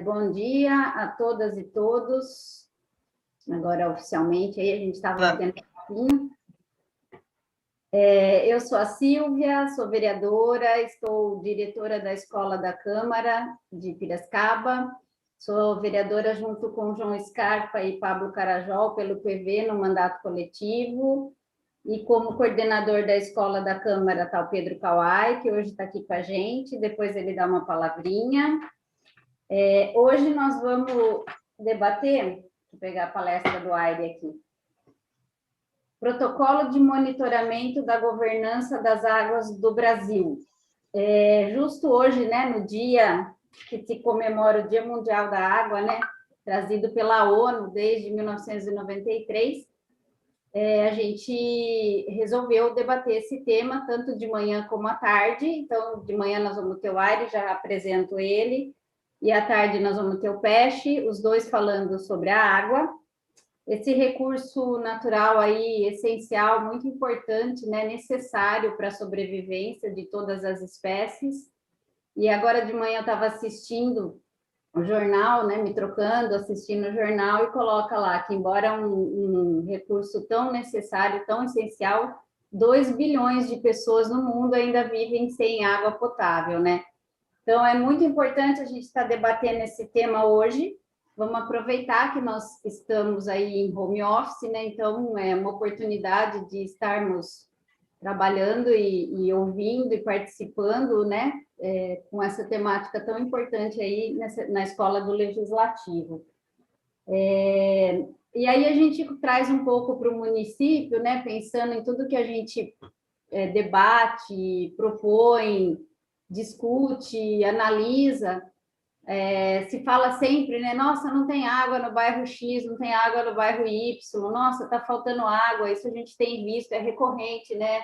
Bom dia a todas e todos. Agora, oficialmente, aí a gente estava batendo um pouquinho. Eu sou a Silvia, sou vereadora, estou diretora da Escola da Câmara de Piracicaba, sou vereadora junto com João Scarpa e Pablo Carajol pelo PV no mandato coletivo, e como coordenador da Escola da Câmara está o Pedro Kawai, que hoje está aqui com a gente, depois ele dá uma palavrinha. Hoje nós vamos debater, vou pegar a palestra do Aire aqui, Protocolo de Monitoramento da Governança das Águas do Brasil. Justo hoje, né, no dia que se comemora o Dia Mundial da Água, né, trazido pela ONU desde 1993, a gente resolveu debater esse tema, tanto de manhã como à tarde. Então, de manhã nós vamos ter o Aire, já apresento ele, e à tarde nós vamos ter o Peixe, os dois falando sobre a água. Esse recurso natural aí, essencial, muito importante, né, necessário para a sobrevivência de todas as espécies. E agora de manhã eu estava assistindo o jornal, né, me trocando, assistindo o jornal, e coloca lá que, embora um recurso tão necessário, tão essencial, 2 bilhões de pessoas no mundo ainda vivem sem água potável, né? Então, é muito importante a gente estar debatendo esse tema hoje. Vamos aproveitar que nós estamos aí em home office, né? Então, é uma oportunidade de estarmos trabalhando e ouvindo e participando, né? Com essa temática tão importante aí na Escola do Legislativo. E aí a gente traz um pouco para o município, né? Pensando em tudo que a gente debate, propõe, discute, analisa. Se fala sempre, né? Nossa, não tem água no bairro X, não tem água no bairro Y, nossa, está faltando água, isso a gente tem visto, é recorrente, né?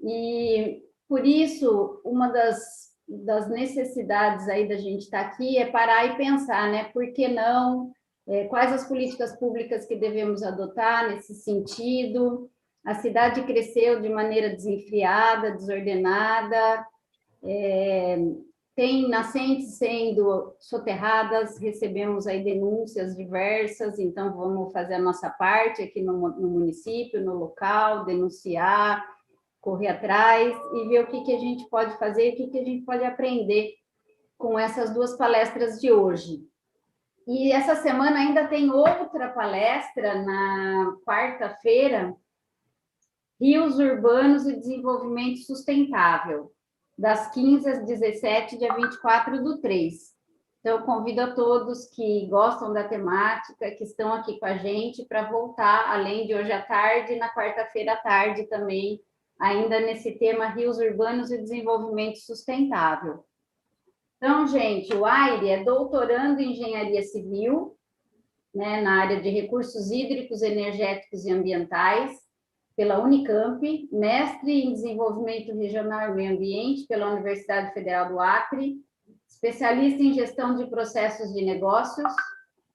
E por isso, uma das necessidades aí da gente estar aqui é parar e pensar, né? Por que não? Quais as políticas públicas que devemos adotar nesse sentido? A cidade cresceu de maneira desenfreada, desordenada, tem nascentes sendo soterradas, recebemos aí denúncias diversas, então vamos fazer a nossa parte aqui no município, no local, denunciar, correr atrás e ver o que a gente pode fazer, o que a gente pode aprender com essas duas palestras de hoje. E essa semana ainda tem outra palestra, na quarta-feira, Rios Urbanos e Desenvolvimento Sustentável, das 15 às 17, dia 24/3. Então, eu convido a todos que gostam da temática, que estão aqui com a gente, para voltar, além de hoje à tarde, na quarta-feira à tarde também, ainda nesse tema Rios Urbanos e Desenvolvimento Sustentável. Então, gente, o Aire é doutorando em Engenharia Civil, né, na área de Recursos Hídricos, Energéticos e Ambientais, pela Unicamp, mestre em Desenvolvimento Regional e Meio Ambiente pela Universidade Federal do Acre, especialista em Gestão de Processos de Negócios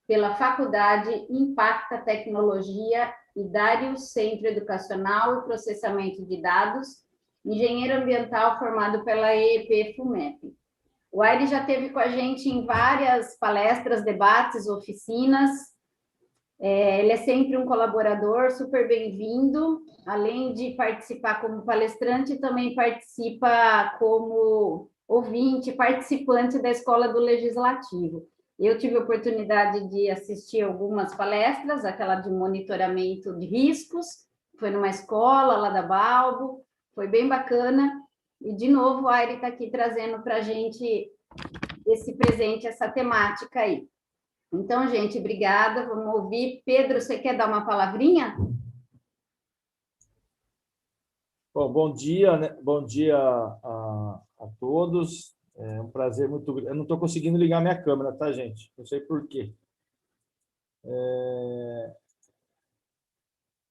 pela Faculdade Impacta Tecnologia e Dário Centro Educacional e Processamento de Dados, engenheiro ambiental formado pela EEP-FUMEP. O Aire já esteve com a gente em várias palestras, debates, oficinas. Ele é sempre um colaborador, super bem-vindo. Além de participar como palestrante, também participa como ouvinte, participante da Escola do Legislativo. Eu tive a oportunidade de assistir algumas palestras, aquela de monitoramento de riscos, foi numa escola lá da Balbo, foi bem bacana. E, de novo, o Aire está aqui trazendo para a gente esse presente, essa temática aí. Então, gente, obrigada, vamos ouvir. Pedro, você quer dar uma palavrinha? Bom dia, né? Bom dia a todos. É um prazer muito grande. Eu não estou conseguindo ligar minha câmera, tá, gente? Não sei por quê.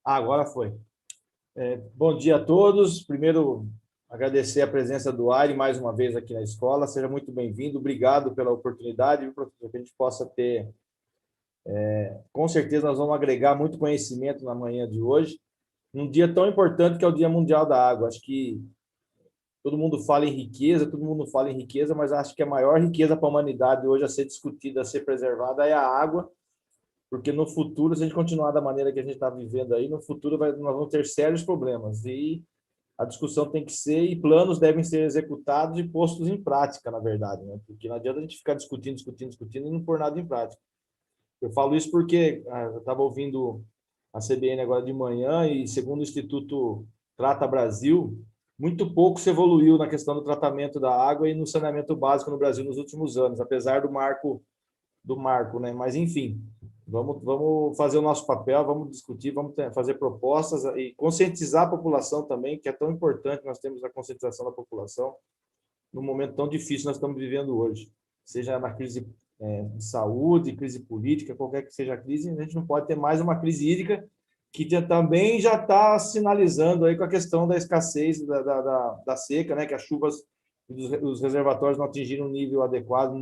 Agora foi. Bom dia a todos. Primeiro, agradecer a presença do Aire mais uma vez aqui na escola. Seja muito bem-vindo. Obrigado pela oportunidade, professor, que a gente possa ter. Com certeza, nós vamos agregar muito conhecimento na manhã de hoje, num dia tão importante que é o Dia Mundial da Água. Acho que todo mundo fala em riqueza, todo mundo fala em riqueza, mas acho que a maior riqueza para a humanidade hoje a ser discutida, a ser preservada é a água, porque no futuro, se a gente continuar da maneira que a gente está vivendo aí, no futuro nós vamos ter sérios problemas. E a discussão tem que ser, e planos devem ser executados e postos em prática, na verdade, né? Porque não adianta a gente ficar discutindo e não pôr nada em prática. Eu falo isso porque eu estava ouvindo a CBN agora de manhã e, segundo o Instituto Trata Brasil, muito pouco se evoluiu na questão do tratamento da água e no saneamento básico no Brasil nos últimos anos, apesar do marco, né? Mas, enfim, vamos fazer o nosso papel, vamos discutir, vamos fazer propostas e conscientizar a população também, que é tão importante. Nós temos a conscientização da população num momento tão difícil que nós estamos vivendo hoje, seja na crise de saúde, crise política, qualquer que seja a crise, a gente não pode ter mais uma crise hídrica que também já está sinalizando aí com a questão da escassez da seca, né? Que as chuvas os reservatórios não atingiram um nível adequado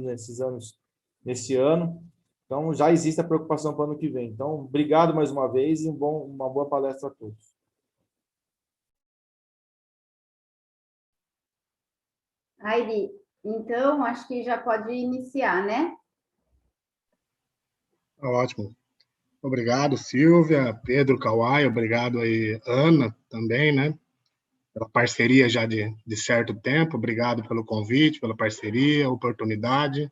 nesse ano. Então, já existe a preocupação para o ano que vem. Então, obrigado mais uma vez e uma boa palestra a todos. Aire, então, acho que já pode iniciar, né? Ótimo. Obrigado, Silvia, Pedro, Kawai, obrigado aí, Ana, também, né? Pela parceria já de certo tempo. Obrigado pelo convite, pela parceria, oportunidade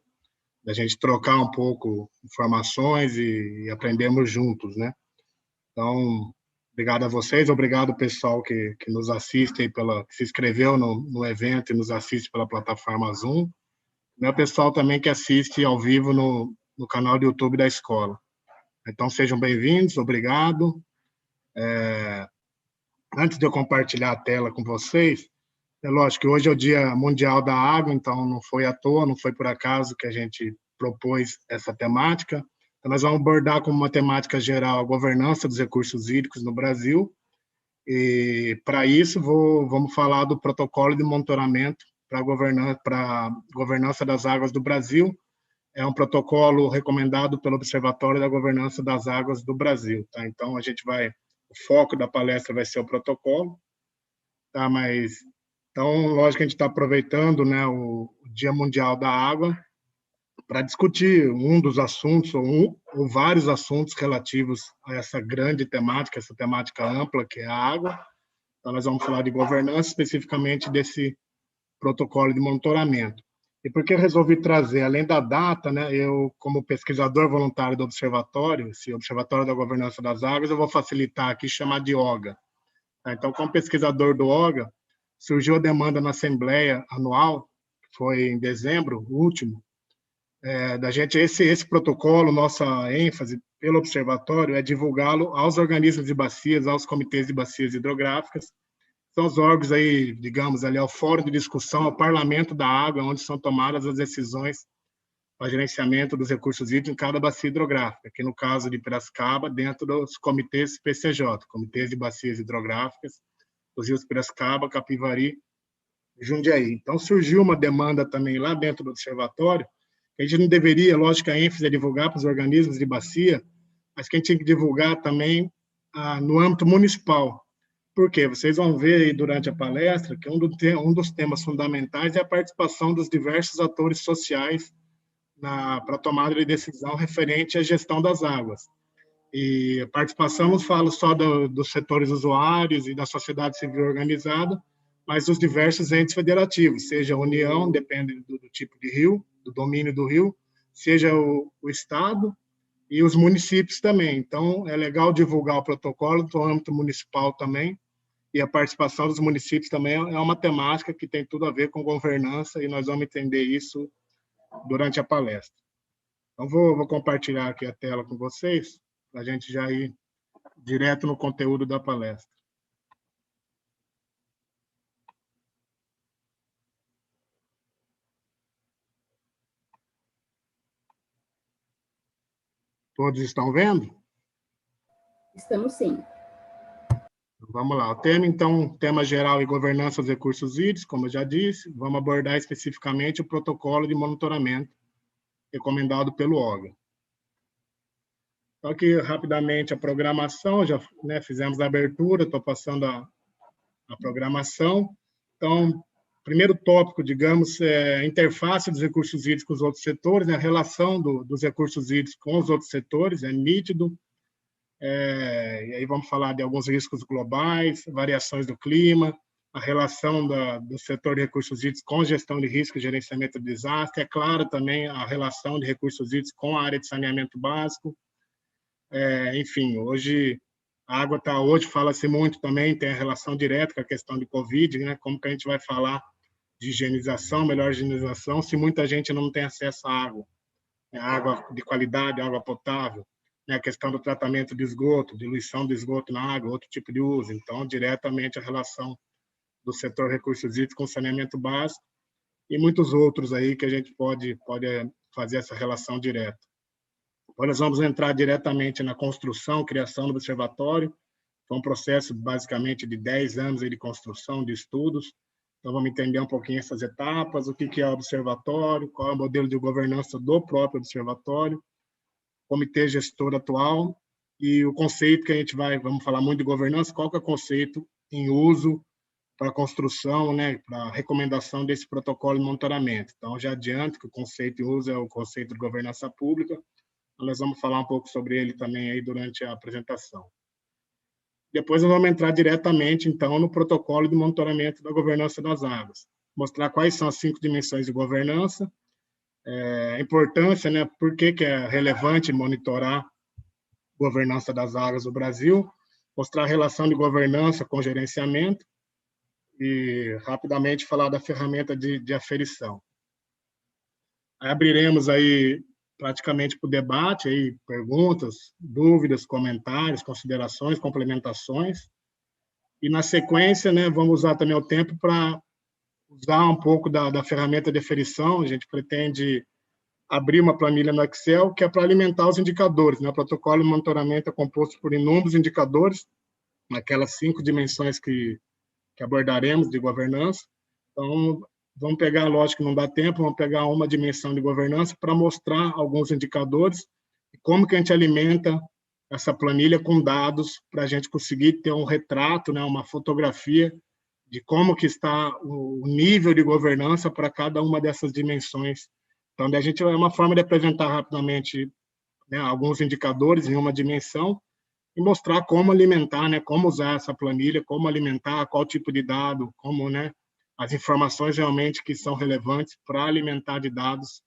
da gente trocar um pouco informações e aprendermos juntos, né? Então, obrigado a vocês, obrigado ao pessoal que nos assiste aí que se inscreveu no evento e nos assiste pela plataforma Zoom, né? O pessoal também que assiste ao vivo no canal do YouTube da escola. Então, sejam bem-vindos, obrigado. Antes de eu compartilhar a tela com vocês, é lógico que hoje é o Dia Mundial da Água, então não foi à toa, não foi por acaso que a gente propôs essa temática. Então, nós vamos abordar como uma temática geral a governança dos recursos hídricos no Brasil. E, para isso, vamos falar do protocolo de monitoramento para a governança das águas do Brasil. É um protocolo recomendado pelo Observatório da Governança das Águas do Brasil. Tá? Então, o foco da palestra vai ser o protocolo. Tá? Então, lógico que a gente está aproveitando, né, o Dia Mundial da Água para discutir um dos assuntos, ou vários assuntos relativos a essa grande temática, essa temática ampla que é a água. Então, nós vamos falar de governança, especificamente desse protocolo de monitoramento. E por que eu resolvi trazer, além da data, né, eu, como pesquisador voluntário do Observatório, esse Observatório da Governança das Águas, eu vou facilitar aqui, chamar de OGA. Tá? Então, como pesquisador do OGA, surgiu a demanda na Assembleia Anual, que foi em dezembro último, da gente, esse protocolo, nossa ênfase pelo Observatório é divulgá-lo aos organismos de bacias, aos comitês de bacias hidrográficas. São os órgãos aí, digamos, ali ao fórum de discussão, ao parlamento da água, onde são tomadas as decisões para gerenciamento dos recursos hídricos em cada bacia hidrográfica, aqui no caso de Piracicaba, dentro dos comitês PCJ, comitês de bacias hidrográficas, os rios Piracicaba, Capivari e Jundiaí. Então, surgiu uma demanda também lá dentro do observatório, que a gente não deveria, lógico, a ênfase é divulgar para os organismos de bacia, mas que a gente tinha que divulgar também no âmbito municipal. Por quê? Vocês vão ver aí durante a palestra que um dos temas fundamentais é a participação dos diversos atores sociais para a tomada de decisão referente à gestão das águas. E a participação não fala só dos setores usuários e da sociedade civil organizada, mas dos diversos entes federativos, seja a União, depende do tipo de rio, do domínio do rio, seja o Estado e os municípios também. Então, é legal divulgar o protocolo no âmbito municipal também, e a participação dos municípios também é uma temática que tem tudo a ver com governança, e nós vamos entender isso durante a palestra. Então, vou compartilhar aqui a tela com vocês, para a gente já ir direto no conteúdo da palestra. Todos estão vendo? Estamos sim. Vamos lá. O tema, então, tema geral e governança dos recursos hídricos, como eu já disse. Vamos abordar especificamente o protocolo de monitoramento recomendado pelo OGA. Então, aqui, rapidamente, a programação, já fizemos a abertura, estou passando a programação. Então, primeiro tópico, digamos, é a interface dos recursos hídricos com os outros setores, né? A relação dos recursos hídricos com os outros setores, é nítido. E aí vamos falar de alguns riscos globais, variações do clima, a relação do setor de recursos hídricos com gestão de risco e gerenciamento de desastre. É claro também a relação de recursos hídricos com a área de saneamento básico. Enfim, hoje a água está, hoje fala-se muito também, tem a relação direta com a questão de Covid, né? Como que a gente vai falar de higienização, melhor higienização, se muita gente não tem acesso à água, né? Água de qualidade, água potável, né? A questão do tratamento de esgoto, diluição de esgoto na água, outro tipo de uso. Então, diretamente a relação do setor recursos hídricos com saneamento básico e muitos outros aí que a gente pode fazer essa relação direta. Agora nós vamos entrar diretamente na construção, criação do observatório. Foi um processo basicamente de 10 anos aí de construção, de estudos. Então vamos entender um pouquinho essas etapas, o que é o observatório, qual é o modelo de governança do próprio observatório, comitê gestor atual e o conceito que a gente vamos falar muito de governança, qual que é o conceito em uso para a construção, né, para a recomendação desse protocolo de monitoramento. Então já adianto que o conceito em uso é o conceito de governança pública. Nós vamos falar um pouco sobre ele também aí durante a apresentação. Depois nós vamos entrar diretamente, então, no protocolo de monitoramento da governança das águas. Mostrar quais são as 5 dimensões de governança, a importância, né, por que é relevante monitorar a governança das águas do Brasil, mostrar a relação de governança com gerenciamento e, rapidamente, falar da ferramenta de aferição. Aí abriremos aí praticamente para o debate, aí, perguntas, dúvidas, comentários, considerações, complementações. E, na sequência, né, vamos usar também o tempo para usar um pouco da ferramenta de aferição. A gente pretende abrir uma planilha no Excel, que é para alimentar os indicadores. Né? O protocolo de monitoramento é composto por inúmeros indicadores, naquelas 5 dimensões que abordaremos de governança. Então, vamos pegar, lógico que não dá tempo, vamos pegar uma dimensão de governança para mostrar alguns indicadores e como que a gente alimenta essa planilha com dados para a gente conseguir ter um retrato, né, uma fotografia de como que está o nível de governança para cada uma dessas dimensões. Então, a gente é uma forma de apresentar rapidamente, né, alguns indicadores em uma dimensão e mostrar como alimentar, né, como usar essa planilha, como alimentar, qual tipo de dado, como, né, as informações realmente que são relevantes para alimentar de dados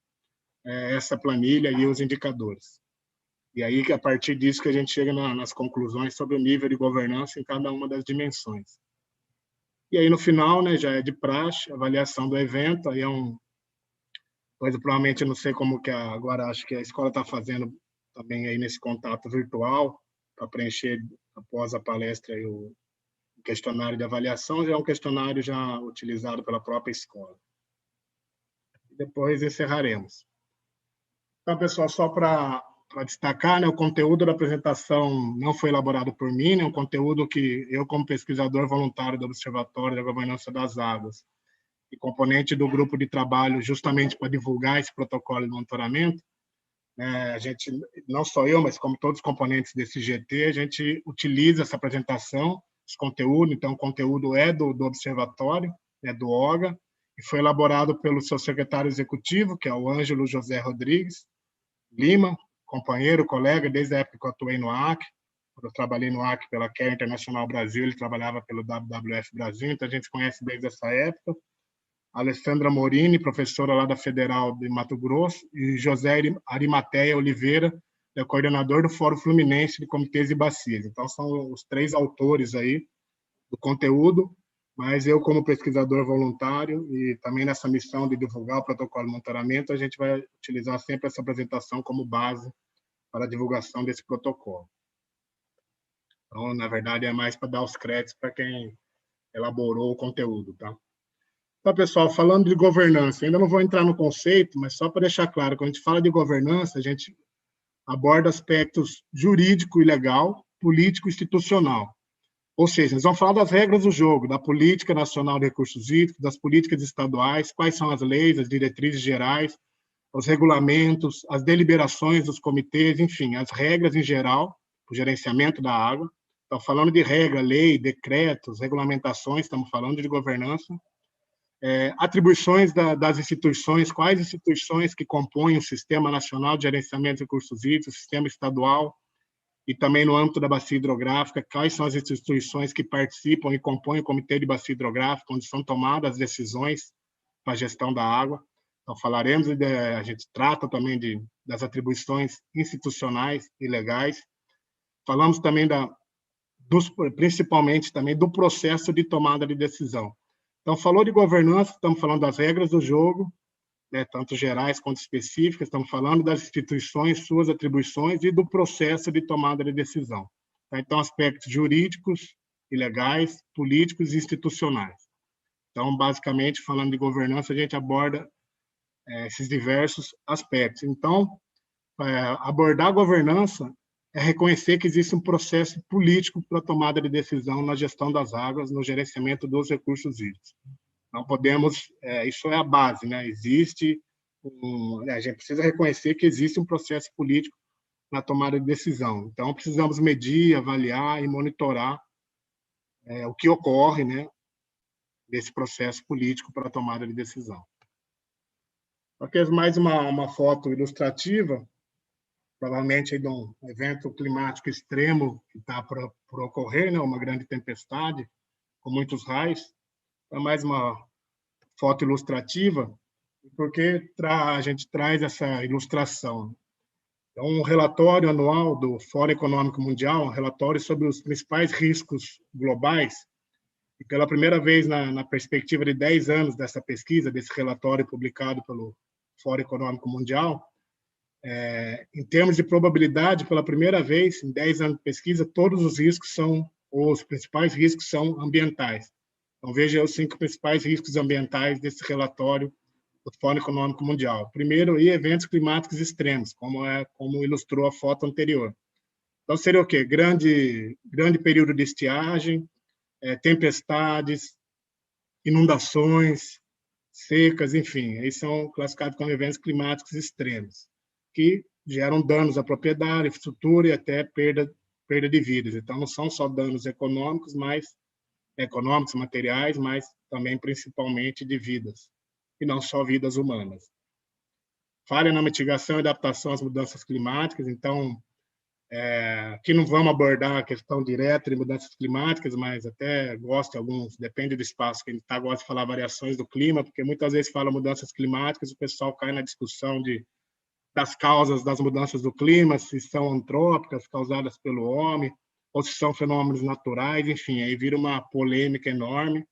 essa planilha e os indicadores. E aí, a partir disso, que a gente chega nas conclusões sobre o nível de governança em cada uma das dimensões. E aí, no final, né, já é de praxe, avaliação do evento, aí é coisa, provavelmente, eu não sei como que agora acho que a escola está fazendo também aí nesse contato virtual, para preencher, após a palestra, aí, o questionário de avaliação, já é um questionário já utilizado pela própria escola. E depois encerraremos. Então, pessoal, só para destacar, né, o conteúdo da apresentação não foi elaborado por mim, é um conteúdo que eu, como pesquisador voluntário do Observatório da Governança das Águas e componente do grupo de trabalho justamente para divulgar esse protocolo de monitoramento, a gente, não só eu, mas como todos os componentes desse GT, a gente utiliza essa apresentação, esse conteúdo. Então, o conteúdo é do Observatório, é do OGA, e foi elaborado pelo seu secretário executivo, que é o Ângelo José Rodrigues Lima, companheiro, colega, desde a época que eu atuei no AC. Quando eu trabalhei no AC pela Care Internacional Brasil, ele trabalhava pelo WWF Brasil, então a gente conhece desde essa época. Alessandra Morini, professora lá da Federal de Mato Grosso, e José Arimateia Oliveira, é coordenador do Fórum Fluminense de Comitês e Bacias. Então, são os 3 autores aí do conteúdo, mas eu, como pesquisador voluntário e também nessa missão de divulgar o protocolo de monitoramento, a gente vai utilizar sempre essa apresentação como base para a divulgação desse protocolo. Então, na verdade, é mais para dar os créditos para quem elaborou o conteúdo, tá? Então, pessoal, falando de governança, ainda não vou entrar no conceito, mas só para deixar claro, quando a gente fala de governança, a gente aborda aspectos jurídico e legal, político e institucional. Ou seja, nós vamos falar das regras do jogo, da política nacional de recursos hídricos, das políticas estaduais, quais são as leis, as diretrizes gerais, os regulamentos, as deliberações dos comitês, enfim, as regras em geral, o gerenciamento da água. Então, falando de regra, lei, decretos, regulamentações, estamos falando de governança. Atribuições das instituições, quais instituições que compõem o Sistema Nacional de Gerenciamento de Recursos Hídricos, o Sistema Estadual, e também no âmbito da bacia hidrográfica, quais são as instituições que participam e compõem o Comitê de Bacia Hidrográfica, onde são tomadas as decisões para a gestão da água. Então, falaremos, a gente trata também das atribuições institucionais e legais. Falamos também principalmente também do processo de tomada de decisão. Então, falou de governança, estamos falando das regras do jogo, né, tanto gerais quanto específicas, estamos falando das instituições, suas atribuições e do processo de tomada de decisão. Então, aspectos jurídicos e legais, políticos e institucionais. Então, basicamente, falando de governança, a gente aborda esses diversos aspectos. Então, abordar a governança é reconhecer que existe um processo político para a tomada de decisão na gestão das águas, no gerenciamento dos recursos hídricos. Não podemos, isso é a base, né? A gente precisa reconhecer que existe um processo político na tomada de decisão. Então, precisamos medir, avaliar e monitorar o que ocorre, né, desse processo político para a tomada de decisão. Aqui mais uma foto ilustrativa, provavelmente de um evento climático extremo que está por ocorrer, né, uma grande tempestade, com muitos raios. É mais uma foto ilustrativa, porque a gente traz essa ilustração. É um relatório anual do Fórum Econômico Mundial, um relatório sobre os principais riscos globais, e pela primeira vez na perspectiva de 10 anos dessa pesquisa, desse relatório publicado pelo Fórum Econômico Mundial, em termos de probabilidade, pela primeira vez, em 10 anos de pesquisa, todos os riscos os principais riscos são ambientais. Então, veja os 5 principais riscos ambientais desse relatório do Fórum Econômico Mundial. Primeiro, eventos climáticos extremos, como ilustrou a foto anterior. Então, seria o quê? Grande período de estiagem, tempestades, inundações, secas, enfim, eles são classificados como eventos climáticos extremos, que geram danos à propriedade, infraestrutura e até perda de vidas. Então, não são só danos econômicos, materiais, mas também, principalmente, de vidas, e não só vidas humanas. Falha na mitigação e adaptação às mudanças climáticas. Então, aqui não vamos abordar a questão direta de mudanças climáticas, mas até gosto de alguns, depende do espaço que a gente está, gosta de falar variações do clima, porque muitas vezes fala mudanças climáticas, o pessoal cai na discussão das causas das mudanças do clima, se são antrópicas, causadas pelo homem, ou se são fenômenos naturais, enfim, aí vira uma polêmica enorme.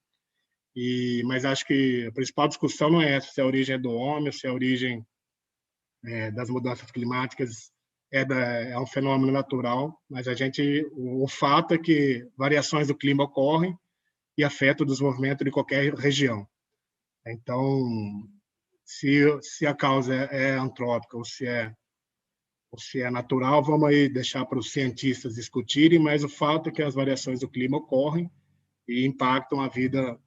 Mas acho que a principal discussão não é essa, se a origem é do homem, ou se a origem das mudanças climáticas é um fenômeno natural, mas o fato é que variações do clima ocorrem e afetam o desenvolvimento de qualquer região. Então, se a causa é antrópica ou se é natural, vamos aí deixar para os cientistas discutirem, mas o fato é que as variações do clima ocorrem e impactam a vida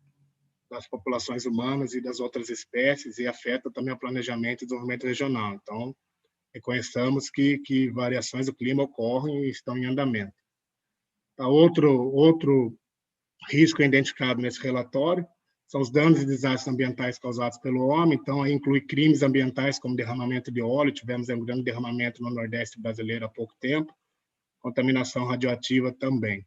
das populações humanas e das outras espécies e afetam também o planejamento e desenvolvimento regional. Então, reconheçamos que variações do clima ocorrem e estão em andamento. Outro risco identificado nesse relatório são os danos e desastres ambientais causados pelo homem. Então, aí inclui crimes ambientais como derramamento de óleo, tivemos um grande derramamento no Nordeste brasileiro há pouco tempo, contaminação radioativa também.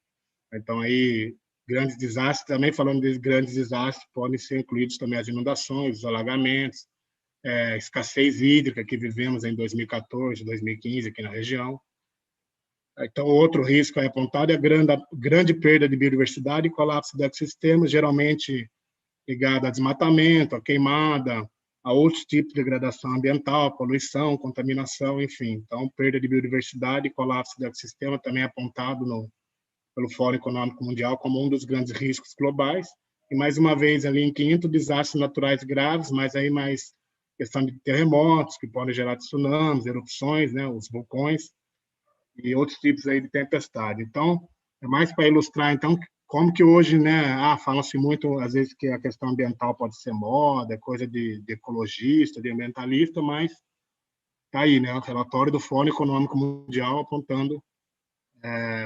Então, aí, grandes desastres, também falando de grandes desastres, podem ser incluídos também as inundações, os alagamentos, escassez hídrica que vivemos em 2014, 2015 aqui na região. Então, outro risco apontado é a grande perda de biodiversidade e colapso do ecossistema, geralmente ligado a desmatamento, a queimada, a outros tipos de degradação ambiental, poluição, contaminação, enfim. Então, perda de biodiversidade e colapso do ecossistema também é apontado pelo Fórum Econômico Mundial como um dos grandes riscos globais. E, mais uma vez, ali em quinto, desastres naturais graves, mas aí mais questão de terremotos, que podem gerar tsunamis, erupções, né, os vulcões, e outros tipos aí de tempestade. Então, é mais para ilustrar, então, como que hoje, né, fala-se muito, às vezes, que a questão ambiental pode ser moda, é coisa de ecologista, de ambientalista, mas está aí, né, o relatório do Fórum Econômico Mundial apontando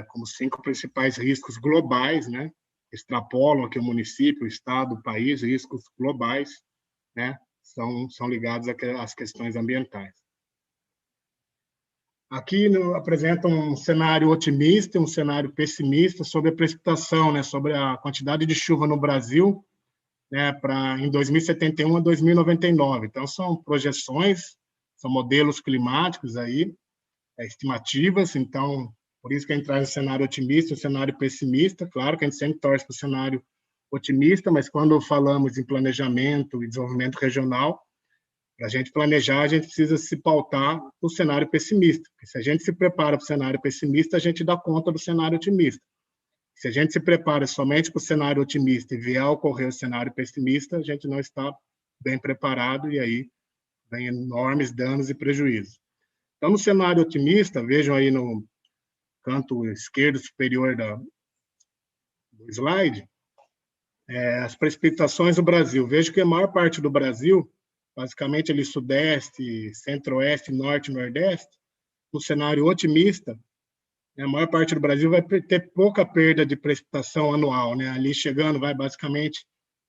como 5 principais riscos globais, né, extrapolam aqui o município, o estado, o país, riscos globais, né, são ligados às questões ambientais. Aqui apresenta um cenário otimista e um cenário pessimista sobre a precipitação, né, sobre a quantidade de chuva no Brasil, né, em 2071 a 2099. Então, são projeções, são modelos climáticos aí, estimativas. Então, por isso que a gente traz um cenário otimista e um cenário pessimista. Claro que a gente sempre torce para o cenário otimista, mas quando falamos em planejamento e desenvolvimento regional, para a gente planejar, a gente precisa se pautar no cenário pessimista. Porque se a gente se prepara para o cenário pessimista, a gente dá conta do cenário otimista. Se a gente se prepara somente para o cenário otimista e vier a ocorrer o cenário pessimista, a gente não está bem preparado e aí vem enormes danos e prejuízos. Então, no cenário otimista, vejam aí no canto esquerdo superior do slide, as precipitações do Brasil. Vejo que a maior parte do Brasil, basicamente ali sudeste, centro-oeste, norte e nordeste, no cenário otimista, a maior parte do Brasil vai ter pouca perda de precipitação anual, né? Ali chegando, vai basicamente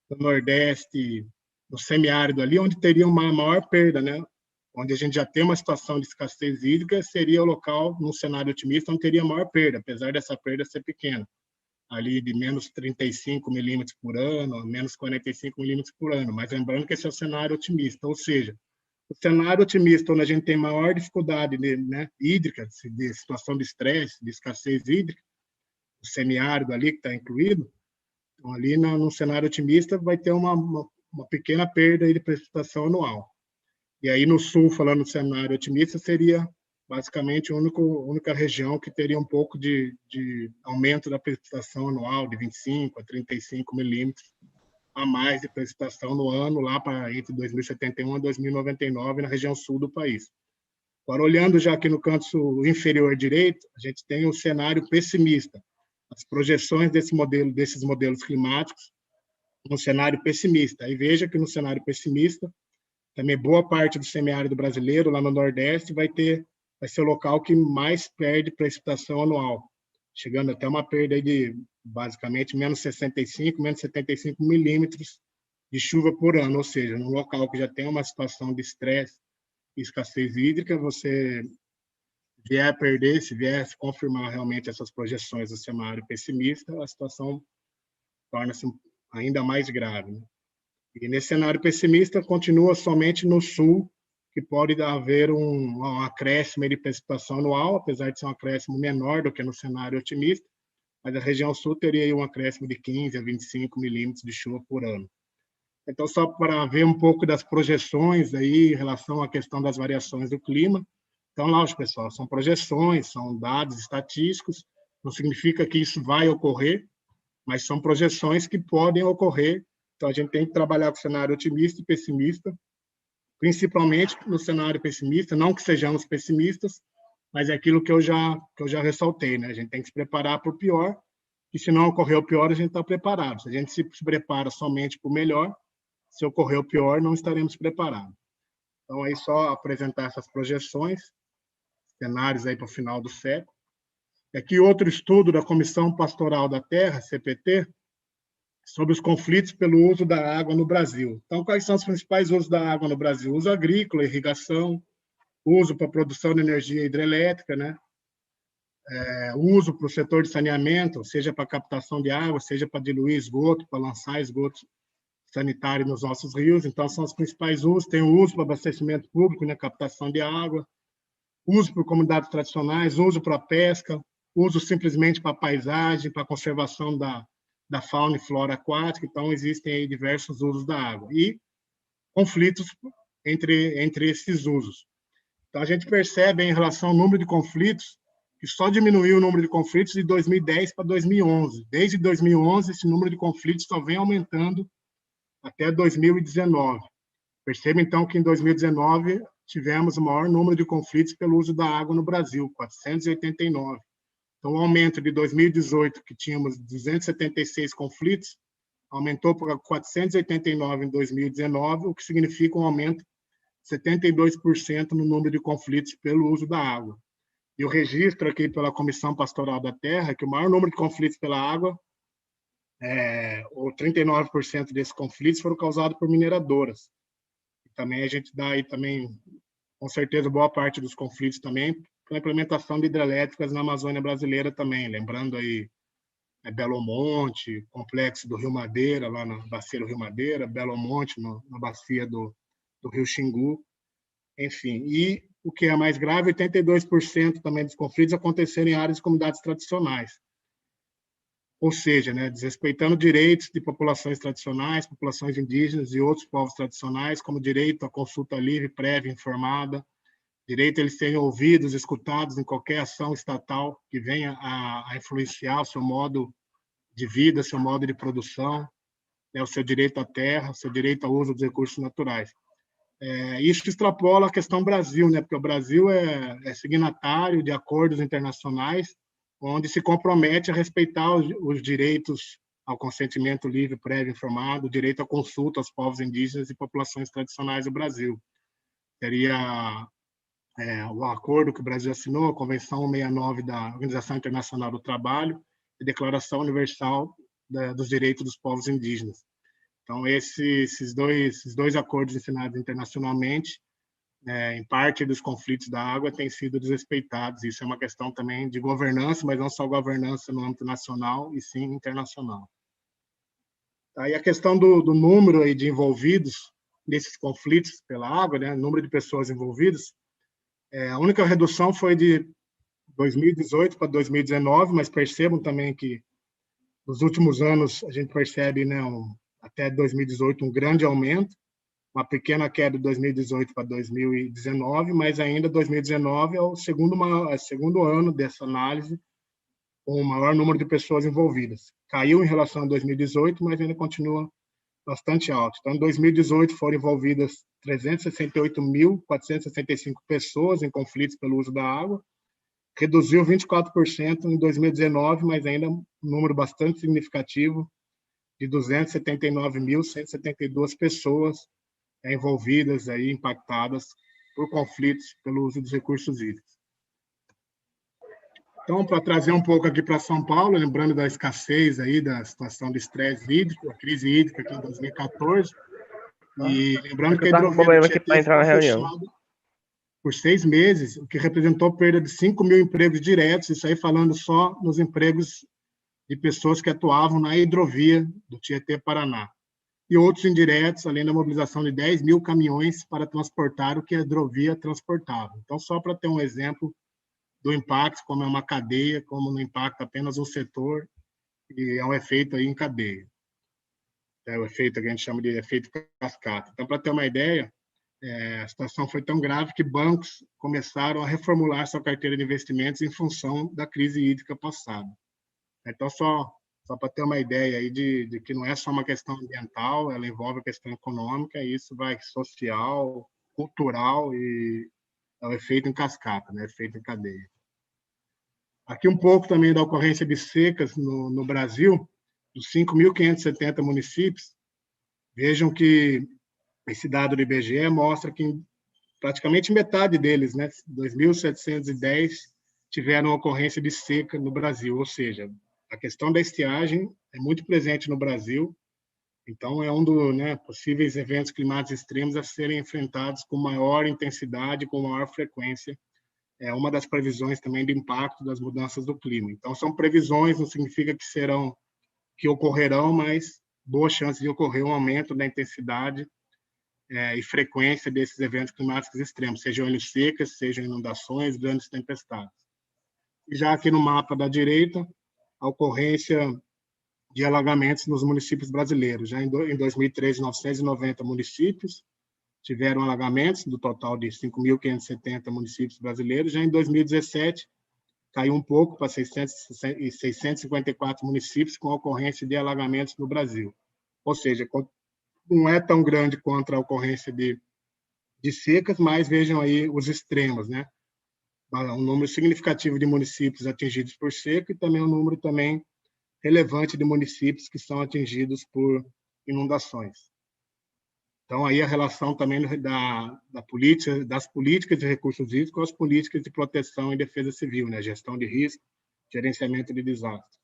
no Nordeste, no semiárido ali, onde teria uma maior perda, né? Onde a gente já tem uma situação de escassez hídrica, seria o local, no cenário otimista, onde teria maior perda, apesar dessa perda ser pequena, ali de menos 35 milímetros por ano, menos 45 milímetros por ano. Mas lembrando que esse é o cenário otimista, ou seja, o cenário otimista, onde a gente tem maior dificuldade, né, hídrica, de situação de estresse, de escassez hídrica, o semiárido ali que está incluído, então ali no cenário otimista vai ter uma pequena perda de precipitação anual. E aí no sul, falando no cenário otimista, seria basicamente a única região que teria um pouco de aumento da precipitação anual, de 25 a 35 milímetros a mais de precipitação no ano, lá para entre 2071 e 2099, na região sul do país. Agora, olhando já aqui no canto inferior direito, a gente tem o cenário pessimista, as projeções desses modelos climáticos no cenário pessimista. Aí veja que no cenário pessimista, também boa parte do semiárido brasileiro, lá no Nordeste, vai ser o local que mais perde precipitação anual, chegando até uma perda aí de, basicamente, menos 65, menos 75 milímetros de chuva por ano, ou seja, num local que já tem uma situação de estresse e escassez hídrica, você vier a perder, se vier a se confirmar realmente essas projeções do cenário pessimista, a situação torna-se ainda mais grave, né? E nesse cenário pessimista, continua somente no sul, que pode haver um acréscimo de precipitação anual, apesar de ser um acréscimo menor do que no cenário otimista, mas a região sul teria aí um acréscimo de 15 a 25 milímetros de chuva por ano. Então, só para ver um pouco das projeções aí em relação à questão das variações do clima. Então, lógico, pessoal, são projeções, são dados estatísticos, não significa que isso vai ocorrer, mas são projeções que podem ocorrer. Então, a gente tem que trabalhar com o cenário otimista e pessimista, principalmente no cenário pessimista, não que sejamos pessimistas, mas é aquilo que eu já ressaltei, né? A gente tem que se preparar para o pior, e se não ocorrer o pior, a gente está preparado. Se a gente se prepara somente para o melhor, se ocorrer o pior, não estaremos preparados. Então, aí só apresentar essas projeções, cenários aí para o final do século. E aqui outro estudo da Comissão Pastoral da Terra, CPT, sobre os conflitos pelo uso da água no Brasil. Então, quais são os principais usos da água no Brasil? Uso agrícola, irrigação, uso para produção de energia hidrelétrica, né? Uso para o setor de saneamento, seja para captação de água, seja para diluir esgoto, para lançar esgoto sanitário nos nossos rios. Então, são os principais usos. Tem o uso para abastecimento público, né? Captação de água, uso por comunidades tradicionais, uso para pesca, uso simplesmente para paisagem, para conservação da fauna e flora aquática. Então, existem aí diversos usos da água e conflitos entre esses usos. Então, a gente percebe em relação ao número de conflitos que só diminuiu o número de conflitos de 2010 para 2011. Desde 2011, esse número de conflitos só vem aumentando até 2019. Perceba, então, que em 2019 tivemos o maior número de conflitos pelo uso da água no Brasil, 489. Então, o aumento de 2018, que tínhamos 276 conflitos, aumentou para 489 em 2019, o que significa um aumento de 72% no número de conflitos pelo uso da água. E o registro aqui pela Comissão Pastoral da Terra é que o maior número de conflitos pela água ou 39% desses conflitos foram causados por mineradoras. Também a gente dá aí também, com certeza, boa parte dos conflitos também com a implementação de hidrelétricas na Amazônia brasileira também, lembrando aí Belo Monte, complexo do Rio Madeira, lá na bacia do Rio Madeira, Belo Monte, na bacia do Rio Xingu, enfim. E o que é mais grave, 82% também dos conflitos aconteceram em áreas de comunidades tradicionais. Ou seja, né, desrespeitando direitos de populações tradicionais, populações indígenas e outros povos tradicionais, como direito à consulta livre, prévia, informada, direito a eles serem ouvidos, escutados em qualquer ação estatal que venha a influenciar o seu modo de vida, seu modo de produção, né, o seu direito à terra, o seu direito ao uso dos recursos naturais. Isso extrapola a questão Brasil, né, porque o Brasil é signatário de acordos internacionais onde se compromete a respeitar os direitos ao consentimento livre, prévio, informado, o direito à consulta aos povos indígenas e populações tradicionais do Brasil. Seria o acordo que o Brasil assinou, a Convenção 169 da Organização Internacional do Trabalho e Declaração Universal dos Direitos dos Povos Indígenas. Então, esses dois acordos assinados internacionalmente, em parte dos conflitos da água, têm sido desrespeitados. Isso é uma questão também de governança, mas não só governança no âmbito nacional, e sim internacional. Aí a questão do número aí de envolvidos nesses conflitos pela água, né, número de pessoas envolvidas, a única redução foi de 2018 para 2019, mas percebam também que nos últimos anos a gente percebe, né, até 2018 um grande aumento, uma pequena queda de 2018 para 2019, mas ainda 2019 é o segundo ano dessa análise com o maior número de pessoas envolvidas. Caiu em relação a 2018, mas ainda continua bastante alto. Então, em 2018 foram envolvidas 368.465 pessoas em conflitos pelo uso da água, reduziu 24% em 2019, mas ainda um número bastante significativo de 279.172 pessoas envolvidas, aí, impactadas por conflitos pelo uso dos recursos hídricos. Então, para trazer um pouco aqui para São Paulo, lembrando da escassez aí, da situação de estresse hídrico, a crise hídrica aqui em 2014, e lembrando que a hidrovia do Tietê ficou fechada por 6 meses, o que representou perda de 5.000 empregos diretos, isso aí falando só nos empregos de pessoas que atuavam na hidrovia do Tietê-Paraná. E outros indiretos, além da mobilização de 10.000 caminhões para transportar o que a hidrovia transportava. Então, só para ter um exemplo do impacto, como é uma cadeia, como não impacta apenas um setor, e é um efeito aí em cadeia. É o efeito que a gente chama de efeito cascata. Então, para ter uma ideia, a situação foi tão grave que bancos começaram a reformular sua carteira de investimentos em função da crise hídrica passada. Então, só para ter uma ideia aí de que não é só uma questão ambiental, ela envolve a questão econômica, e isso vai social, cultural, e é o efeito em cascata, né? Efeito em cadeia. Aqui um pouco também da ocorrência de secas no Brasil, dos 5.570 municípios. Vejam que esse dado do IBGE mostra que praticamente metade deles, né, 2.710, tiveram ocorrência de seca no Brasil, ou seja, a questão da estiagem é muito presente no Brasil, então é um dos, né, possíveis eventos climáticos extremos a serem enfrentados com maior intensidade, com maior frequência. É uma das previsões também do impacto das mudanças do clima. Então, são previsões, não significa que ocorrerão, mas boa chance de ocorrer um aumento da intensidade e frequência desses eventos climáticos extremos, sejam eles secas, sejam inundações, grandes tempestades. E já aqui no mapa da direita, a ocorrência de alagamentos nos municípios brasileiros. Já em 2013, 990 municípios tiveram alagamentos, do total de 5.570 municípios brasileiros. Já em 2017, caiu um pouco para 654 municípios com ocorrência de alagamentos no Brasil. Ou seja, não é tão grande quanto a ocorrência de secas, mas vejam aí os extremos, né? Um número significativo de municípios atingidos por seca e também um número também relevante de municípios que são atingidos por inundações. Então, aí a relação também das políticas de recursos hídricos com as políticas de proteção e defesa civil, né? Gestão de risco, gerenciamento de desastre.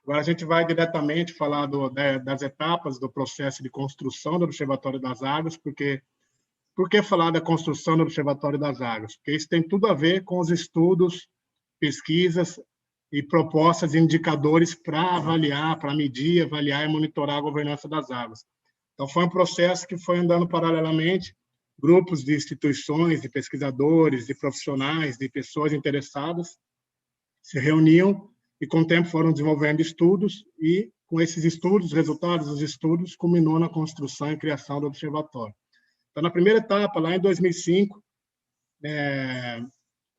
Agora a gente vai diretamente falar das etapas do processo de construção do Observatório das Águas, porque por que falar da construção do Observatório das Águas? Porque isso tem tudo a ver com os estudos, pesquisas e propostas e indicadores para avaliar, para medir, avaliar e monitorar a governança das águas. Então, foi um processo que foi andando paralelamente, grupos de instituições, de pesquisadores, de profissionais, de pessoas interessadas se reuniam e, com o tempo, foram desenvolvendo estudos e, com esses estudos, resultados dos estudos, culminou na construção e criação do observatório. Então, na primeira etapa, lá em 2005,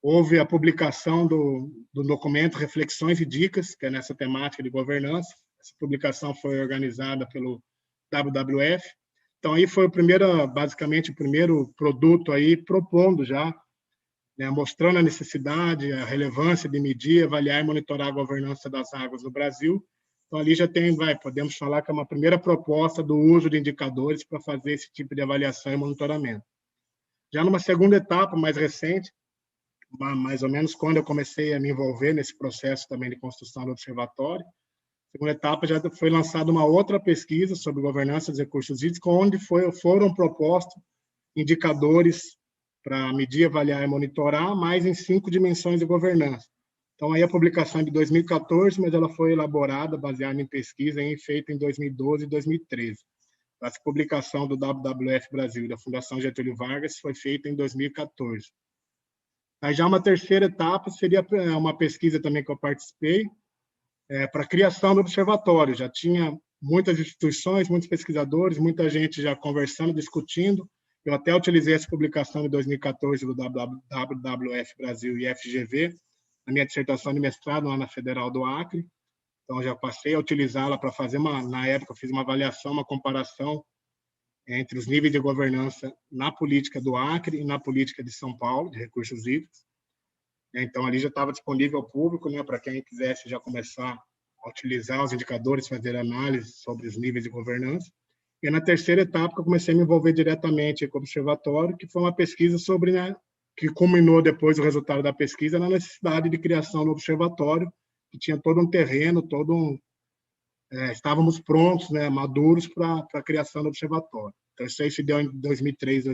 houve a publicação do documento Reflexões e Dicas, que é nessa temática de governança. Essa publicação foi organizada pelo WWF. Então, aí foi basicamente o primeiro produto aí propondo já, né, mostrando a necessidade, a relevância de medir, avaliar e monitorar a governança das águas no Brasil. Então, ali já tem, podemos falar que é uma primeira proposta do uso de indicadores para fazer esse tipo de avaliação e monitoramento. Já numa segunda etapa, mais recente, mais ou menos quando eu comecei a me envolver nesse processo também de construção do observatório, na segunda etapa já foi lançada uma outra pesquisa sobre governança dos recursos hídricos, onde foram propostos indicadores para medir, avaliar e monitorar, mais em 5 dimensões de governança. Então, aí a publicação é de 2014, mas ela foi elaborada, baseada em pesquisa feita em 2012 e 2013. Essa publicação do WWF Brasil e da Fundação Getúlio Vargas foi feita em 2014. Aí já uma terceira etapa seria uma pesquisa também que eu participei, para a criação do observatório. Já tinha muitas instituições, muitos pesquisadores, muita gente já conversando, discutindo. Eu até utilizei essa publicação de 2014 do WWF Brasil e FGV, na minha dissertação de mestrado lá na Federal do Acre. Então, já passei a utilizá-la para fazer na época, eu fiz uma avaliação, uma comparação entre os níveis de governança na política do Acre e na política de São Paulo, de recursos hídricos. Então, ali já estava disponível ao público, né, para quem quisesse já começar a utilizar os indicadores, fazer análise sobre os níveis de governança. E na terceira etapa, eu comecei a me envolver diretamente com o observatório, que foi uma pesquisa sobre, né, que culminou depois o resultado da pesquisa na necessidade de criação do observatório, que tinha todo um terreno, estávamos prontos, né, maduros para a criação do observatório. Então, isso aí se deu em 2013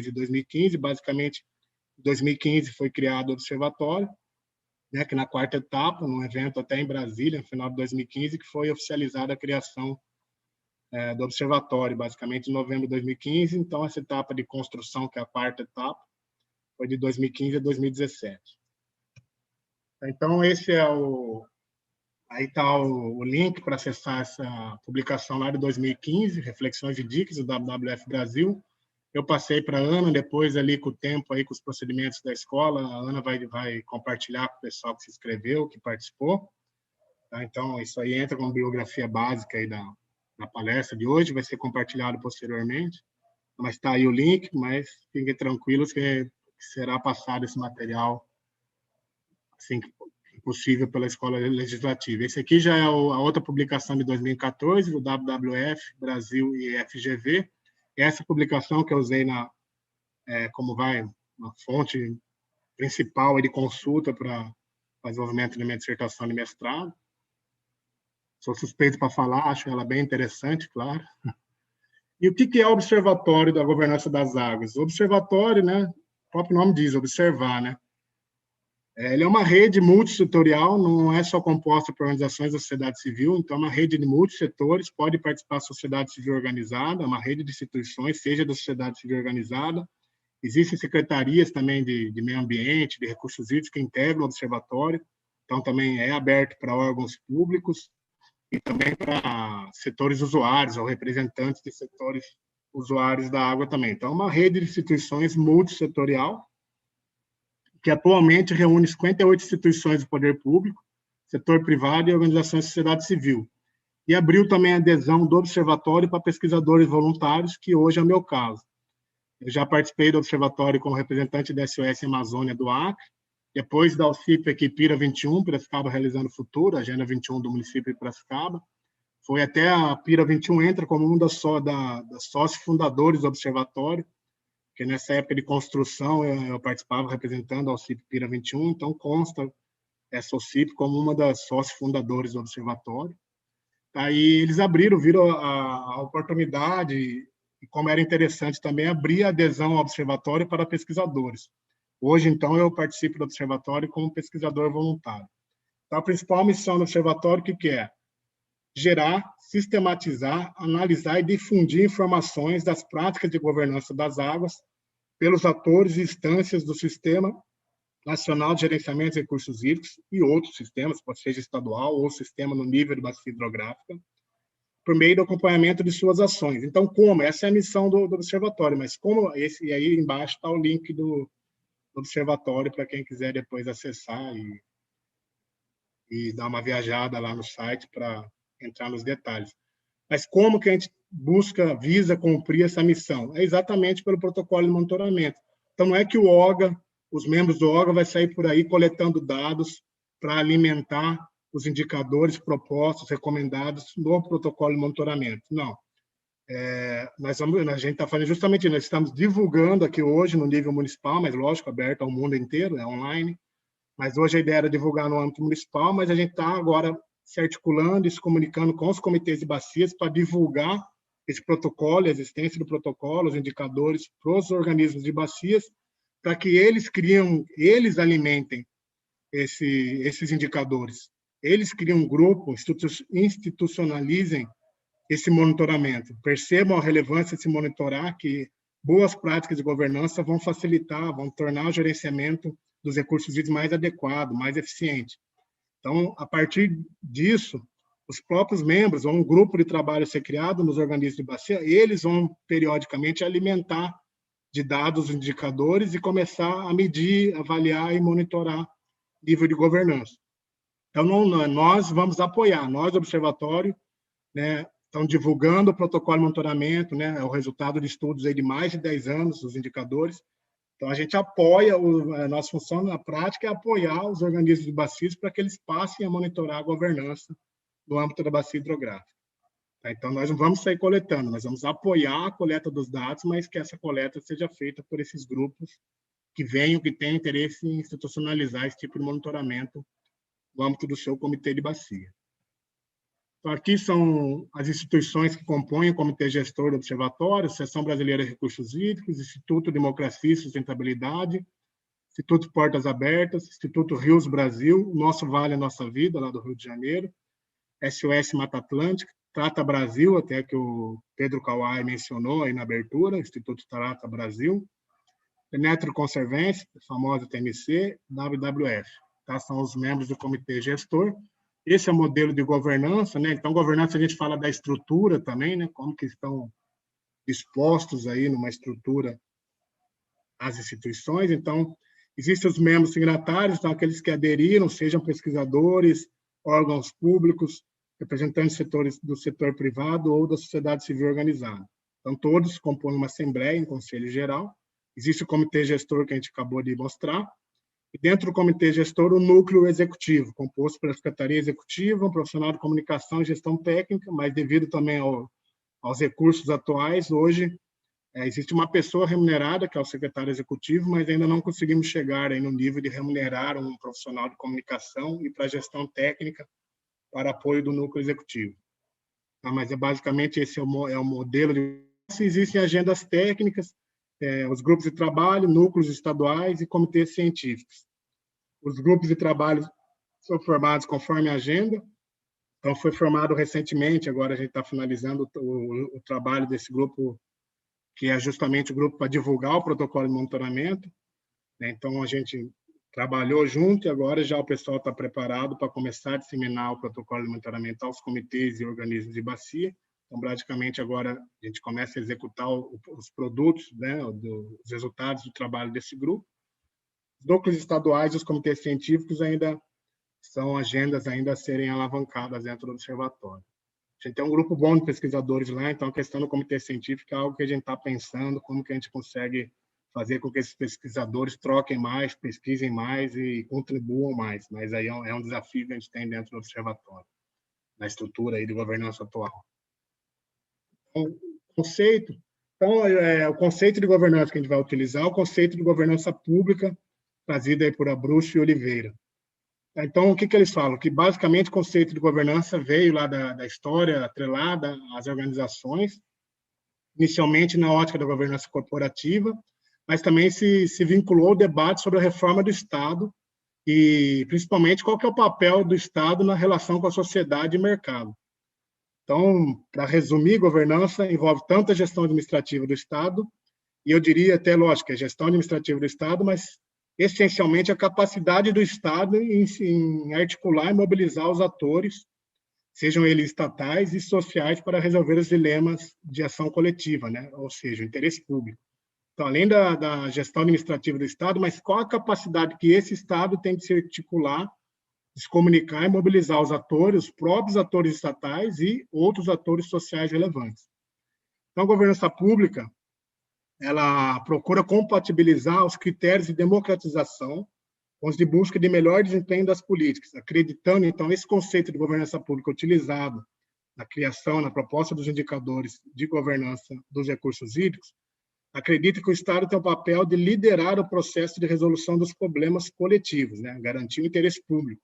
e 2015. Basicamente, em 2015 foi criado o observatório, né, que na quarta etapa, num evento até em Brasília, no final de 2015, que foi oficializada a criação do observatório, basicamente em novembro de 2015. Então, essa etapa de construção, que é a quarta etapa, foi de 2015 a 2017. Então, esse é aí está o link para acessar essa publicação lá de 2015, Reflexões e Dicas, do WWF Brasil. Eu passei para a Ana, depois ali com o tempo, aí, com os procedimentos da escola, a Ana vai compartilhar com o pessoal que se inscreveu, que participou. Tá? Então, isso aí entra como biografia básica aí da palestra de hoje, vai ser compartilhado posteriormente. Mas está aí o link, mas fiquem tranquilos que será passado esse material assim que possível pela Escola Legislativa. Esse aqui já é a outra publicação de 2014, do WWF, Brasil e FGV. Essa publicação que eu usei como uma fonte principal de consulta para o desenvolvimento da minha dissertação de mestrado. Sou suspeito para falar, acho ela bem interessante, claro. E o que é o Observatório da Governança das Águas? O observatório, né, o próprio nome diz, observar, né? Ele é uma rede multissetorial, não é só composta por organizações da sociedade civil, então é uma rede de multissetores, pode participar a sociedade civil organizada, uma rede de instituições, seja da sociedade civil organizada. Existem secretarias também de meio ambiente, de recursos hídricos que integram o observatório, então também é aberto para órgãos públicos e também para setores usuários ou representantes de setores usuários da água também. Então, é uma rede de instituições multissetorial, que atualmente reúne 58 instituições do poder público, setor privado e organizações da sociedade civil. E abriu também a adesão do observatório para pesquisadores voluntários, que hoje é o meu caso. Eu já participei do observatório como representante da SOS Amazônia do Acre, depois da OCIP Equipira 21, Piracicaba Realizando o Futuro, Agenda 21 do município de Piracicaba. Foi até a Pira 21 entra como um das sócios fundadores do observatório, que nessa época de construção eu participava representando a OCIP Pira 21, então consta SOCIP, como uma das sócios fundadores do observatório. Aí eles viram a oportunidade, e como era interessante também, abrir a adesão ao observatório para pesquisadores. Hoje, então, eu participo do observatório como pesquisador voluntário. Então, a principal missão do observatório, o que é? Gerar, sistematizar, analisar e difundir informações das práticas de governança das águas pelos atores e instâncias do Sistema Nacional de Gerenciamento de Recursos Hídricos e outros sistemas, pode ser estadual ou sistema no nível de bacia hidrográfica, por meio do acompanhamento de suas ações. Então, como? Essa é a missão do observatório, mas como e aí embaixo está o link do observatório para quem quiser depois acessar e dar uma viajada lá no site para entrar nos detalhes. Mas como que a gente visa cumprir essa missão? É exatamente pelo protocolo de monitoramento. Então, não é que o OGA, os membros do OGA, vai sair por aí coletando dados para alimentar os indicadores propostos, recomendados no protocolo de monitoramento. Não. A gente está fazendo justamente isso. Nós estamos divulgando aqui hoje no nível municipal, mas, lógico, aberto ao mundo inteiro, é online. Mas hoje a ideia era divulgar no âmbito municipal, mas a gente está agora se articulando e se comunicando com os comitês de bacias para divulgar esse protocolo, a existência do protocolo, os indicadores para os organismos de bacias, para que eles alimentem esses indicadores. Eles criam um grupo, institucionalizem esse monitoramento, percebam a relevância de se monitorar, que boas práticas de governança vão facilitar, vão tornar o gerenciamento dos recursos hídricos mais adequado, mais eficiente. Então, a partir disso, os próprios membros, ou um grupo de trabalho ser criado nos organismos de bacia, eles vão periodicamente alimentar de dados, indicadores e começar a medir, avaliar e monitorar nível de governança. Então, nós vamos apoiar, nós, observatório, né, estão divulgando o protocolo de monitoramento, né, é o resultado de estudos aí de mais de 10 anos, os indicadores. Então, a gente apoia, a nossa função na prática é apoiar os organismos de bacias para que eles passem a monitorar a governança no âmbito da bacia hidrográfica. Então, nós não vamos sair coletando, nós vamos apoiar a coleta dos dados, mas que essa coleta seja feita por esses grupos que têm interesse em institucionalizar esse tipo de monitoramento no âmbito do seu comitê de bacia. Então, aqui são as instituições que compõem o Comitê Gestor do Observatório: Seção Brasileira de Recursos Hídricos, Instituto Democracia e Sustentabilidade, Instituto Portas Abertas, Instituto Rios Brasil, Nosso Vale, a Nossa Vida, lá do Rio de Janeiro, SOS Mata Atlântica, Trata Brasil, até que o Pedro Kawai mencionou aí na abertura, Instituto Trata Brasil, Penetro Conservancy, famosa TMC, WWF. Tá? São os membros do Comitê Gestor. Esse é o modelo de governança, né? Então, governança, a gente fala da estrutura também, né? Como que estão expostos aí numa estrutura as instituições. Então, existem os membros signatários, então aqueles que aderiram, sejam pesquisadores, órgãos públicos, representantes do setor privado ou da sociedade civil organizada. Então, todos compõem uma assembleia em conselho geral. Existe o comitê gestor que a gente acabou de mostrar, e dentro do comitê gestor, o núcleo executivo, composto pela secretaria executiva, um profissional de comunicação e gestão técnica, mas devido também aos recursos atuais, hoje existe uma pessoa remunerada, que é o secretário executivo, mas ainda não conseguimos chegar aí no nível de remunerar um profissional de comunicação e para gestão técnica para apoio do núcleo executivo. Mas basicamente esse é o modelo de... Existem agendas técnicas, os grupos de trabalho, núcleos estaduais e comitês científicos. Os grupos de trabalho são formados conforme a agenda. Então, foi formado recentemente, agora a gente está finalizando o trabalho desse grupo, que é justamente o grupo para divulgar o protocolo de monitoramento. Então, a gente trabalhou junto e agora já o pessoal está preparado para começar a disseminar o protocolo de monitoramento aos comitês e organismos de bacia. Então, praticamente, agora a gente começa a executar os produtos, né, os resultados do trabalho desse grupo. Os núcleos estaduais e os comitês científicos ainda são agendas ainda a serem alavancadas dentro do observatório. A gente tem um grupo bom de pesquisadores lá, então a questão do comitê científico é algo que a gente está pensando, como que a gente consegue fazer com que esses pesquisadores troquem mais, pesquisem mais e contribuam mais. Mas aí é um desafio que a gente tem dentro do observatório, na estrutura aí de governança atual. Conceito. Então, o conceito de governança que a gente vai utilizar é o conceito de governança pública, trazido aí por Abruzzo e Oliveira. Então, o que eles falam? Que, basicamente, o conceito de governança veio lá da história atrelada às organizações, inicialmente na ótica da governança corporativa, mas também se vinculou ao debate sobre a reforma do Estado e, principalmente, qual que é o papel do Estado na relação com a sociedade e mercado. Então, para resumir, governança envolve tanto a gestão administrativa do Estado, e eu diria até, lógico, a gestão administrativa do Estado, mas essencialmente a capacidade do Estado em articular e mobilizar os atores, sejam eles estatais e sociais, para resolver os dilemas de ação coletiva, né? Ou seja, o interesse público. Então, além da gestão administrativa do Estado, mas qual a capacidade que esse Estado tem de se articular, de se comunicar e mobilizar os atores, os próprios atores estatais e outros atores sociais relevantes. Então, a governança pública, ela procura compatibilizar os critérios de democratização com os de busca de melhor desempenho das políticas, acreditando, então, esse conceito de governança pública utilizado na criação, na proposta dos indicadores de governança dos recursos hídricos, acredita que o Estado tem o papel de liderar o processo de resolução dos problemas coletivos, né? Garantir o interesse público,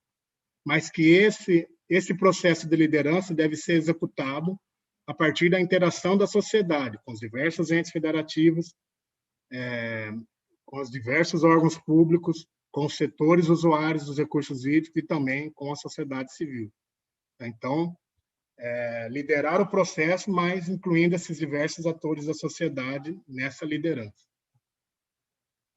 mas que esse processo de liderança deve ser executado a partir da interação da sociedade, com os diversos entes federativos, com os diversos órgãos públicos, com os setores usuários dos recursos hídricos e também com a sociedade civil. Então, liderar o processo, mas incluindo esses diversos atores da sociedade nessa liderança.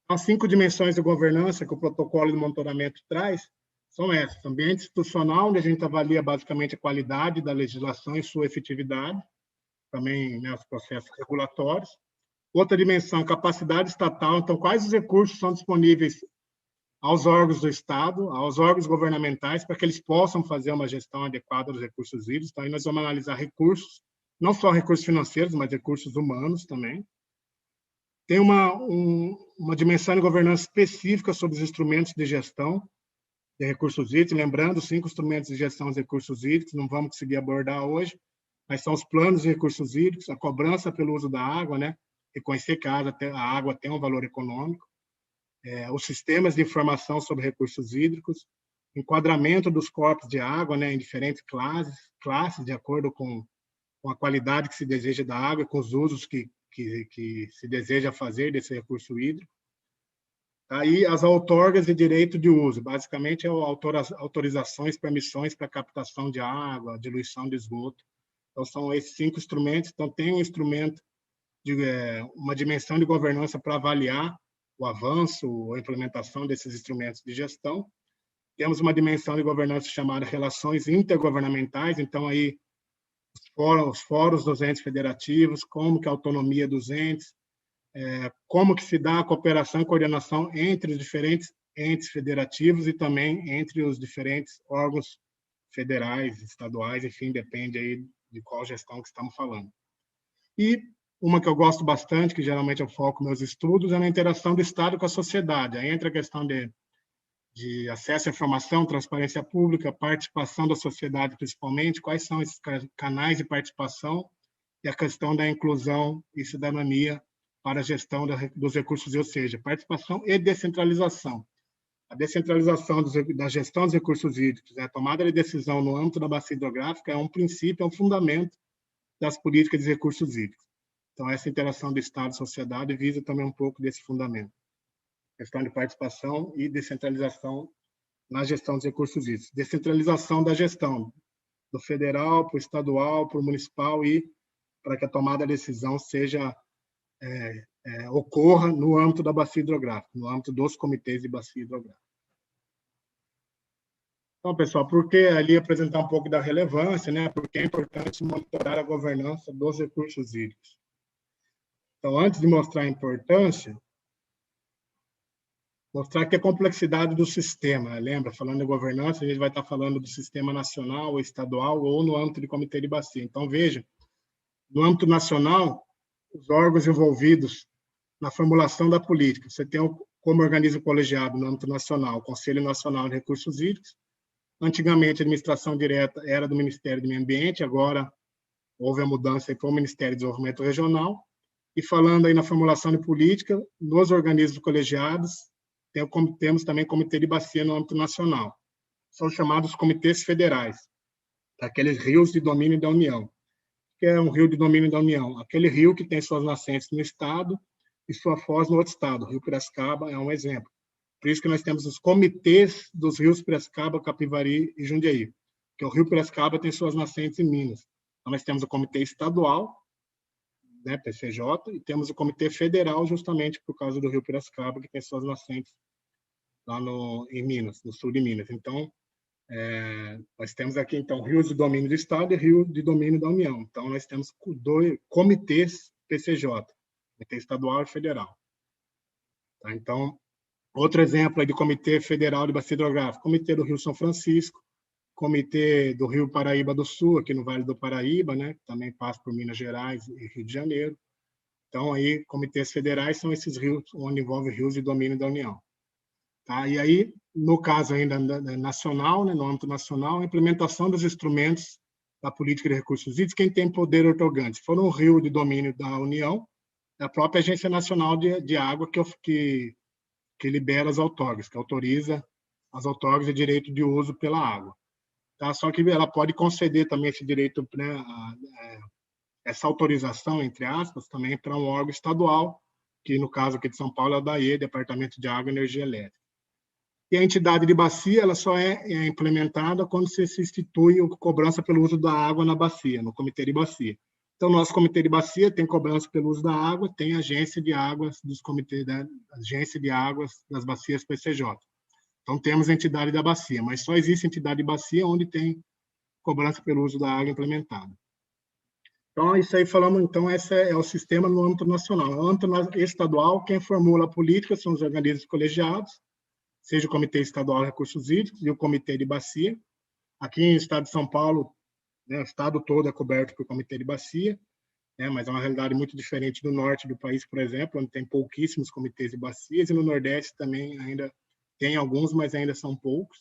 As 5 dimensões de governança que o protocolo de monitoramento traz são essas: ambiente institucional, onde a gente avalia basicamente a qualidade da legislação e sua efetividade, também, né, os processos regulatórios. Outra dimensão, capacidade estatal, então quais os recursos são disponíveis aos órgãos do Estado, aos órgãos governamentais, para que eles possam fazer uma gestão adequada dos recursos hídricos. Então, aí nós vamos analisar recursos, não só recursos financeiros, mas recursos humanos também. Tem uma dimensão de governança específica sobre os instrumentos de gestão de recursos hídricos, lembrando, 5 instrumentos de gestão de recursos hídricos, não vamos conseguir abordar hoje, mas são os planos de recursos hídricos, a cobrança pelo uso da água, né? Reconhecer que a água tem um valor econômico, os sistemas de informação sobre recursos hídricos, enquadramento dos corpos de água, né, em diferentes classes de acordo com a qualidade que se deseja da água e com os usos que se deseja fazer desse recurso hídrico. Aí, as outorgas de direito de uso, basicamente, autorizações, permissões para captação de água, diluição de esgoto. Então, são esses 5 instrumentos. Então, tem um instrumento, uma dimensão de governança para avaliar o avanço ou a implementação desses instrumentos de gestão. Temos uma dimensão de governança chamada relações intergovernamentais, então, aí, os fóruns dos entes federativos, como que a autonomia dos entes, como que se dá a cooperação e coordenação entre os diferentes entes federativos e também entre os diferentes órgãos federais, estaduais, enfim, depende aí de qual gestão que estamos falando. E uma que eu gosto bastante, que geralmente eu foco meus estudos, é na interação do Estado com a sociedade. Aí entra a questão de acesso à informação, transparência pública, participação da sociedade, principalmente, quais são esses canais de participação, e a questão da inclusão e cidadania para a gestão dos recursos, ou seja, participação e descentralização. A descentralização da gestão dos recursos hídricos, a tomada de decisão no âmbito da bacia hidrográfica é um princípio, é um fundamento das políticas de recursos hídricos. Então, essa interação do Estado e sociedade visa também um pouco desse fundamento. Questão de participação e descentralização na gestão dos recursos hídricos. Descentralização da gestão, do federal para o estadual, para o municipal, e para que a tomada de decisão ocorra no âmbito da bacia hidrográfica, no âmbito dos comitês de bacia hidrográfica. Então, pessoal, por que ali apresentar um pouco da relevância, né? Porque é importante monitorar a governança dos recursos hídricos. Então, antes de mostrar a importância, mostrar que a complexidade do sistema, lembra, falando de governança, a gente vai estar falando do sistema nacional, ou estadual, ou no âmbito de comitê de bacia. Então, veja, no âmbito nacional, os órgãos envolvidos na formulação da política. Você tem como organismo colegiado no âmbito nacional, o Conselho Nacional de Recursos Hídricos. Antigamente, a administração direta era do Ministério do Meio Ambiente, agora houve a mudança para o Ministério do Desenvolvimento Regional. E falando aí na formulação de política, nos organismos colegiados, temos também comitê de bacia no âmbito nacional. são chamados comitês federais, aqueles rios de domínio da União. Que é um rio de domínio da União? Aquele rio que tem suas nascentes no estado e sua foz no outro estado. O Rio Piracicaba é um exemplo. Por isso que nós temos os comitês dos rios Piracicaba, Capivari e Jundiaí, que o Rio Piracicaba tem suas nascentes em Minas. Então, nós temos o comitê estadual, né, PCJ, e temos o comitê federal, justamente por causa do Rio Piracicaba, que tem suas nascentes lá em Minas, no sul de Minas. Então, nós temos aqui, então, rios de domínio do Estado e rio de domínio da União. Então, nós temos 2 comitês PCJ, comitê estadual e federal. Tá? Então, outro exemplo de comitê federal de bacia hidrográfica, comitê do Rio São Francisco, comitê do Rio Paraíba do Sul, aqui no Vale do Paraíba, né, que também passa por Minas Gerais e Rio de Janeiro. Então, aí, comitês federais são esses rios onde envolve rios de domínio da União. Tá? E aí, no caso ainda nacional, né, no âmbito nacional, a implementação dos instrumentos da política de recursos hídricos, quem tem poder outorgante? For um rio de domínio da União, é a própria Agência Nacional de Água que libera as outorgas, que autoriza as outorgas de direito de uso pela água. Tá? Só que ela pode conceder também esse direito, né, essa autorização, entre aspas, também para um órgão estadual, que no caso aqui de São Paulo é o DAE, Departamento de Água e Energia Elétrica. E a entidade de bacia, ela só é implementada quando se institui a cobrança pelo uso da água na bacia, no comitê de bacia. Então, nosso comitê de bacia tem cobrança pelo uso da água, tem agência de águas dos comitês da agência de águas das bacias PCJ. Então, temos a entidade da bacia, mas só existe entidade de bacia onde tem cobrança pelo uso da água implementada. Então, isso aí falamos, então, esse é o sistema no âmbito nacional. No âmbito estadual, quem formula a política são os organismos colegiados, seja o Comitê Estadual de Recursos Hídricos e o Comitê de Bacia. Aqui no estado de São Paulo, né, o estado todo é coberto por Comitê de Bacia, né, mas é uma realidade muito diferente do norte do país, por exemplo, onde tem pouquíssimos comitês de bacias, e no Nordeste também ainda tem alguns, mas ainda são poucos.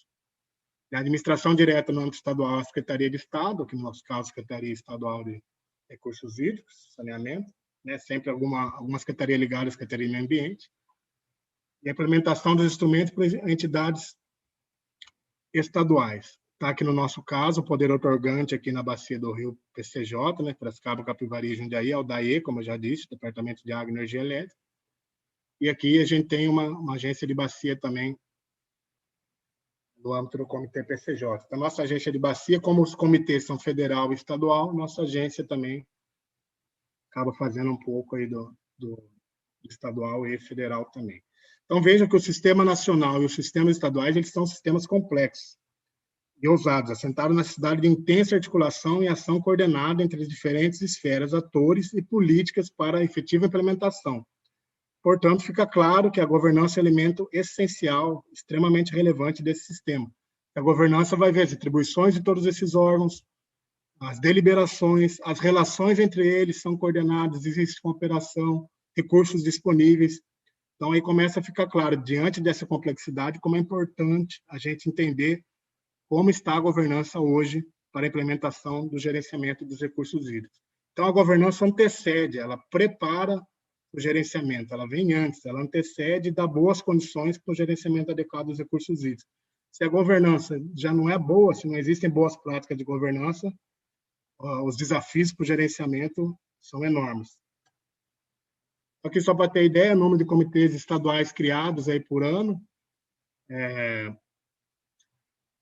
A administração direta no âmbito estadual, a Secretaria de Estado, que no nosso caso, a Secretaria Estadual de Recursos Hídricos, Saneamento, né, sempre alguma secretaria ligada à Secretaria de Meio Ambiente, e a implementação dos instrumentos para entidades estaduais. Está aqui no nosso caso, o poder outorgante aqui na bacia do Rio PCJ, né, Piracicaba, Capivari e Jundiaí, é o DAE, como eu já disse, Departamento de Água e Energia Elétrica. E aqui a gente tem uma agência de bacia também, no âmbito do Comitê PCJ. Então, nossa agência de bacia, como os comitês são federal e estadual, nossa agência também acaba fazendo um pouco aí do estadual e federal também. Então, veja que o sistema nacional e os sistemas estaduais, eles são sistemas complexos e ousados, assentados na necessidade de intensa articulação e ação coordenada entre as diferentes esferas, atores e políticas para a efetiva implementação. Portanto, fica claro que a governança é um elemento essencial, extremamente relevante desse sistema. A governança vai ver as atribuições de todos esses órgãos, as deliberações, as relações entre eles são coordenadas, existe cooperação, recursos disponíveis. Então, aí começa a ficar claro, diante dessa complexidade, como é importante a gente entender como está a governança hoje para a implementação do gerenciamento dos recursos hídricos. Então, a governança antecede, ela prepara o gerenciamento, ela vem antes, ela antecede e dá boas condições para o gerenciamento adequado dos recursos hídricos. Se a governança já não é boa, se não existem boas práticas de governança, os desafios para o gerenciamento são enormes. Aqui, só para ter ideia, o número de comitês estaduais criados aí por ano, a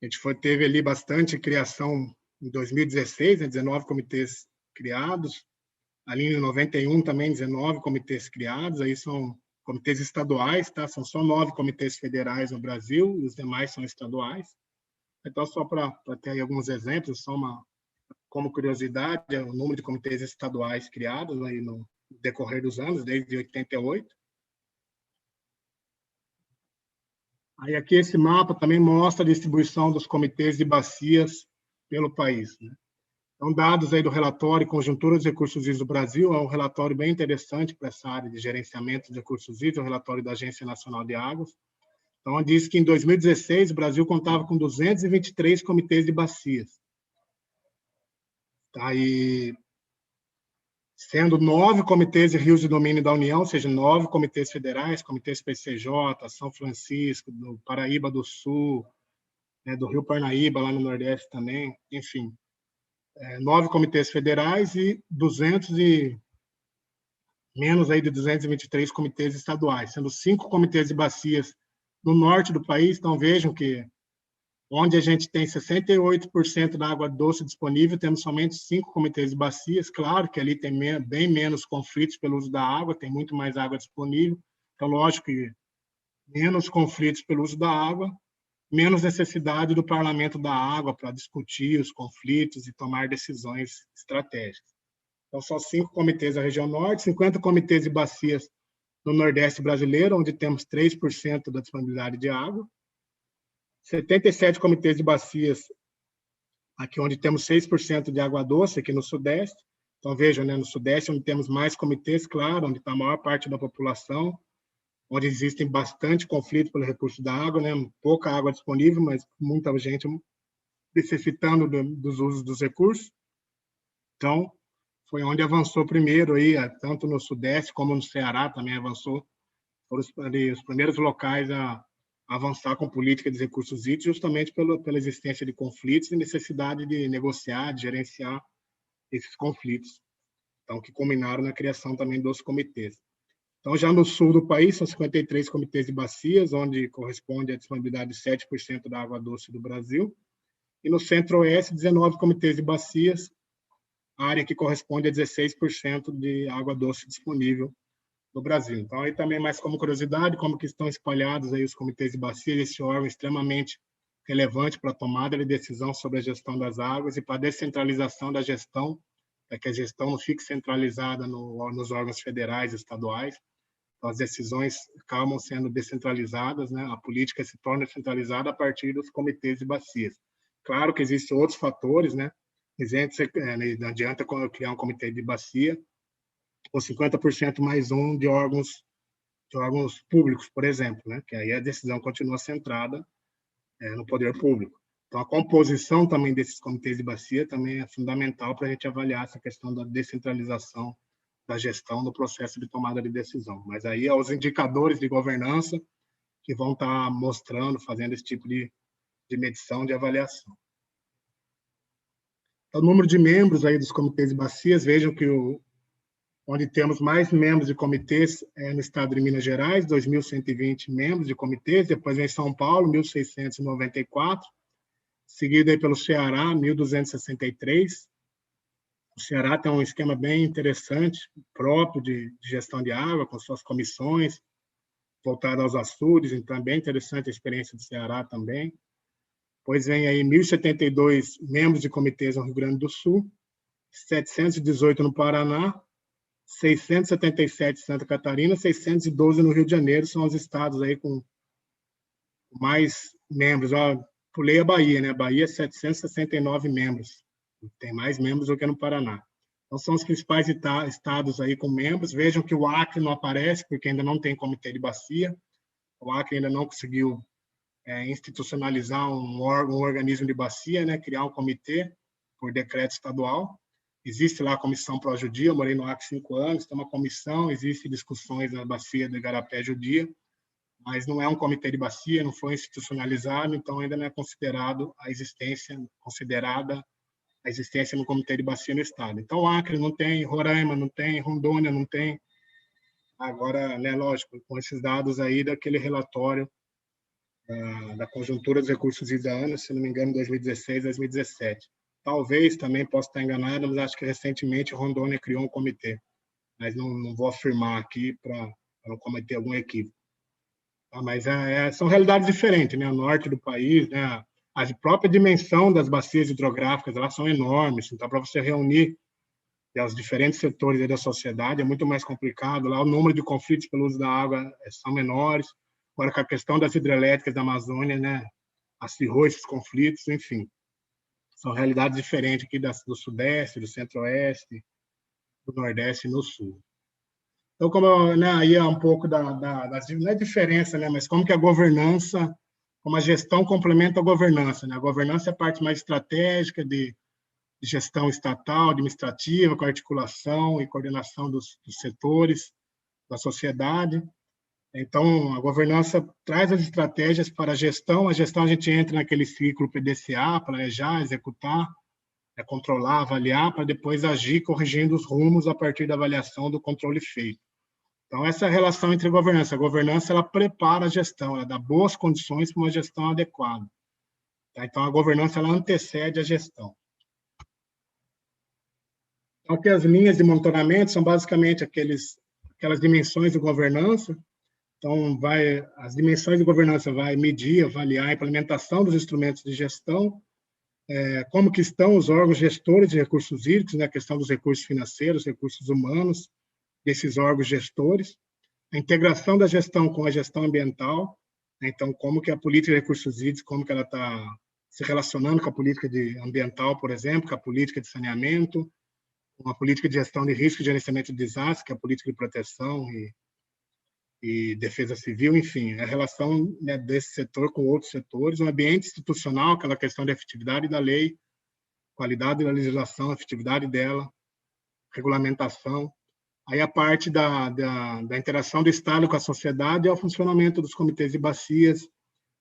gente teve ali bastante criação em 2016, né, 19 comitês criados, ali em 91 também 19 comitês criados, aí são comitês estaduais, tá? São só 9 comitês federais no Brasil, e os demais são estaduais. Então, só para ter aí alguns exemplos, só como curiosidade, é o número de comitês estaduais criados aí no decorrer dos anos, desde 88. Aí aqui esse mapa também mostra a distribuição dos comitês de bacias pelo país, né? Então, dados aí do relatório Conjuntura dos Recursos Hídricos do Brasil, é um relatório bem interessante para essa área de gerenciamento de recursos hídricos, é um relatório da Agência Nacional de Águas. Então, diz que em 2016 o Brasil contava com 223 comitês de bacias. Aí, sendo 9 comitês de rios de domínio da União, ou seja, 9 comitês federais, comitês PCJ, São Francisco, do Paraíba do Sul, né, do Rio Parnaíba, lá no Nordeste também, enfim. 9 comitês federais e menos aí de 223 comitês estaduais, sendo 5 comitês de bacias no norte do país. Então, vejam que onde a gente tem 68% da água doce disponível, temos somente 5 comitês de bacias. Claro que ali tem bem menos conflitos pelo uso da água, tem muito mais água disponível. Então, lógico que menos conflitos pelo uso da água, menos necessidade do Parlamento da Água para discutir os conflitos e tomar decisões estratégicas. Então, são 5 comitês da região norte, 50 comitês de bacias no Nordeste brasileiro, onde temos 3% da disponibilidade de água, 77 comitês de bacias, aqui onde temos 6% de água doce, aqui no Sudeste. Então, vejam, né, no Sudeste, onde temos mais comitês, claro, onde está a maior parte da população, onde existem bastante conflito pelo recurso da água, né, pouca água disponível, mas muita gente necessitando dos usos dos recursos. Então, foi onde avançou primeiro, aí, tanto no Sudeste como no Ceará também avançou, foram os primeiros locais a avançar com política de recursos hídricos, justamente pela existência de conflitos e necessidade de negociar, de gerenciar esses conflitos. Então, que culminaram na criação também dos comitês. Então, já no sul do país, são 53 comitês de bacias, onde corresponde à disponibilidade de 7% da água doce do Brasil. E no centro-oeste, 19 comitês de bacias, área que corresponde a 16% de água doce disponível no Brasil. Então, aí também, mais como curiosidade, como que estão espalhados aí os comitês de bacia, esse órgão extremamente relevante para a tomada de decisão sobre a gestão das águas e para a descentralização da gestão, para que a gestão não fique centralizada nos órgãos federais e estaduais. Então, as decisões acabam sendo descentralizadas, né? A política se torna centralizada a partir dos comitês de bacias. Claro que existem outros fatores, né? Não adianta criar um comitê de bacia ou 50% mais um de órgãos públicos, por exemplo, né? Que aí a decisão continua centrada no poder público. Então, a composição também desses comitês de bacia também é fundamental para a gente avaliar essa questão da descentralização da gestão no processo de tomada de decisão. Mas aí é os indicadores de governança que vão estar mostrando, fazendo esse tipo de medição, de avaliação. O número de membros aí dos comitês de bacias, vejam que onde temos mais membros de comitês no estado de Minas Gerais, 2.120 membros de comitês, depois vem São Paulo, 1.694, seguido aí pelo Ceará, 1.263. O Ceará tem um esquema bem interessante, próprio de gestão de água, com suas comissões voltadas aos açudes, então é bem interessante a experiência do Ceará também. Depois vem aí 1.072 membros de comitês no Rio Grande do Sul, 718 no Paraná, 677 em Santa Catarina, 612 no Rio de Janeiro, são os estados aí com mais membros. Pulei a Bahia, né? Bahia, 769 membros. Tem mais membros do que no Paraná. Então, são os principais estados aí com membros. Vejam que o Acre não aparece, porque ainda não tem comitê de bacia. O Acre ainda não conseguiu institucionalizar um organismo de bacia, né? Criar um comitê por decreto estadual. Existe lá a Comissão Pró-Judia, eu morei no Acre 5 anos, tem uma comissão, existem discussões na bacia do Igarapé-Judia, mas não é um comitê de bacia, não foi institucionalizado, então ainda não é considerada a existência no comitê de bacia no estado. Então, o Acre não tem, Roraima não tem, Rondônia não tem. Agora, né, lógico, com esses dados aí daquele relatório da conjuntura dos recursos hídricos, se não me engano, 2016, 2017. Talvez, também possa estar enganado, mas acho que recentemente Rondônia criou um comitê. Mas não vou afirmar aqui para não cometer algum equívoco. Mas são realidades diferentes, né? O norte do país, né? A própria dimensão das bacias hidrográficas, elas são enormes. Então, para você reunir os diferentes setores da sociedade, é muito mais complicado. Lá o número de conflitos pelo uso da água são menores. Agora, com a questão das hidrelétricas da Amazônia, né? Acirrou esses conflitos, enfim. São realidades diferentes aqui do Sudeste, do Centro-Oeste, do Nordeste e no Sul. Então, como né, aí é um pouco não é diferença, né, mas como que a governança, como a gestão complementa a governança. Né? A governança é a parte mais estratégica de gestão estatal, administrativa, com articulação e coordenação dos setores da sociedade. Então, a governança traz as estratégias para a gestão a gente entra naquele ciclo PDCA, planejar, executar, controlar, avaliar, para depois agir corrigindo os rumos a partir da avaliação do controle feito. Então, essa é a relação entre governança. A governança, ela prepara a gestão, ela dá boas condições para uma gestão adequada. Tá? Então, a governança, ela antecede a gestão. Então, aqui as linhas de monitoramento são basicamente aquelas dimensões de governança. Então, as dimensões de governança vai medir, avaliar a implementação dos instrumentos de gestão, como que estão os órgãos gestores de recursos hídricos, né, a questão dos recursos financeiros, recursos humanos, desses órgãos gestores, a integração da gestão com a gestão ambiental, né, então, como que a política de recursos hídricos, como que ela está se relacionando com a política ambiental, por exemplo, com a política de saneamento, com a política de gestão de risco e gerenciamento de desastre, que é a política de proteção e defesa civil, enfim, a relação, né, desse setor com outros setores, o ambiente institucional, aquela questão da efetividade da lei, qualidade da legislação, a efetividade dela, regulamentação, aí a parte da interação do Estado com a sociedade e o funcionamento dos comitês de bacias,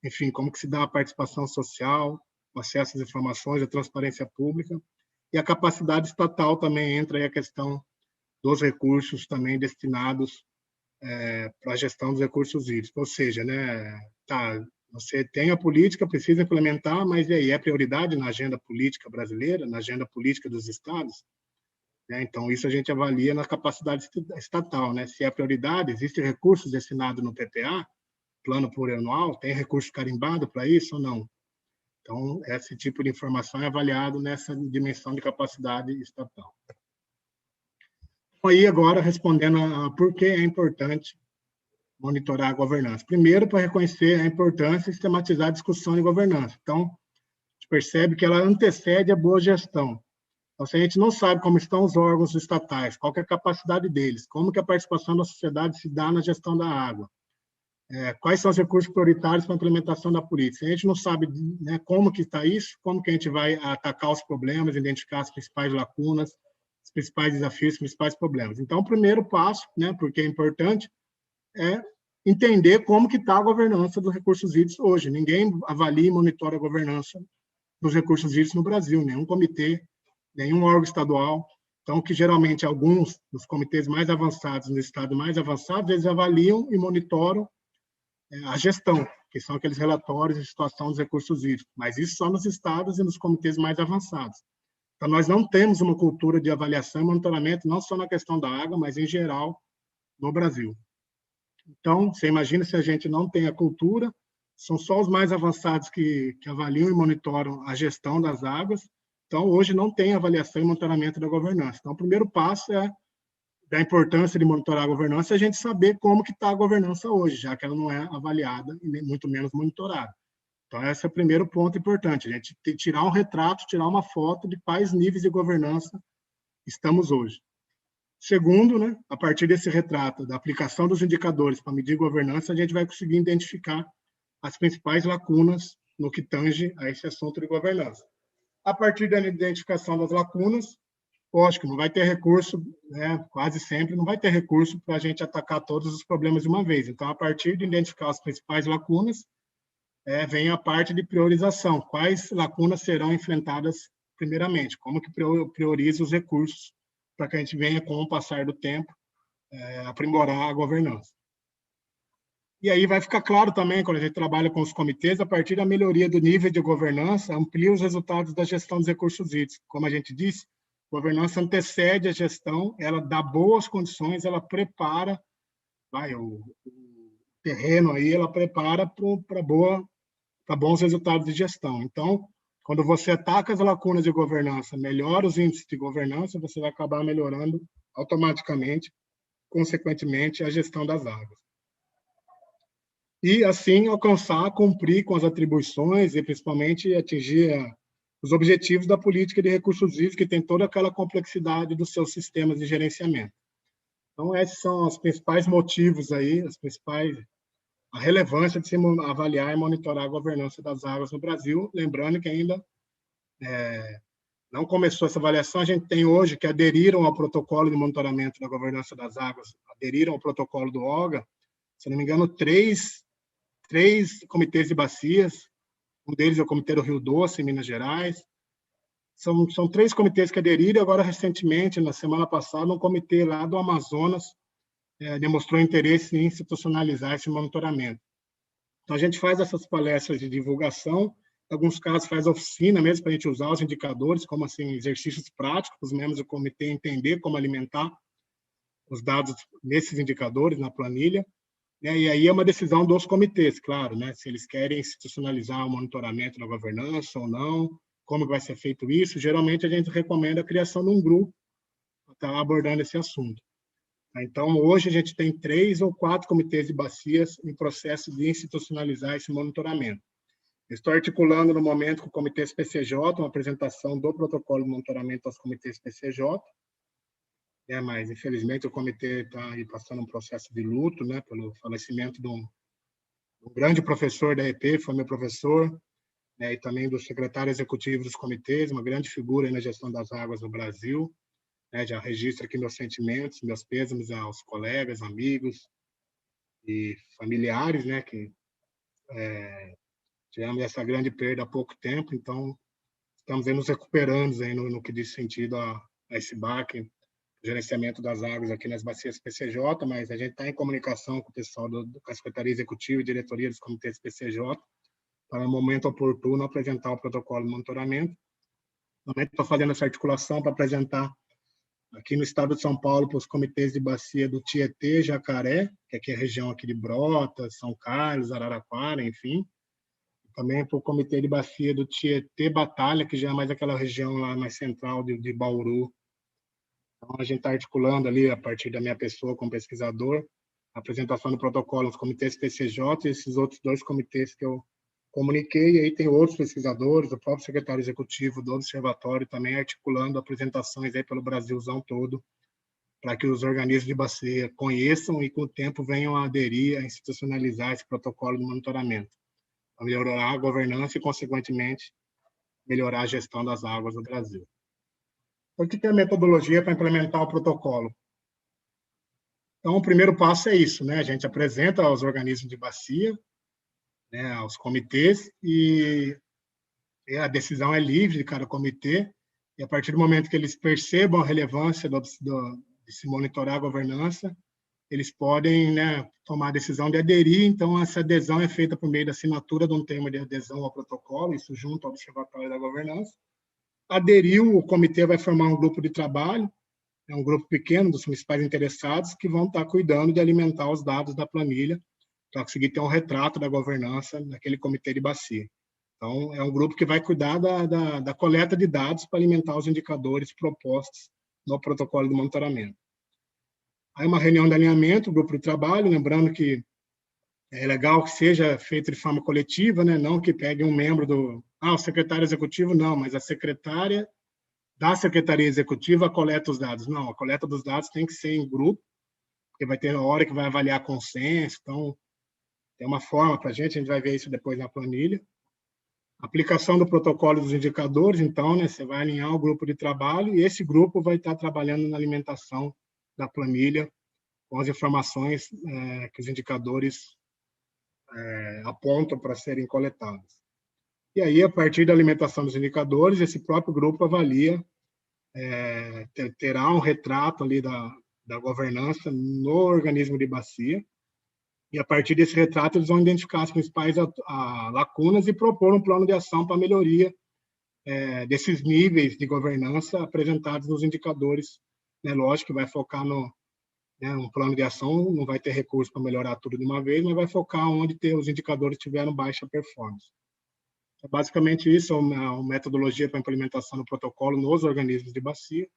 enfim, como que se dá a participação social, o acesso às informações, a transparência pública, e a capacidade estatal também entra aí a questão dos recursos também destinados para a gestão dos recursos hídricos. Ou seja, né, você tem a política, precisa implementar, mas e aí, é prioridade na agenda política brasileira, na agenda política dos estados? Então, isso a gente avalia na capacidade estatal. Né? Se é prioridade, existem recursos destinados no PPA, plano plurianual, tem recurso carimbado para isso ou não? Então, esse tipo de informação é avaliado nessa dimensão de capacidade estatal. Aí, agora, respondendo a por que é importante monitorar a governança. Primeiro, para reconhecer a importância e sistematizar a discussão de governança. Então, a gente percebe que ela antecede a boa gestão. Então, se a gente não sabe como estão os órgãos estatais, qual que é a capacidade deles, como que a participação da sociedade se dá na gestão da água, quais são os recursos prioritários para a implementação da política. Se a gente não sabe, né, como que está isso, como que a gente vai atacar os problemas, identificar as principais lacunas, os principais desafios, os principais problemas. Então, o primeiro passo, né, porque é importante, é entender como que está a governança dos recursos hídricos hoje. Ninguém avalia e monitora a governança dos recursos hídricos no Brasil, nenhum comitê, nenhum órgão estadual. Então, que geralmente alguns dos comitês mais avançados, no estado mais avançado, eles avaliam e monitoram a gestão, que são aqueles relatórios de situação dos recursos hídricos. Mas isso só nos estados e nos comitês mais avançados. Então, nós não temos uma cultura de avaliação e monitoramento, não só na questão da água, mas em geral no Brasil. Então, você imagina se a gente não tem a cultura, são só os mais avançados que avaliam e monitoram a gestão das águas. Então, hoje não tem avaliação e monitoramento da governança. Então, o primeiro passo da importância de monitorar a governança é a gente saber como que está a governança hoje, já que ela não é avaliada e muito menos monitorada. Então, esse é o primeiro ponto importante, a gente tirar um retrato, tirar uma foto de quais níveis de governança estamos hoje. Segundo, né, a partir desse retrato, da aplicação dos indicadores para medir governança, a gente vai conseguir identificar as principais lacunas no que tange a esse assunto de governança. A partir da identificação das lacunas, lógico, não vai ter recurso, né, quase sempre não vai ter recurso para a gente atacar todos os problemas de uma vez. Então, a partir de identificar as principais lacunas, vem a parte de priorização. Quais lacunas serão enfrentadas primeiramente? Como que prioriza os recursos para que a gente venha, com o passar do tempo, aprimorar a governança. E aí vai ficar claro também, quando a gente trabalha com os comitês, a partir da melhoria do nível de governança, amplia os resultados da gestão dos recursos hídricos. Como a gente disse, governança antecede a gestão, ela dá boas condições, ela prepara o terreno aí, ela prepara para bons resultados de gestão. Então, quando você ataca as lacunas de governança, melhora os índices de governança, você vai acabar melhorando automaticamente, consequentemente, a gestão das águas. E, assim, alcançar, cumprir com as atribuições e, principalmente, atingir os objetivos da política de recursos hídricos, que tem toda aquela complexidade dos seus sistemas de gerenciamento. Então, esses são os principais motivos aí, a relevância de se avaliar e monitorar a governança das águas no Brasil, lembrando que ainda não começou essa avaliação, a gente tem hoje que aderiram ao protocolo de monitoramento da governança das águas, aderiram ao protocolo do OGA, se não me engano, três comitês de bacias. Um deles é o Comitê do Rio Doce, em Minas Gerais. São 3 comitês que aderiram. Agora, recentemente, na semana passada, um comitê lá do Amazonas demonstrou interesse em institucionalizar esse monitoramento. Então, a gente faz essas palestras de divulgação, em alguns casos faz oficina mesmo para a gente usar os indicadores, como assim, exercícios práticos, os membros do comitê entender como alimentar os dados nesses indicadores, na planilha. E aí é uma decisão dos comitês, claro, né? Se eles querem institucionalizar o monitoramento da governança ou não, como vai ser feito isso. Geralmente, a gente recomenda a criação de um grupo para estar abordando esse assunto. Então, hoje, a gente tem 3 ou 4 comitês de bacias em processo de institucionalizar esse monitoramento. Estou articulando, no momento, com o Comitê SPCJ, uma apresentação do protocolo de monitoramento aos comitês SPCJ, mas, infelizmente, o comitê está passando um processo de luto, né, pelo falecimento de um grande professor da EP, foi meu professor, e também do secretário executivo dos comitês, uma grande figura na gestão das águas no Brasil. Já registro aqui meus sentimentos, meus pêsames aos colegas, amigos e familiares, né, que tivemos essa grande perda há pouco tempo. Então, estamos aí nos recuperando aí no que diz sentido a esse baque, gerenciamento das águas aqui nas bacias PCJ, mas a gente está em comunicação com o pessoal da Secretaria Executiva e Diretoria dos Comitês PCJ, para, no momento oportuno, apresentar o protocolo de monitoramento. Também estou fazendo essa articulação para apresentar aqui no estado de São Paulo para os comitês de bacia do Tietê, Jacaré, que aqui é a região aqui de Brotas, São Carlos, Araraquara, enfim. Também para o comitê de bacia do Tietê, Batalha, que já é mais aquela região lá mais central de Bauru. Então, a gente está articulando ali, a partir da minha pessoa como pesquisador, a apresentação do protocolo nos comitês PCJ e esses outros 2 comitês que eu comuniquei. E aí tem outros pesquisadores, o próprio secretário executivo do observatório também articulando apresentações aí pelo Brasilzão todo, para que os organismos de bacia conheçam e, com o tempo, venham a aderir, a institucionalizar esse protocolo de monitoramento, para melhorar a governança e, consequentemente, melhorar a gestão das águas no Brasil. O que é a metodologia para implementar o protocolo? Então, o primeiro passo é isso, né? A gente apresenta aos organismos de bacia, né, aos comitês, e a decisão é livre de cada comitê, e a partir do momento que eles percebam a relevância de se monitorar a governança, eles podem, né, tomar a decisão de aderir. Então, essa adesão é feita por meio da assinatura de um termo de adesão ao protocolo, isso junto ao Observatório da Governança. Aderiu, o comitê vai formar um grupo de trabalho, um grupo pequeno dos principais interessados, que vão estar cuidando de alimentar os dados da planilha, para conseguir ter um retrato da governança daquele comitê de bacia. Então, é um grupo que vai cuidar da coleta de dados para alimentar os indicadores propostos no protocolo de monitoramento. Aí, uma reunião de alinhamento, grupo de trabalho, lembrando que é legal que seja feito de forma coletiva, né? Não que pegue um membro o secretário executivo, não, mas a secretária da Secretaria Executiva coleta os dados. Não, a coleta dos dados tem que ser em grupo, porque vai ter uma hora que vai avaliar consenso. Então, tem uma forma para a gente vai ver isso depois na planilha. Aplicação do protocolo dos indicadores, então, né, você vai alinhar o grupo de trabalho, e esse grupo vai estar trabalhando na alimentação da planilha com as informações que os indicadores apontam para serem coletadas. E aí, a partir da alimentação dos indicadores, esse próprio grupo avalia, terá um retrato ali da governança no organismo de bacia, e a partir desse retrato eles vão identificar as principais lacunas e propor um plano de ação para a melhoria desses níveis de governança apresentados nos indicadores. Lógico que vai focar um plano de ação, não vai ter recurso para melhorar tudo de uma vez, mas vai focar onde os indicadores tiveram baixa performance. Basicamente, isso é uma metodologia para a implementação do protocolo nos organismos de bacia.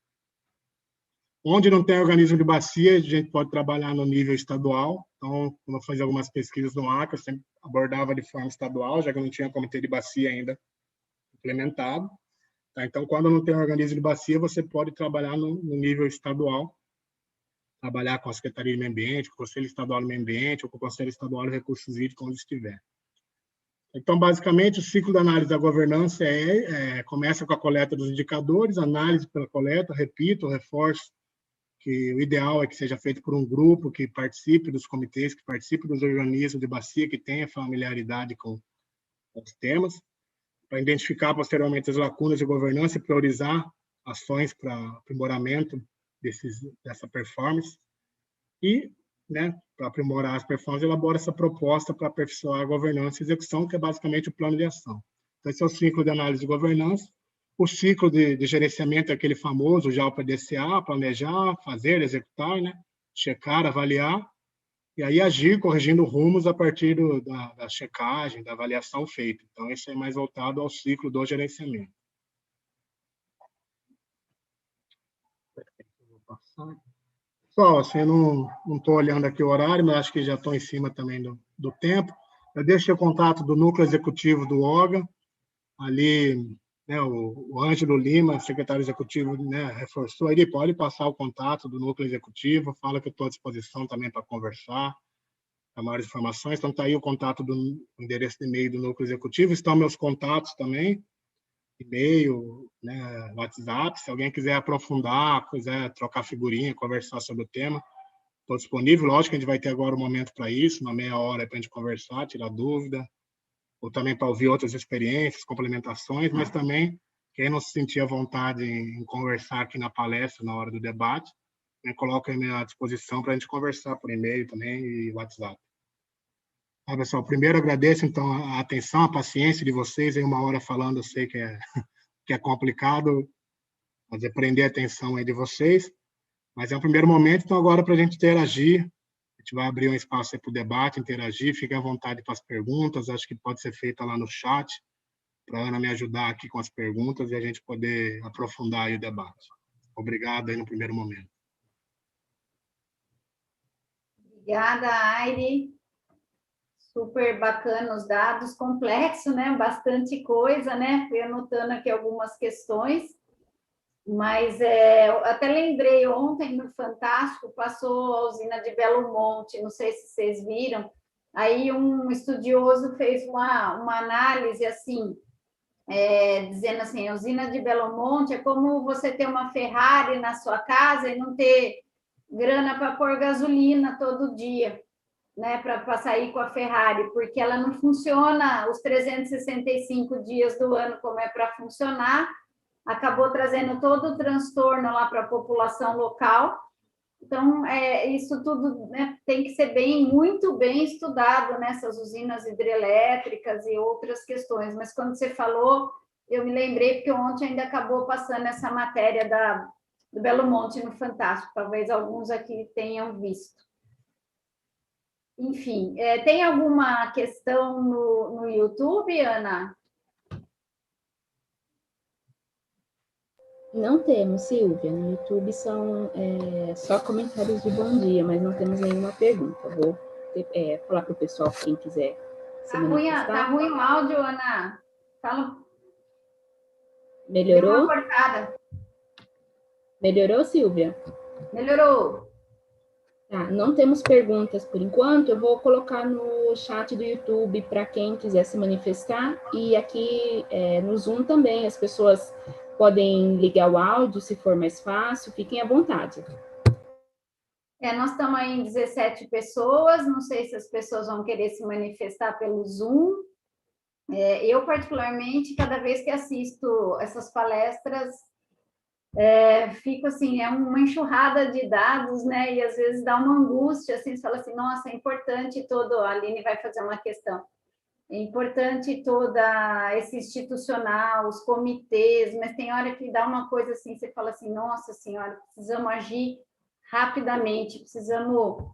Onde não tem organismo de bacia, a gente pode trabalhar no nível estadual. Então, quando eu fazia algumas pesquisas no Acre, eu sempre abordava de forma estadual, já que não tinha comitê de bacia ainda implementado. Então, quando não tem organismo de bacia, você pode trabalhar no nível estadual, trabalhar com a Secretaria de Meio Ambiente, com o Conselho Estadual do Meio Ambiente, ou com o Conselho Estadual de Recursos Hídricos, onde estiver. Então, basicamente, o ciclo da análise da governança começa com a coleta dos indicadores, análise pela coleta, repito, reforço, que o ideal é que seja feito por um grupo que participe dos comitês, que participe dos organismos de bacia, que tenha familiaridade com os temas, para identificar posteriormente as lacunas de governança e priorizar ações para aprimoramento dessa performance. E, né, para aprimorar as performances, elabora essa proposta para aperfeiçoar a governança e execução, que é basicamente o plano de ação. Então, esse é o ciclo de análise de governança. O ciclo de gerenciamento é aquele famoso já o PDCA, planejar, fazer, executar, né? Checar, avaliar, e aí agir corrigindo rumos a partir da checagem, da avaliação feita. Então, esse é mais voltado ao ciclo do gerenciamento. Vou passar. Pessoal, assim, eu não estou olhando aqui o horário, mas acho que já estou em cima também do tempo. Eu deixei o contato do núcleo executivo do OGA, ali, né, o Ângelo Lima, secretário executivo, né, reforçou, ele pode passar o contato do núcleo executivo, fala que eu estou à disposição também para conversar, para maiores informações. Então, está aí o contato do endereço de e-mail do núcleo executivo, estão meus contatos também, e-mail, né, WhatsApp, se alguém quiser aprofundar, quiser trocar figurinha, conversar sobre o tema, estou disponível. Lógico que a gente vai ter agora um momento para isso, uma meia hora para a gente conversar, tirar dúvida, ou também para ouvir outras experiências, complementações, mas também, quem não se sentir à vontade em conversar aqui na palestra, na hora do debate, né, coloca aí à disposição para a gente conversar por e-mail também e WhatsApp. Tá, pessoal, primeiro agradeço, então, a atenção, a paciência de vocês, em uma hora falando, eu sei que é complicado, fazer prender a atenção aí de vocês, mas é um primeiro momento, então agora para a gente interagir, a gente vai abrir um espaço aí para o debate, interagir, fique à vontade para as perguntas, acho que pode ser feita lá no chat, para a Ana me ajudar aqui com as perguntas e a gente poder aprofundar aí o debate. Obrigado aí no primeiro momento. Obrigada, Aire. Super bacana os dados, complexo, né? Bastante coisa, né? Fui anotando aqui algumas questões, mas eu até lembrei, ontem no Fantástico passou a usina de Belo Monte, não sei se vocês viram, aí um estudioso fez uma análise assim, dizendo assim, a usina de Belo Monte é como você ter uma Ferrari na sua casa e não ter grana para pôr gasolina todo dia, né, para sair com a Ferrari, porque ela não funciona os 365 dias do ano como é para funcionar, acabou trazendo todo o transtorno lá para a população local. Então, isso tudo, né, tem que ser muito bem estudado nessas usinas hidrelétricas e outras questões. Mas quando você falou, eu me lembrei, porque ontem ainda acabou passando essa matéria do Belo Monte no Fantástico, talvez alguns aqui tenham visto. Enfim, tem alguma questão no YouTube, Ana? Não temos, Silvia. No YouTube são só comentários de bom dia, mas não temos nenhuma pergunta. Vou falar para o pessoal, quem quiser se manifestar. Tá ruim o áudio, Ana. Fala. Melhorou? Deu uma cortada. Melhorou, Silvia? Melhorou. Tá, não temos perguntas por enquanto. Eu vou colocar no chat do YouTube para quem quiser se manifestar. E aqui no Zoom também as pessoas podem ligar o áudio, se for mais fácil. Fiquem à vontade. Nós estamos aí em 17 pessoas. Não sei se as pessoas vão querer se manifestar pelo Zoom. Eu, particularmente, cada vez que assisto essas palestras, fico assim, é uma enxurrada de dados, né? E às vezes dá uma angústia, assim, você fala assim, nossa, é importante todo, a Aline vai fazer uma questão, é importante toda esse institucional, os comitês, mas tem hora que dá uma coisa assim, você fala assim, nossa senhora, precisamos agir rapidamente, precisamos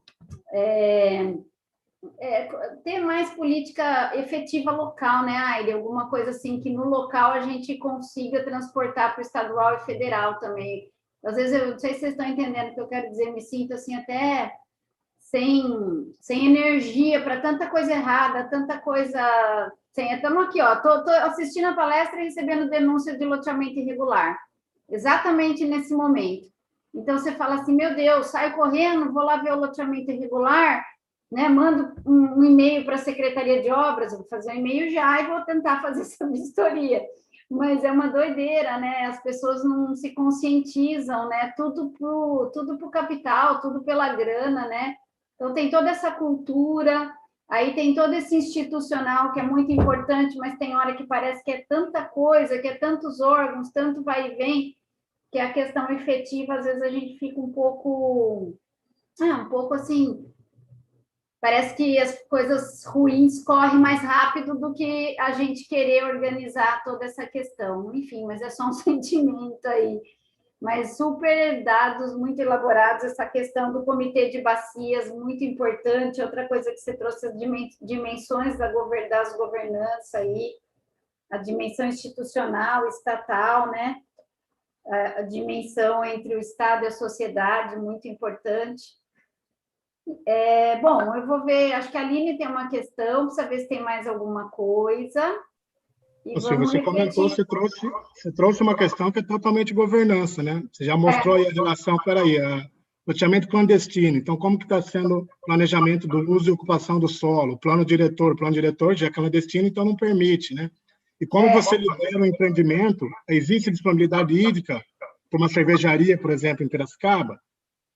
ter mais política efetiva local, né, Aire? Alguma coisa assim que no local a gente consiga transportar para o estadual e federal também. Às vezes, eu não sei se vocês estão entendendo o que eu quero dizer, me sinto assim até sem energia para tanta coisa errada, tanta coisa... Estamos aqui, ó, tô assistindo a palestra e recebendo denúncia de loteamento irregular, exatamente nesse momento. Então, você fala assim, meu Deus, saio correndo, vou lá ver o loteamento irregular, né, mando um e-mail para a Secretaria de Obras, vou fazer um e-mail já e vou tentar fazer essa vistoria. Mas é uma doideira, né? As pessoas não se conscientizam, né? Tudo pro capital, tudo pela grana, né? Então tem toda essa cultura, aí tem todo esse institucional que é muito importante, mas tem hora que parece que é tanta coisa, que é tantos órgãos, tanto vai e vem, que a questão efetiva, às vezes a gente fica um pouco assim, parece que as coisas ruins correm mais rápido do que a gente querer organizar toda essa questão. Enfim, mas é só um sentimento aí. Mas super dados, muito elaborados, essa questão do comitê de bacias, muito importante. Outra coisa que você trouxe, as dimensões das governanças aí, a dimensão institucional, estatal, né? A dimensão entre o Estado e a sociedade, muito importante. Bom, eu vou ver, acho que a Aline tem uma questão, precisa ver se tem mais alguma coisa. E você comentou, você trouxe uma questão que é totalmente governança, né? Você já mostrou aí a relação, loteamento clandestino. Então, como que está sendo o planejamento do uso e ocupação do solo? O plano diretor já é clandestino, então não permite, né? E como você lidera o empreendimento, existe disponibilidade hídrica para uma cervejaria, por exemplo, em Piracicaba?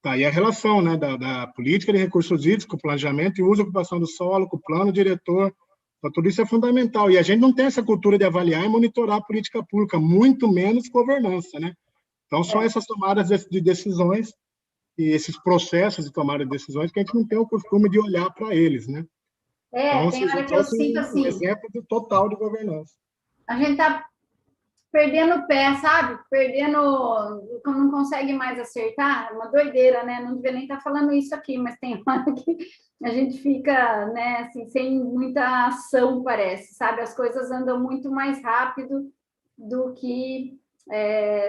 Tá aí a relação, né, da política de recursos hídricos, com o planejamento e uso e ocupação do solo, com o plano diretor. Então, tudo isso é fundamental. E a gente não tem essa cultura de avaliar e monitorar a política pública, muito menos governança, né? Então, são essas tomadas de decisões e esses processos de tomada de decisões que a gente não tem o costume de olhar para eles, né? Então, tem hora que eu sinto assim... um exemplo do total de governança. A gente está perdendo o pé, sabe? Não consegue mais acertar, é uma doideira, né? Não devia nem estar falando isso aqui, mas tem hora que a gente fica, né, assim, sem muita ação, parece, sabe? As coisas andam muito mais rápido do que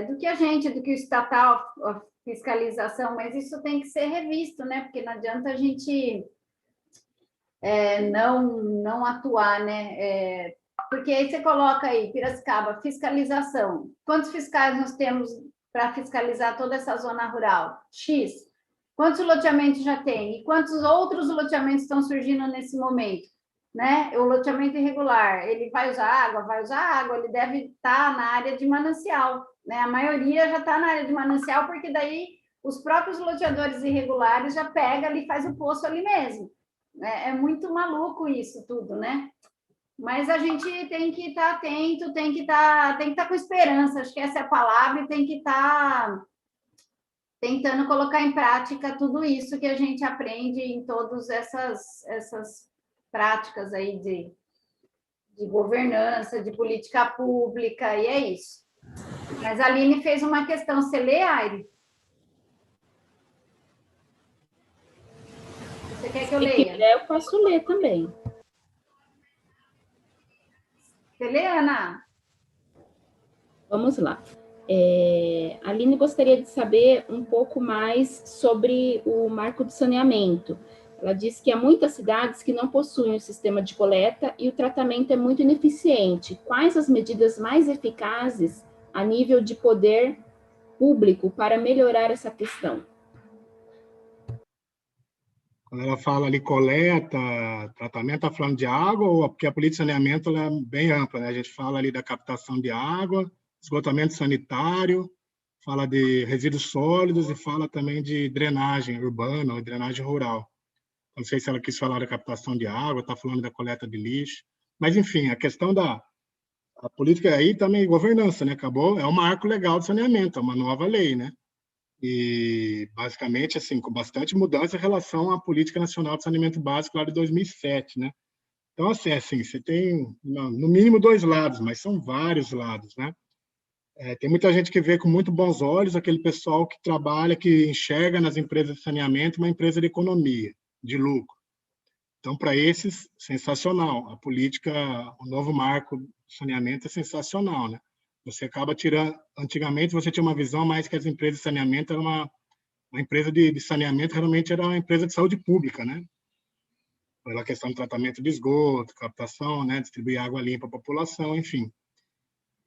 do que o estatal, a fiscalização, mas isso tem que ser revisto, né? Porque não adianta a gente não atuar, né? Porque aí você coloca aí, Piracicaba, fiscalização. Quantos fiscais nós temos para fiscalizar toda essa zona rural? X. Quantos loteamentos já tem? E quantos outros loteamentos estão surgindo nesse momento? Né? O loteamento irregular, ele vai usar água, ele deve estar na área de manancial. Né? A maioria já está na área de manancial, porque daí os próprios loteadores irregulares já pegam ali e faz o poço ali mesmo. É muito maluco isso tudo, né? Mas a gente tem que estar atento, tem que estar com esperança, acho que essa é a palavra, e tem que estar tentando colocar em prática tudo isso que a gente aprende em todas essas práticas aí de governança, de política pública, e é isso. Mas a Aline fez uma questão, você lê, Aire? Você quer que eu leia? Se quiser, eu posso ler também. Você lê, Ana? Vamos lá. A Aline gostaria de saber um pouco mais sobre o marco do saneamento. Ela disse que há muitas cidades que não possuem o sistema de coleta e o tratamento é muito ineficiente. Quais as medidas mais eficazes a nível de poder público para melhorar essa questão? Quando ela fala ali coleta, tratamento, está falando de água, ou porque a política de saneamento ela é bem ampla, né? A gente fala ali da captação de água, esgotamento sanitário, fala de resíduos sólidos e fala também de drenagem urbana ou drenagem rural. Não sei se ela quis falar da captação de água, está falando da coleta de lixo, mas enfim, a questão a política aí também governança, né? Acabou, é um marco legal de saneamento, é uma nova lei, né? E, basicamente, assim, com bastante mudança em relação à Política Nacional de Saneamento Básico lá de 2007, né? Então, assim, você tem, no mínimo, dois lados, mas são vários lados, né? Tem muita gente que vê com muito bons olhos aquele pessoal que trabalha, que enxerga nas empresas de saneamento uma empresa de economia, de lucro. Então, para esses, sensacional. A política, o novo marco do saneamento é sensacional, né? Você acaba tirando... Antigamente, você tinha uma visão mais que as empresas de saneamento eram uma empresa de saneamento, realmente era uma empresa de saúde pública, né? Pela questão do tratamento de esgoto, captação, né? Distribuir água limpa à população, enfim.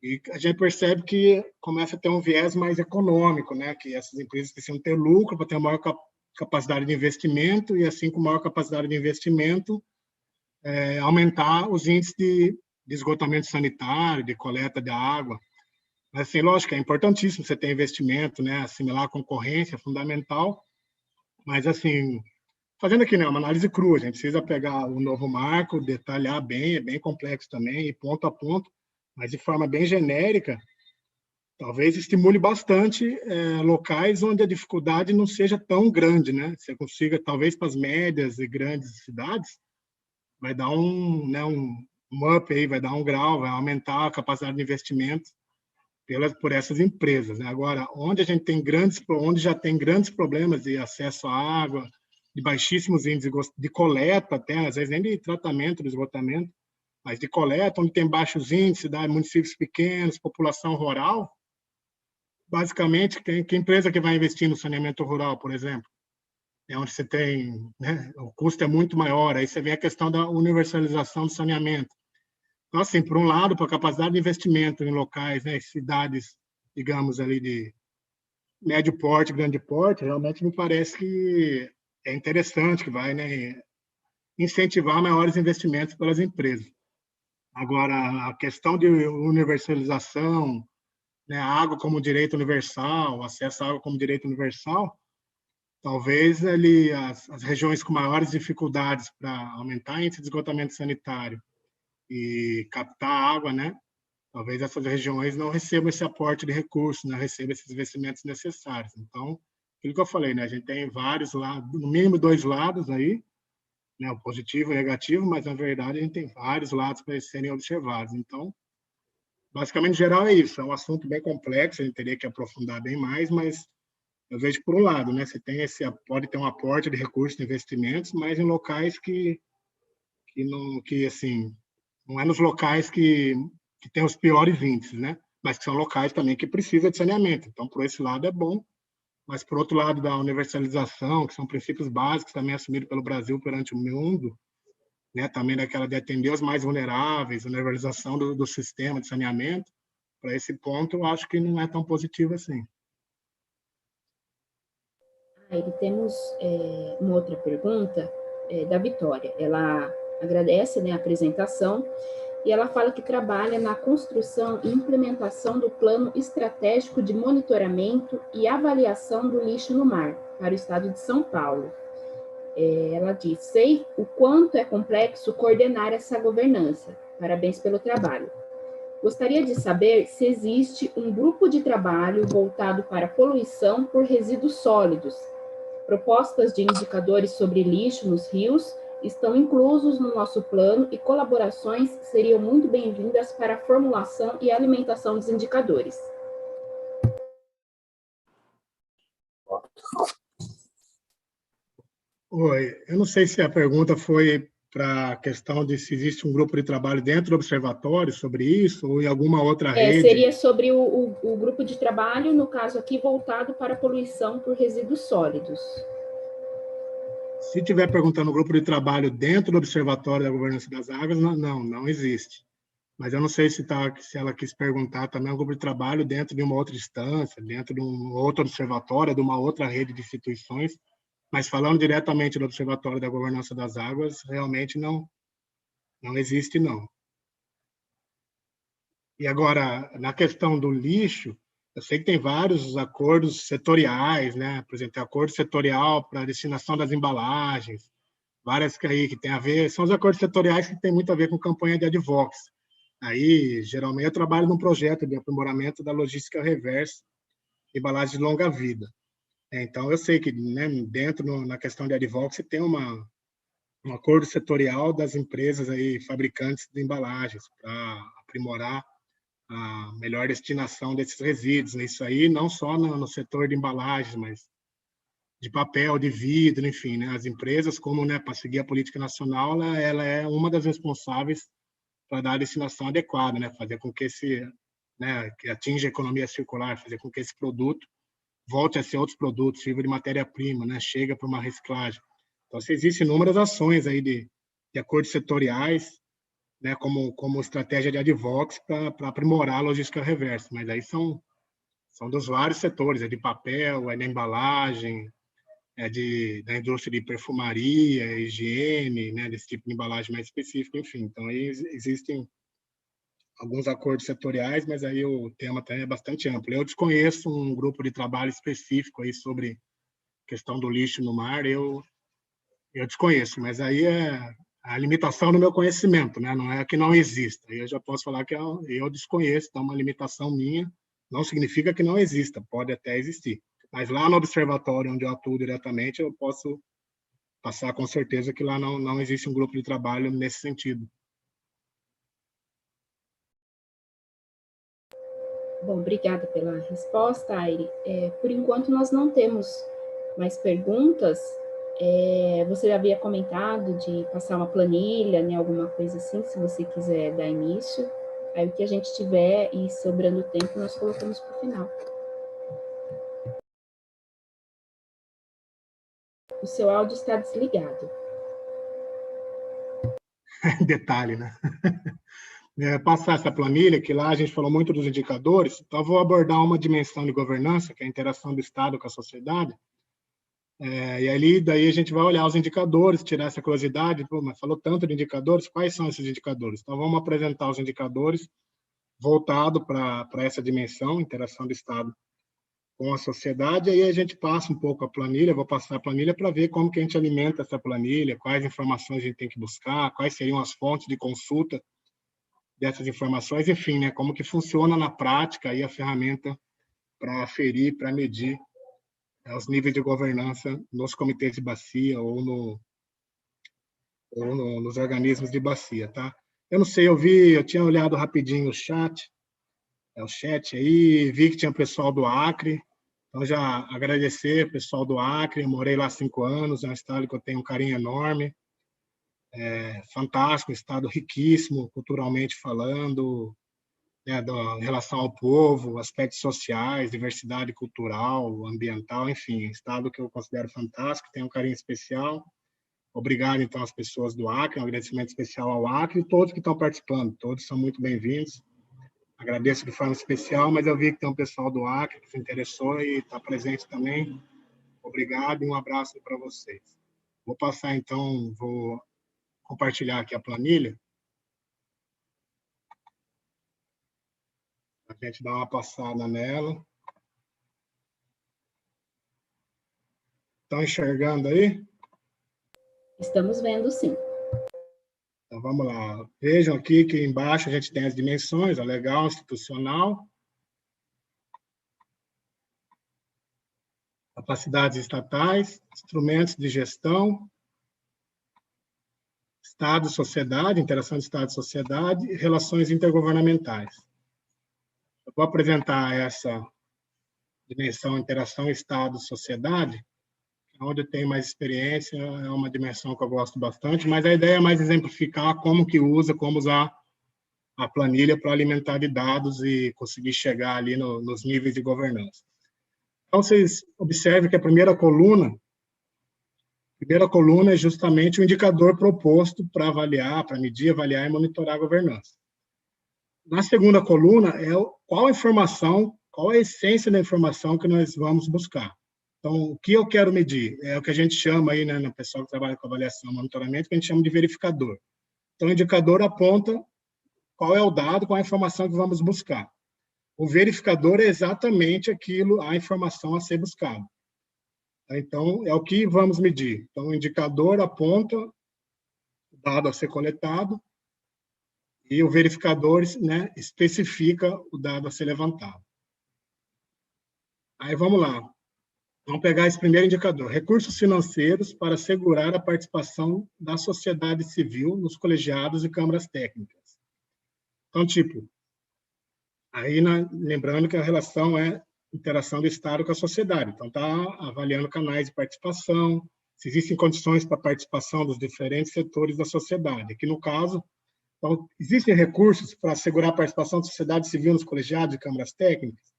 E a gente percebe que começa a ter um viés mais econômico, né? Que essas empresas precisam ter lucro para ter uma maior capacidade de investimento e, assim, com maior capacidade de investimento, aumentar os índices de de esgotamento sanitário, de coleta de água. Mas, assim, lógico, é importantíssimo você ter investimento, né? Assimilar a concorrência é fundamental, mas, assim, fazendo aqui, né, uma análise crua, a gente precisa pegar o novo marco, detalhar bem, é bem complexo também, e ponto a ponto, mas de forma bem genérica, talvez estimule bastante locais onde a dificuldade não seja tão grande, né? Você consiga, talvez para as médias e grandes cidades, vai dar um up aí, vai dar um grau, vai aumentar a capacidade de investimento por essas empresas, né? Agora, onde onde já tem grandes problemas de acesso à água, de baixíssimos índices de coleta, até às vezes nem de tratamento, de esgotamento, mas de coleta, onde tem baixos índices, municípios pequenos, população rural, basicamente, que empresa que vai investir no saneamento rural, por exemplo? É onde você tem, né, o custo é muito maior, aí você vê a questão da universalização do saneamento. Então, assim, por um lado, para a capacidade de investimento em locais, né, cidades, digamos, ali de médio porte, grande porte, realmente me parece que é interessante, que vai, né, incentivar maiores investimentos pelas empresas. Agora, a questão de universalização, né, a água como direito universal, acesso à água como direito universal, talvez ali as regiões com maiores dificuldades para aumentar o índice de esgotamento sanitário e captar água, né? Talvez essas regiões não recebam esse aporte de recursos, não recebam esses investimentos necessários. Então, aquilo que eu falei, né? A gente tem vários lados, no mínimo 2 lados aí, né? O positivo e o negativo, mas na verdade a gente tem vários lados para serem observados. Então, basicamente, em geral é isso. É um assunto bem complexo, a gente teria que aprofundar bem mais, mas eu vejo por um lado, né? Você tem pode ter um aporte de recursos, de investimentos, mas em locais que assim, não é nos locais que tem os piores índices, né? Mas que são locais também que precisam de saneamento. Então, por esse lado é bom, mas por outro lado da universalização, que são princípios básicos também assumidos pelo Brasil perante o mundo, né? Também daquela de atender os mais vulneráveis, universalização do sistema de saneamento, para esse ponto eu acho que não é tão positivo assim. Aí temos uma outra pergunta da Vitória. Ela agradece, né, a apresentação e ela fala que trabalha na construção e implementação do Plano Estratégico de Monitoramento e Avaliação do Lixo no Mar para o estado de São Paulo. Ela diz: sei o quanto é complexo coordenar essa governança. Parabéns pelo trabalho. Gostaria de saber se existe um grupo de trabalho voltado para poluição por resíduos sólidos. Propostas de indicadores sobre lixo nos rios estão inclusos no nosso plano e colaborações seriam muito bem-vindas para a formulação e alimentação dos indicadores. Oi, eu não sei se a pergunta foi para a questão de se existe um grupo de trabalho dentro do observatório sobre isso ou em alguma outra rede. Seria sobre o grupo de trabalho, no caso aqui, voltado para a poluição por resíduos sólidos. Se estiver perguntando o grupo de trabalho dentro do Observatório da Governança das Águas, não existe. Mas eu não sei se ela quis perguntar também um grupo de trabalho dentro de uma outra instância, dentro de um outro observatório, de uma outra rede de instituições, mas falando diretamente do Observatório da Governança das Águas, realmente não existe, não. E agora, na questão do lixo, eu sei que tem vários acordos setoriais, né? Por exemplo, tem acordo setorial para a destinação das embalagens, várias que tem a ver, são os acordos setoriais que tem muito a ver com campanha de advocacy. Aí, geralmente, eu trabalho num projeto de aprimoramento da logística reversa de embalagens de longa vida. Então, eu sei que, né, na questão de advocacy tem um acordo setorial das empresas aí, fabricantes de embalagens, para aprimorar a melhor destinação desses resíduos. Isso aí não só no setor de embalagens, mas de papel, de vidro, enfim, né? As empresas, como, né, para seguir a política nacional, ela é uma das responsáveis para dar a destinação adequada, né? Fazer com que que atinja a economia circular, fazer com que esse produto volte a ser outros produtos, sirva de matéria-prima, né? Chega para uma reciclagem. Então, existem inúmeras ações aí de acordos setoriais, né, como estratégia de advocacy para aprimorar a logística reversa, mas aí são dos vários setores, é de papel, é da embalagem, da indústria de perfumaria, higiene, né, desse tipo de embalagem mais específica, enfim. Então, aí existem alguns acordos setoriais, mas aí o tema também é bastante amplo. Eu desconheço um grupo de trabalho específico aí sobre questão do lixo no mar, eu desconheço, mas aí é a limitação no meu conhecimento, né? Não é que não exista. Eu já posso falar que eu desconheço, então é uma limitação minha, não significa que não exista, pode até existir. Mas lá no observatório, onde eu atuo diretamente, eu posso passar com certeza que lá não existe um grupo de trabalho nesse sentido. Bom, obrigada pela resposta, Aire. Por enquanto, nós não temos mais perguntas. Você já havia comentado de passar uma planilha, né, alguma coisa assim, se você quiser dar início. Aí, o que a gente tiver e sobrando tempo, nós colocamos para o final. O seu áudio está desligado. Detalhe, né? Passar essa planilha, que lá a gente falou muito dos indicadores, então eu vou abordar uma dimensão de governança, que é a interação do Estado com a sociedade, e ali, daí a gente vai olhar os indicadores, tirar essa curiosidade, mas falou tanto de indicadores, quais são esses indicadores? Então vamos apresentar os indicadores voltado para essa dimensão, interação do Estado com a sociedade, aí a gente passa um pouco a planilha, vou passar a planilha para ver como que a gente alimenta essa planilha, quais informações a gente tem que buscar, quais seriam as fontes de consulta dessas informações, enfim, né, como que funciona na prática aí a ferramenta para aferir, para medir os níveis de governança nos comitês de bacia ou nos organismos de bacia, tá? Eu não sei, eu tinha olhado rapidinho o chat aí, vi que tinha pessoal do Acre, então já agradecer o pessoal do Acre, eu morei lá 5 anos, é um estado que eu tenho um carinho enorme, fantástico, um estado riquíssimo, culturalmente falando, né, em relação ao povo, aspectos sociais, diversidade cultural, ambiental, enfim, estado que eu considero fantástico, tem um carinho especial. Obrigado, então, às pessoas do Acre, um agradecimento especial ao Acre e todos que estão participando, todos são muito bem-vindos. Agradeço de forma especial, mas eu vi que tem um pessoal do Acre que se interessou e está presente também. Obrigado e um abraço para vocês. Vou passar, então, vou compartilhar aqui a planilha. A gente dá uma passada nela. Estão enxergando aí? Estamos vendo, sim. Então, vamos lá. Vejam aqui que embaixo a gente tem as dimensões, a legal, institucional, capacidades estatais, instrumentos de gestão, Estado e sociedade, interação de Estado e sociedade, e relações intergovernamentais. Eu vou apresentar essa dimensão interação Estado e sociedade, onde eu tenho mais experiência, é uma dimensão que eu gosto bastante, mas a ideia é mais exemplificar como usar a planilha para alimentar de dados e conseguir chegar ali nos níveis de governança. Então, vocês observem que a primeira coluna é justamente o indicador proposto para avaliar, para medir, avaliar e monitorar a governança. Na segunda coluna é qual a informação, qual a essência da informação que nós vamos buscar. Então, o que eu quero medir? É o que a gente chama aí, né, no pessoal que trabalha com avaliação e monitoramento, que a gente chama de verificador. Então, o indicador aponta qual é o dado, qual é a informação que vamos buscar. O verificador é exatamente aquilo, a informação a ser buscada. Então, é o que vamos medir. Então, o indicador aponta o dado a ser coletado e o verificador, né, especifica o dado a ser levantado. Aí, vamos lá. Vamos pegar esse primeiro indicador. Recursos financeiros para assegurar a participação da sociedade civil nos colegiados e câmaras técnicas. Então, tipo, aí, lembrando que a relação é interação do Estado com a sociedade. Então, está avaliando canais de participação, se existem condições para a participação dos diferentes setores da sociedade. Aqui, no caso, então, existem recursos para assegurar a participação da sociedade civil nos colegiados e câmaras técnicas?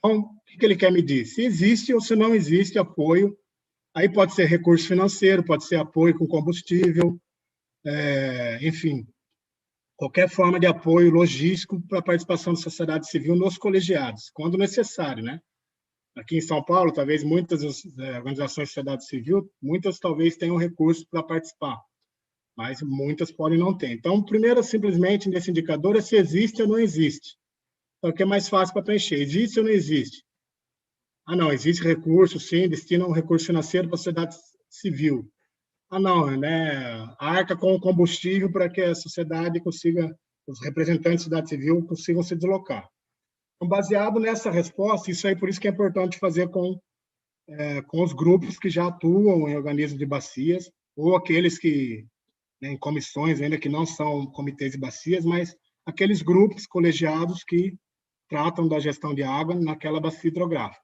Então, o que ele quer medir? Se existe ou se não existe apoio. Aí pode ser recurso financeiro, pode ser apoio com combustível, enfim, qualquer forma de apoio logístico para a participação da sociedade civil nos colegiados, quando necessário, né? Aqui em São Paulo, talvez muitas organizações de sociedade civil, muitas talvez tenham recursos para participar. mas muitas podem não ter. Então, primeiro, simplesmente, nesse indicador, é se existe ou não existe. Então, o que é mais fácil para preencher? Existe ou não existe? Ah, não, existe recurso, sim, destina um recurso financeiro para a sociedade civil. Ah, não, né? Arca com o combustível para que a sociedade consiga, os representantes da sociedade civil consigam se deslocar. Então, baseado nessa resposta, isso aí por isso que é importante fazer com os grupos que já atuam em organismos de bacias, ou aqueles que, né, em comissões ainda que não são comitês de bacias, mas aqueles grupos colegiados que tratam da gestão de água naquela bacia hidrográfica,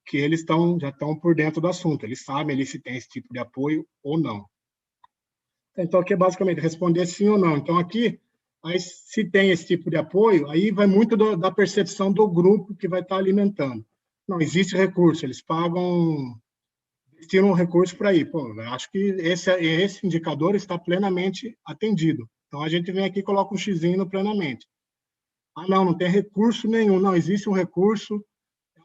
que eles já estão por dentro do assunto, eles sabem ali se tem esse tipo de apoio ou não. Então, aqui é basicamente responder sim ou não. Então, aqui, aí, se tem esse tipo de apoio, aí vai muito da percepção do grupo que vai estar alimentando. Não, existe recurso, eles pagam, tiram um recurso para ir. Pô, eu acho que esse indicador está plenamente atendido. Então, a gente vem aqui e coloca um xizinho no plenamente. Ah, não tem recurso nenhum. Não, existe um recurso,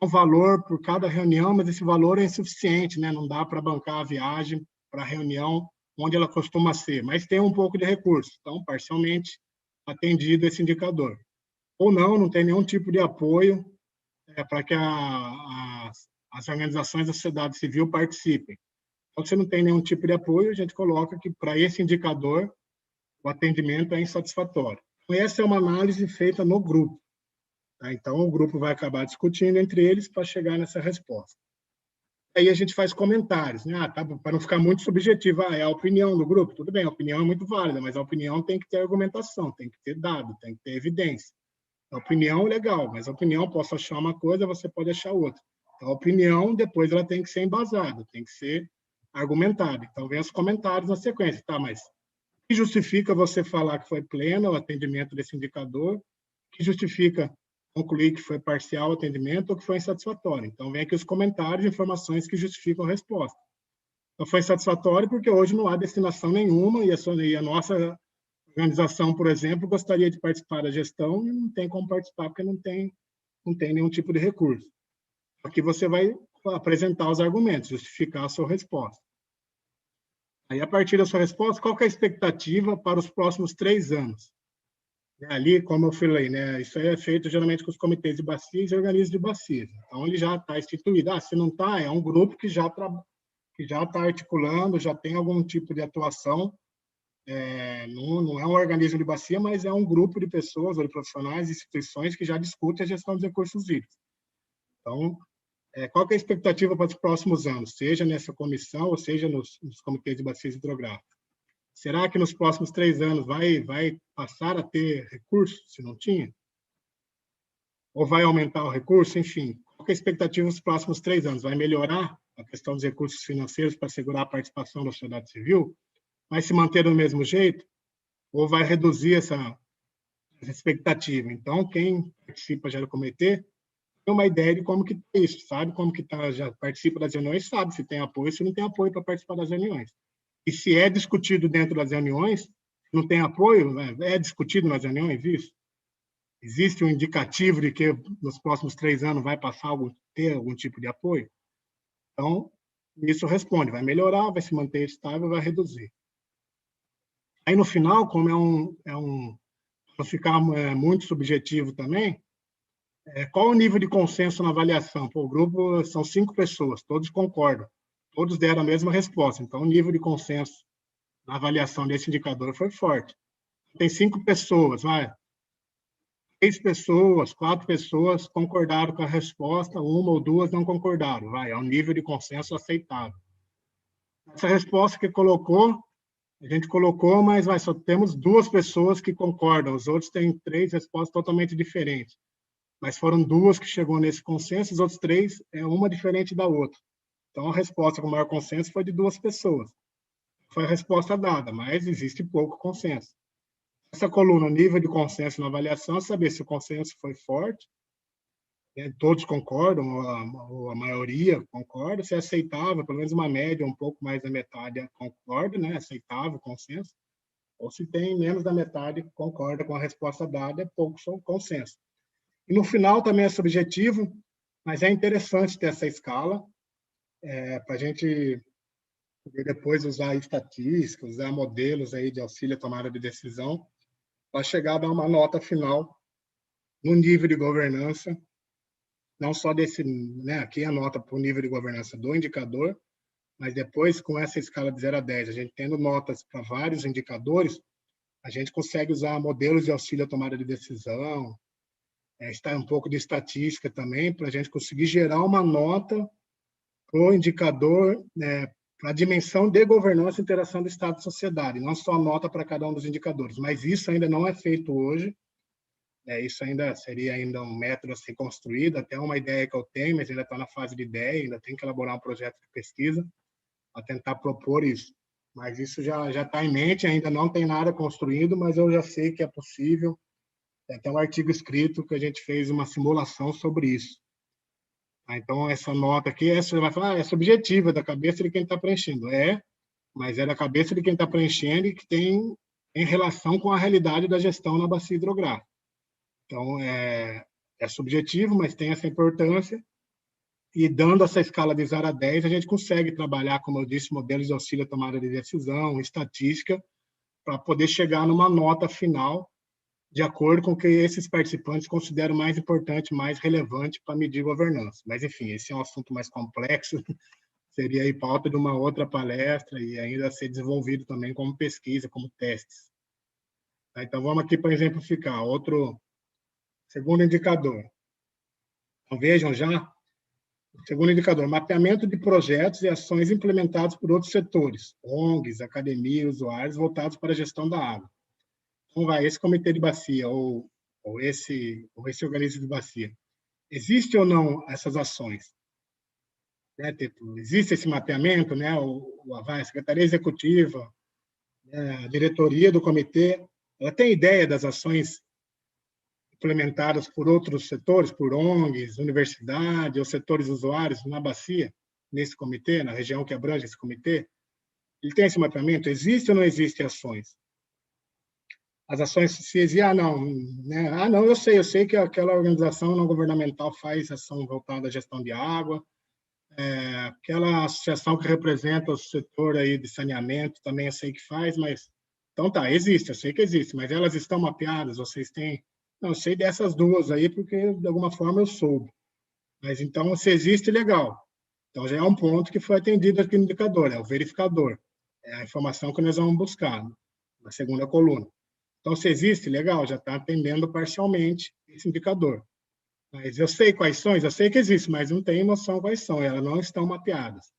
um valor por cada reunião, mas esse valor é insuficiente, né? Não dá para bancar a viagem para a reunião onde ela costuma ser, mas tem um pouco de recurso, então, parcialmente atendido esse indicador. Ou não tem nenhum tipo de apoio para que as organizações da sociedade civil participem. Então, se não tem nenhum tipo de apoio, a gente coloca que, para esse indicador, o atendimento é insatisfatório. Então, essa é uma análise feita no grupo. Tá? Então, o grupo vai acabar discutindo entre eles para chegar nessa resposta. Aí a gente faz comentários, né? Tá, para não ficar muito subjetivo. É a opinião do grupo. Tudo bem, a opinião é muito válida, mas a opinião tem que ter argumentação, tem que ter dado, tem que ter evidência. A opinião é legal, mas a opinião, posso achar uma coisa, você pode achar outra. Então, a opinião, depois, ela tem que ser embasada, tem que ser argumentada. Então, vem os comentários na sequência. Tá, mas o que justifica você falar que foi pleno o atendimento desse indicador? O que justifica concluir que foi parcial o atendimento ou que foi insatisfatório? Então, vem aqui os comentários e informações que justificam a resposta. Então, foi insatisfatório porque hoje não há destinação nenhuma e a nossa organização, por exemplo, gostaria de participar da gestão e não tem como participar porque não tem nenhum tipo de recurso. Aqui você vai apresentar os argumentos, justificar a sua resposta. Aí, a partir da sua resposta, qual que é a expectativa para os próximos 3 anos? Ali, como eu falei, né, isso é feito geralmente com os comitês de bacias e organismos de bacias. Então, ele já está instituído. Se não está, é um grupo que já está articulando, já tem algum tipo de atuação. Não é um organismo de bacia, mas é um grupo de pessoas, ou de profissionais, instituições que já discutem a gestão dos recursos hídricos. Então, qual que é a expectativa para os próximos anos, seja nessa comissão ou seja nos comitês de bacias hidrográficas? Será que nos próximos 3 anos vai passar a ter recurso, se não tinha? Ou vai aumentar o recurso? Enfim, qual que é a expectativa nos próximos 3 anos? Vai melhorar a questão dos recursos financeiros para assegurar a participação da sociedade civil? Vai se manter do mesmo jeito? Ou vai reduzir essa expectativa? Então, quem participa já do comitê tem uma ideia de como que é isso, sabe como que já participa das reuniões, sabe se tem apoio, se não tem apoio para participar das reuniões. E se é discutido dentro das reuniões, não tem apoio, né? É discutido nas reuniões isso? Existe um indicativo de que nos próximos 3 anos vai passar ter algum tipo de apoio? Então, isso responde, vai melhorar, vai se manter estável, vai reduzir. Aí, no final, como para ficar muito subjetivo também, qual o nível de consenso na avaliação? Pô, o grupo são 5 pessoas, todos concordam. Todos deram a mesma resposta. Então, o nível de consenso na avaliação desse indicador foi forte. Tem 5 pessoas, 3 pessoas, 4 pessoas concordaram com a resposta, 1 ou 2 não concordaram. É um nível de consenso aceitável. Essa resposta que a gente colocou, mas só temos 2 pessoas que concordam. Os outros têm 3 respostas totalmente diferentes. Mas foram 2 que chegou nesse consenso, os outros 3 uma diferente da outra. Então, a resposta com maior consenso foi de 2 pessoas. Foi a resposta dada, mas existe pouco consenso. Essa coluna, nível de consenso na avaliação, é saber se o consenso foi forte, todos concordam, ou a maioria concorda, se é aceitável, pelo menos uma média, um pouco mais da metade concorda, né, aceitável o consenso, ou se tem menos da metade que concorda com a resposta dada, é pouco consenso. E no final também é subjetivo, mas é interessante ter essa escala, para a gente e depois usar estatística, usar modelos aí de auxílio à tomada de decisão, para chegar a dar uma nota final no nível de governança, não só desse, né, aqui a nota para o nível de governança do indicador, mas depois, com essa escala de 0 a 10, a gente tendo notas para vários indicadores, a gente consegue usar modelos de auxílio à tomada de decisão, está um pouco de estatística também, para a gente conseguir gerar uma nota para o indicador, para a dimensão de governança e interação do Estado e sociedade, não só nota para cada um dos indicadores, mas isso ainda não é feito hoje, isso ainda seria ainda um método a ser construído, até uma ideia que eu tenho, mas ainda está na fase de ideia, ainda tem que elaborar um projeto de pesquisa para tentar propor isso. Mas isso já está em mente, ainda não tem nada construído, mas eu já sei que é possível. Tem até um artigo escrito que a gente fez uma simulação sobre isso. Então, essa nota aqui, você vai falar, é subjetiva, da cabeça de quem está preenchendo. Mas é da cabeça de quem está preenchendo e que tem em relação com a realidade da gestão na bacia hidrográfica. Então, é subjetivo, mas tem essa importância. E dando essa escala de 0 a 10, a gente consegue trabalhar, como eu disse, modelos de auxílio à tomada de decisão, estatística, para poder chegar numa nota final de acordo com o que esses participantes consideram mais importante, mais relevante para medir governança. Mas, enfim, esse é um assunto mais complexo, seria aí pauta de uma outra palestra e ainda a ser desenvolvido também como pesquisa, como testes. Então, vamos aqui para exemplificar. Outro segundo indicador. Então, vejam já, o segundo indicador, mapeamento de projetos e ações implementados por outros setores, ONGs, academias, usuários, voltados para a gestão da água. Então, esse comitê de bacia ou esse organismo de bacia, existe ou não essas ações? Existe esse mapeamento, né? A Secretaria Executiva, a diretoria do comitê, ela tem ideia das ações implementadas por outros setores, por ONGs, universidade ou setores usuários na bacia, nesse comitê, na região que abrange esse comitê? Ele tem esse mapeamento? Existe ou não existe ações? As ações, se existe, não, né? Não, eu sei que aquela organização não governamental faz ação voltada à gestão de água, aquela associação que representa o setor aí de saneamento, também eu sei que faz, mas... Então tá, existe, eu sei que existe, mas elas estão mapeadas, vocês têm... Não, eu sei dessas duas aí, porque de alguma forma eu soube. Mas então, se existe, legal. Então já é um ponto que foi atendido aqui no indicador, é o verificador. É a informação que nós vamos buscar, na segunda coluna. Então, se existe, legal, já está atendendo parcialmente esse indicador. Mas eu sei quais são, eu sei que existe, mas não tenho noção quais são, elas não estão mapeadas.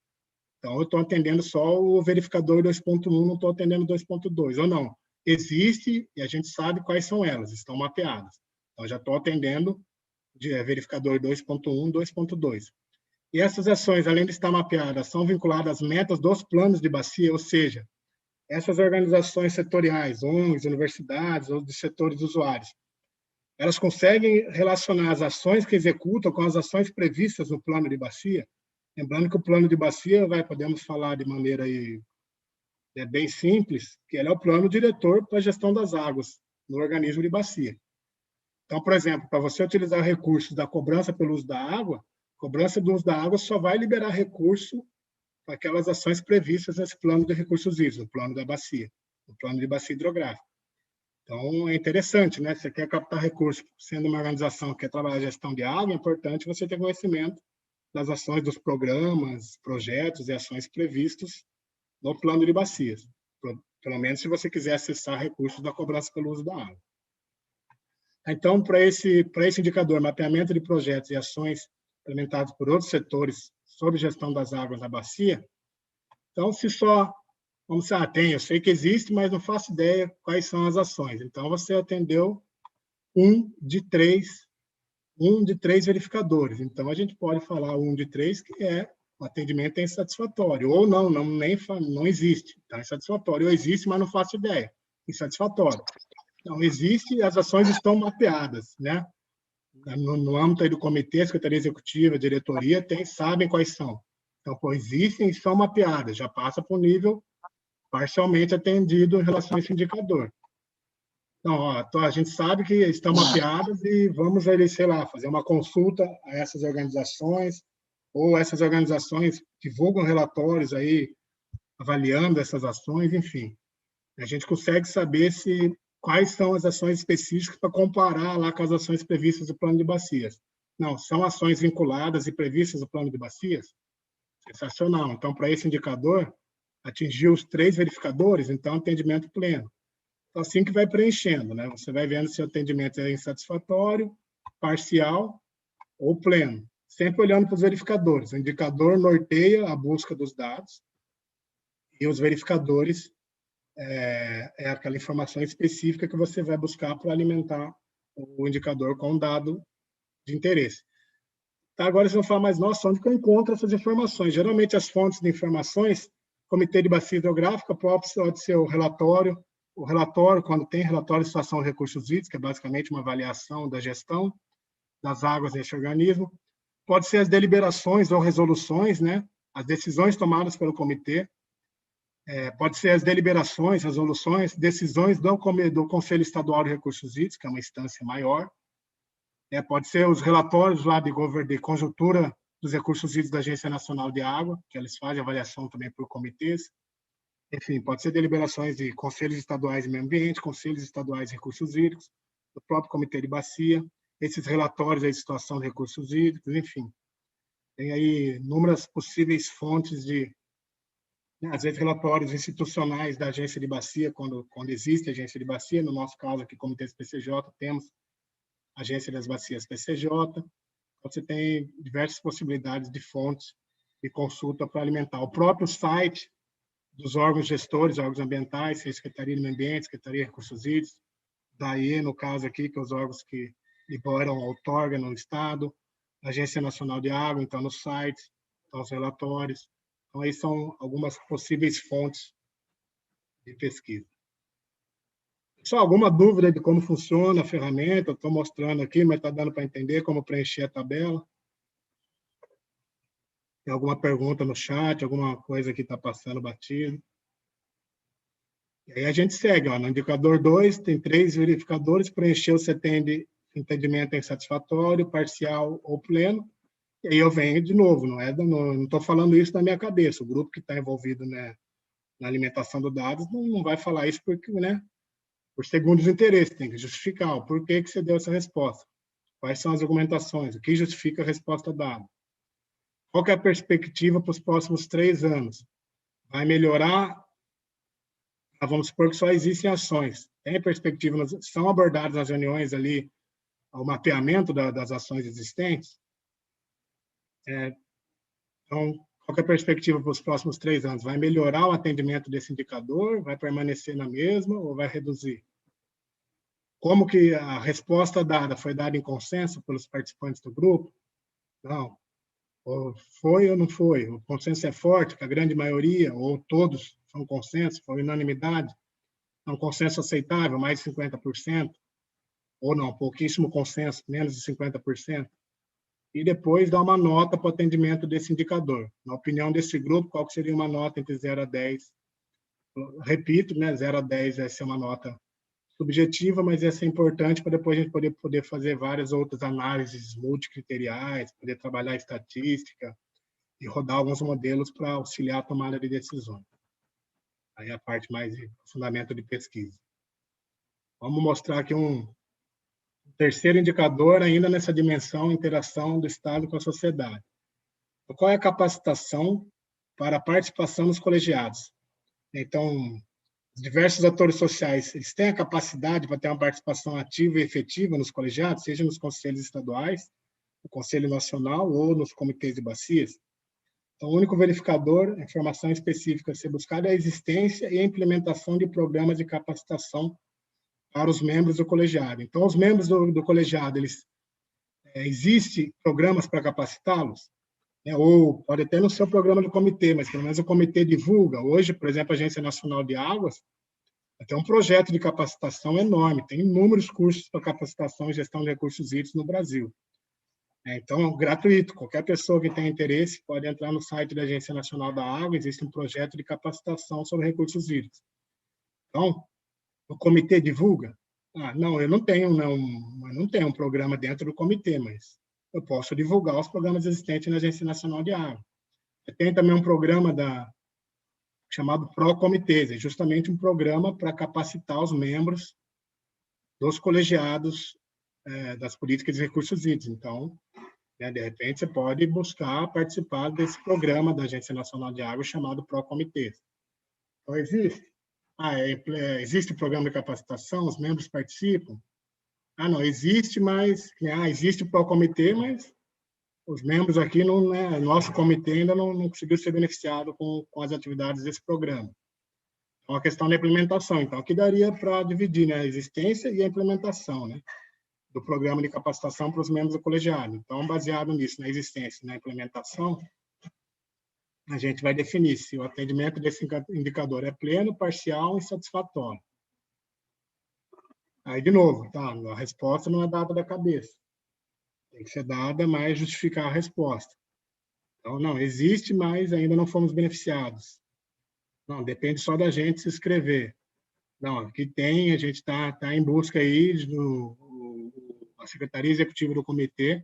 Então, eu estou atendendo só o verificador 2.1, não estou atendendo 2.2, ou não. Existe e a gente sabe quais são elas, estão mapeadas. Então, já estou atendendo de verificador 2.1, 2.2. E essas ações, além de estar mapeadas, são vinculadas às metas dos planos de bacia, ou seja, essas organizações setoriais, ONGs, universidades, ou de setores usuários, elas conseguem relacionar as ações que executam com as ações previstas no plano de bacia. Lembrando que o plano de bacia, podemos falar de maneira aí, bem simples, que ele é o plano diretor para a gestão das águas no organismo de bacia. Então, por exemplo, para você utilizar recursos da cobrança pelo uso da água, cobrança do uso da água só vai liberar recurso para aquelas ações previstas nesse plano de recursos hídricos, no plano da bacia, no plano de bacia hidrográfica. Então, é interessante, né? Você quer captar recursos, sendo uma organização que quer trabalhar a gestão de água, é importante você ter conhecimento das ações dos programas, projetos e ações previstos no plano de bacias, pelo menos se você quiser acessar recursos da cobrança pelo uso da água. Então, para esse indicador, mapeamento de projetos e ações implementados por outros setores sobre gestão das águas na bacia, então, se só, vamos dizer, eu sei que existe, mas não faço ideia quais são as ações. Então, você atendeu um de três verificadores. Então, a gente pode falar um de três, que o atendimento é insatisfatório, ou não existe, está insatisfatório, ou existe, mas não faço ideia, insatisfatório. Então, existe e as ações estão mapeadas, né? No âmbito aí do comitê, secretaria executiva, diretoria, sabem quais são. Então, existem e são mapeadas, já passa para o nível parcialmente atendido em relação a esse indicador. Então, a gente sabe que estão mapeadas e vamos, sei lá, fazer uma consulta a essas organizações, ou essas organizações divulgam relatórios aí avaliando essas ações, enfim. A gente consegue saber quais são as ações específicas para comparar lá com as ações previstas no plano de bacias. Não, são ações vinculadas e previstas no plano de bacias? Sensacional. Então, para esse indicador, atingiu os 3 verificadores, então, atendimento pleno. Então, assim que vai preenchendo, né? Você vai vendo se o atendimento é insatisfatório, parcial ou pleno. Sempre olhando para os verificadores. O indicador norteia a busca dos dados e os verificadores é aquela informação específica que você vai buscar para alimentar o indicador com um dado de interesse. Tá, agora vocês vão falar, mas nossa, onde que eu encontro essas informações? Geralmente as fontes de informações, Comitê de Bacia Hidrográfica, pode ser o relatório, quando tem relatório de situação de recursos hídricos, que é basicamente uma avaliação da gestão das águas nesse organismo, pode ser as deliberações ou resoluções, né? As decisões tomadas pelo comitê, pode ser as deliberações, resoluções, decisões do Conselho Estadual de Recursos Hídricos, que é uma instância maior, pode ser os relatórios lá de conjuntura dos recursos hídricos da Agência Nacional de Água, que eles fazem avaliação também por comitês. Enfim, pode ser deliberações de conselhos estaduais de meio ambiente, conselhos estaduais de recursos hídricos, do próprio Comitê de Bacia, esses relatórios de situação de recursos hídricos, enfim. Tem aí inúmeras possíveis fontes de, às vezes, relatórios institucionais da Agência de Bacia, quando existe a Agência de Bacia, no nosso caso aqui, Comitê do PCJ, temos a Agência das Bacias PCJ. Você tem diversas possibilidades de fontes de consulta para alimentar. O próprio site dos órgãos gestores, órgãos ambientais, Secretaria de Meio Ambiente, Secretaria de Recursos Hídricos, da AE, no caso aqui, que é os órgãos que liberam a outorga no Estado, a Agência Nacional de Água, então, nos sites, então, os relatórios. Então, aí são algumas possíveis fontes de pesquisa. Só alguma dúvida de como funciona a ferramenta? Estou mostrando aqui, mas está dando para entender como preencher a tabela. Tem alguma pergunta no chat, alguma coisa que está passando batido? E aí a gente segue, ó, no indicador 2, tem 3 verificadores, preencheu se entendimento é insatisfatório, parcial ou pleno, e aí eu venho de novo, não estou falando isso na minha cabeça, o grupo que está envolvido, né, na alimentação dos dados não vai falar isso porque, né, por segundos interesses, tem que justificar o porquê que você deu essa resposta, quais são as argumentações, o que justifica a resposta dada. Qual que é a perspectiva para os próximos 3 anos? Vai melhorar? Vamos supor que só existem ações. Tem perspectiva, são abordadas nas reuniões ali o mapeamento das ações existentes? Então, qual que é a perspectiva para os próximos 3 anos? Vai melhorar o atendimento desse indicador? Vai permanecer na mesma ou vai reduzir? Como que a resposta dada foi dada em consenso pelos participantes do grupo? Não. Ou foi ou não foi? O consenso é forte, que a grande maioria, ou todos são consenso, foi unanimidade? É um consenso aceitável, mais de 50%? Ou não, pouquíssimo consenso, menos de 50%? E depois dá uma nota para o atendimento desse indicador. Na opinião desse grupo, qual que seria uma nota entre 0 a 10? Repito, né, 0 a 10 vai ser uma nota subjetiva, mas essa é importante para depois a gente poder fazer várias outras análises multicriteriais, poder trabalhar estatística e rodar alguns modelos para auxiliar a tomada de decisões. Aí a parte mais de fundamento de pesquisa. Vamos mostrar aqui um terceiro indicador, ainda nessa dimensão interação do Estado com a sociedade. Então, qual é a capacitação para a participação nos colegiados? Então, diversos atores sociais, eles têm a capacidade para ter uma participação ativa e efetiva nos colegiados, seja nos conselhos estaduais, no Conselho Nacional ou nos comitês de bacias. Então, o único verificador, a informação específica a ser buscada é a existência e a implementação de programas de capacitação para os membros do colegiado. Então, os membros do colegiado, existe programas para capacitá-los? Ou pode até não ser o programa do comitê, mas pelo menos o comitê divulga. Hoje, por exemplo, a Agência Nacional de Águas tem um projeto de capacitação enorme, tem inúmeros cursos para capacitação e gestão de recursos hídricos no Brasil. Então, gratuito, qualquer pessoa que tenha interesse pode entrar no site da Agência Nacional da Água, existe um projeto de capacitação sobre recursos hídricos. Então, o comitê divulga? Não, eu não tenho um programa dentro do comitê, mas eu posso divulgar os programas existentes na Agência Nacional de Água. Tem também um programa da chamado Procomitês, é justamente um programa para capacitar os membros dos colegiados das políticas de recursos hídricos. Então, né, de repente, você pode buscar participar desse programa da Agência Nacional de Água chamado Procomitês. Então, existe? Existe o programa de capacitação, os membros participam? Não, existe, mas... existe o Procomitê, mas os membros aqui, nosso comitê ainda não conseguiu ser beneficiado com as atividades desse programa. Então, a questão da implementação. Então, aqui daria para dividir, né, a existência e a implementação, né, do programa de capacitação para os membros do colegiado. Então, baseado nisso, na existência e na implementação, a gente vai definir se o atendimento desse indicador é pleno, parcial e satisfatório. Aí, de novo, tá? A resposta não é dada da cabeça. Tem que ser dada, mas justificar a resposta. Então, não, existe, mas ainda não fomos beneficiados. Não, depende só da gente se inscrever. Não, aqui tem, a gente está em busca aí, a Secretaria Executiva do Comitê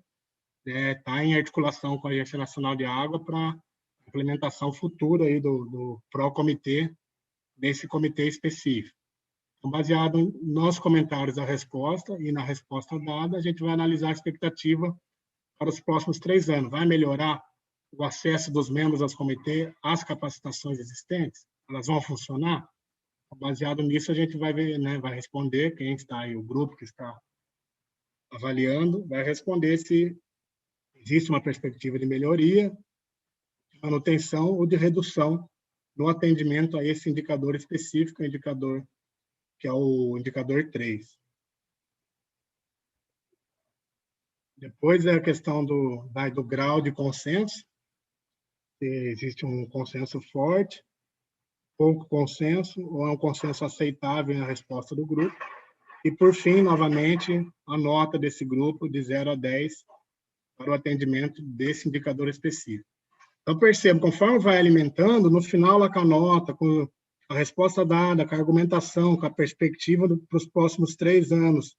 está em articulação com a Agência Nacional de Água para implementação futura aí do Procomitê, desse comitê específico. Então, baseado nos comentários da resposta e na resposta dada, a gente vai analisar a expectativa para os próximos 3 anos. Vai melhorar o acesso dos membros aos comitês às capacitações existentes? Elas vão funcionar? Baseado nisso, a gente vai ver, né, vai responder, quem está aí, o grupo que está avaliando, vai responder se existe uma perspectiva de melhoria, de manutenção ou de redução no atendimento a esse indicador específico, indicador que é o indicador 3. Depois é a questão do grau de consenso. Se existe um consenso forte, pouco consenso, ou é um consenso aceitável na resposta do grupo. E, por fim, novamente, a nota desse grupo de 0 a 10 para o atendimento desse indicador específico. Então, perceba, conforme vai alimentando, no final, lá com a nota, com a resposta dada, com a argumentação, com a perspectiva para os próximos 3 anos,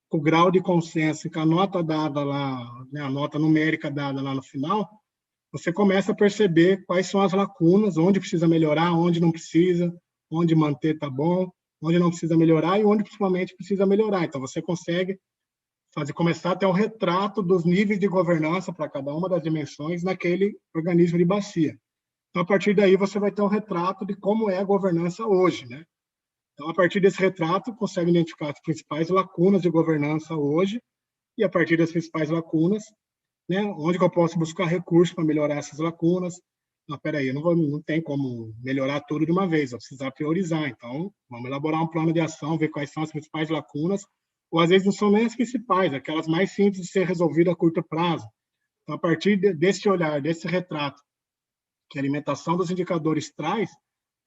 com o grau de consenso, com a nota dada lá, né, a nota numérica dada lá no final, você começa a perceber quais são as lacunas, onde precisa melhorar, onde não precisa, onde manter está bom, onde não precisa melhorar e onde principalmente precisa melhorar. Então, você consegue começar a ter um retrato dos níveis de governança para cada uma das dimensões naquele organismo de bacia. Então, a partir daí, você vai ter um retrato de como é a governança hoje, né? Então, a partir desse retrato, consegue identificar as principais lacunas de governança hoje e, a partir das principais lacunas, né, onde que eu posso buscar recursos para melhorar essas lacunas. Não, peraí, não tem como melhorar tudo de uma vez, vou precisar priorizar. Então, vamos elaborar um plano de ação, ver quais são as principais lacunas, ou às vezes não são nem as principais, aquelas mais simples de ser resolvidas a curto prazo. Então, a partir desse olhar, desse retrato, que a alimentação dos indicadores traz,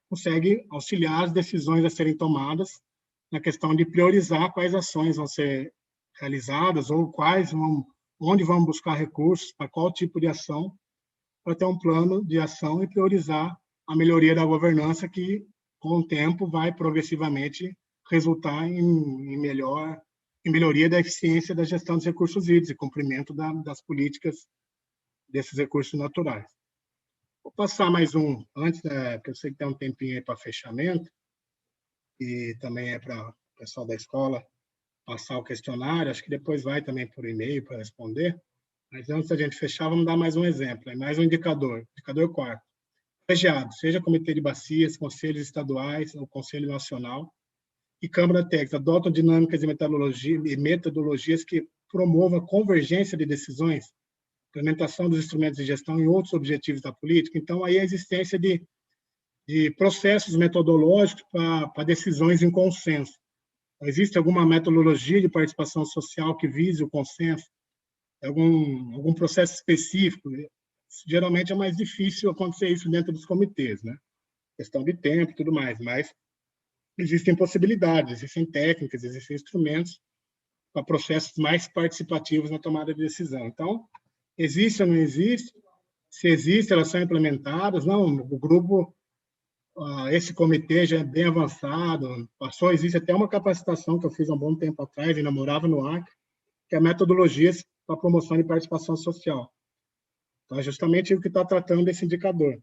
consegue auxiliar as decisões a serem tomadas na questão de priorizar quais ações vão ser realizadas ou onde vamos buscar recursos, para qual tipo de ação, para ter um plano de ação e priorizar a melhoria da governança que, com o tempo, vai progressivamente resultar em melhoria da eficiência da gestão dos recursos hídricos e cumprimento das políticas desses recursos naturais. Vou passar mais um, antes, porque eu sei que tem um tempinho aí para fechamento, e também é para o pessoal da escola passar o questionário, acho que depois vai também por e-mail para responder, mas antes da gente fechar, vamos dar mais um exemplo, mais um indicador 4. Colegiado, seja comitê de bacias, conselhos estaduais ou conselho nacional, e Câmara Técnica, adotam dinâmicas e metodologias que promovam a convergência de decisões, implementação dos instrumentos de gestão e outros objetivos da política. Então, aí a existência de processos metodológicos para decisões em consenso. Existe alguma metodologia de participação social que vise o consenso? Algum processo específico? Geralmente é mais difícil acontecer isso dentro dos comitês, né? Questão de tempo e tudo mais, mas existem possibilidades, existem técnicas, existem instrumentos para processos mais participativos na tomada de decisão. Então, existe ou não existe? Se existe, elas são implementadas? Não, o grupo, esse comitê já é bem avançado, existe até uma capacitação que eu fiz há um bom tempo atrás, ainda morava no Acre, que é metodologias para promoção de participação social. Então, é justamente o que está tratando desse indicador.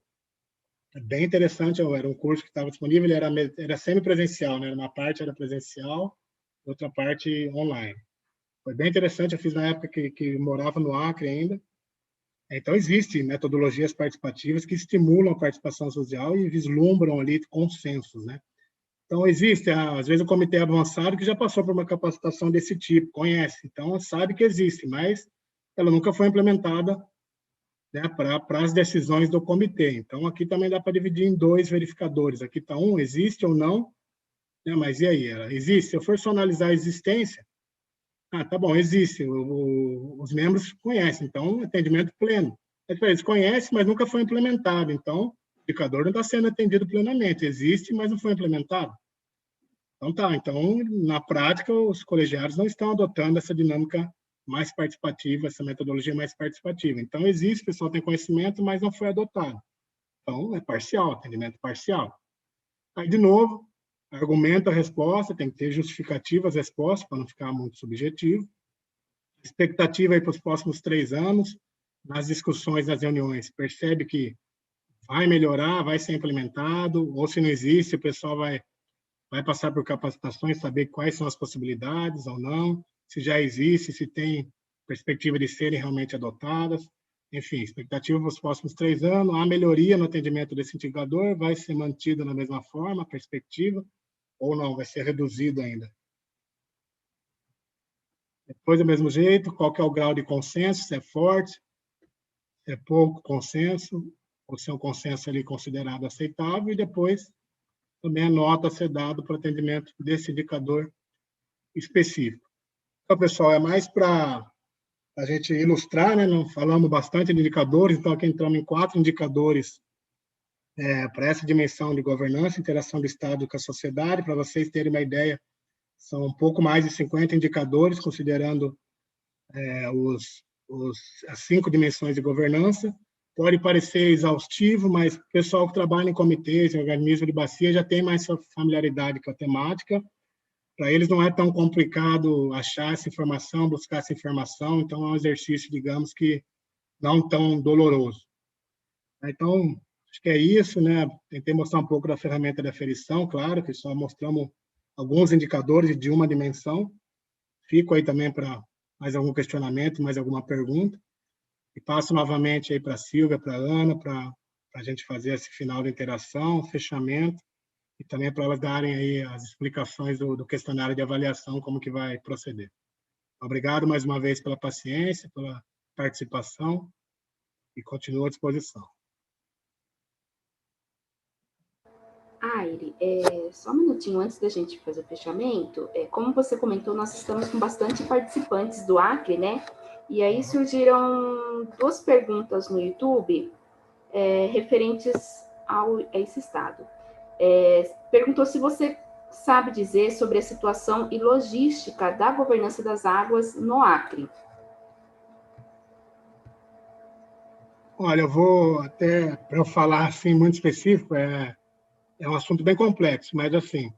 bem interessante, era um curso que estava disponível, ele era semipresencial, né? Uma parte era presencial, outra parte online. Foi bem interessante, eu fiz na época que morava no Acre ainda. Então, existem metodologias participativas que estimulam a participação social e vislumbram ali consensos, né? Então, existe, às vezes, o comitê avançado que já passou por uma capacitação desse tipo, conhece, então sabe que existe, mas ela nunca foi implementada, né, para as decisões do comitê. Então, aqui também dá para dividir em 2 verificadores. Aqui está um, existe ou não, né, mas e aí? Ela existe? Se eu for só analisar a existência, tá bom, existe, os membros conhecem, então, atendimento pleno. Eles conhecem, mas nunca foi implementado, então, o indicador não está sendo atendido plenamente, existe, mas não foi implementado. Então, na prática, os colegiados não estão adotando essa dinâmica mais participativa, essa metodologia mais participativa. Então, existe, o pessoal tem conhecimento, mas não foi adotado. Então, é parcial, atendimento parcial. Aí, de novo, argumento a resposta, tem que ter justificativa as respostas, para não ficar muito subjetivo. Expectativa aí para os próximos 3 anos, nas discussões, nas reuniões, percebe que vai melhorar, vai ser implementado, ou se não existe, o pessoal vai passar por capacitações, saber quais são as possibilidades ou não, se já existe, se tem perspectiva de serem realmente adotadas. Enfim, expectativa para os próximos 3 anos, a melhoria no atendimento desse indicador vai ser mantida da mesma forma, a perspectiva, ou não, vai ser reduzido ainda. Depois, do mesmo jeito, qual que é o grau de consenso, se é forte, se é pouco consenso, ou se é um consenso ali considerado aceitável, e depois também a nota a ser dada para o atendimento desse indicador específico. Então, pessoal, é mais para a gente ilustrar, né? Não falamos bastante de indicadores, então aqui entramos em 4 indicadores para essa dimensão de governança, interação do Estado com a sociedade. Para vocês terem uma ideia, são um pouco mais de 50 indicadores, considerando as 5 dimensões de governança. Pode parecer exaustivo, mas o pessoal que trabalha em comitês, em organismos de bacia, já tem mais familiaridade com a temática. Para eles não é tão complicado achar essa informação, buscar essa informação, então é um exercício, digamos, que não tão doloroso. Então, acho que é isso, né? Tentei mostrar um pouco da ferramenta de aferição, claro, que só mostramos alguns indicadores de uma dimensão. Fico aí também para mais algum questionamento, mais alguma pergunta. E passo novamente aí para a Silvia, para a Ana, para a gente fazer esse final de interação, fechamento, e também para elas darem aí as explicações do questionário de avaliação, como que vai proceder. Obrigado mais uma vez pela paciência, pela participação, e continuo à disposição. Aire, só um minutinho antes da gente fazer o fechamento, como você comentou, nós estamos com bastante participantes do Acre, né? E aí surgiram 2 perguntas no YouTube referentes a esse estado. Perguntou se você sabe dizer sobre a situação e logística da governança das águas no Acre. Olha, eu vou até, para eu falar assim muito específico, é um assunto bem complexo, mas assim,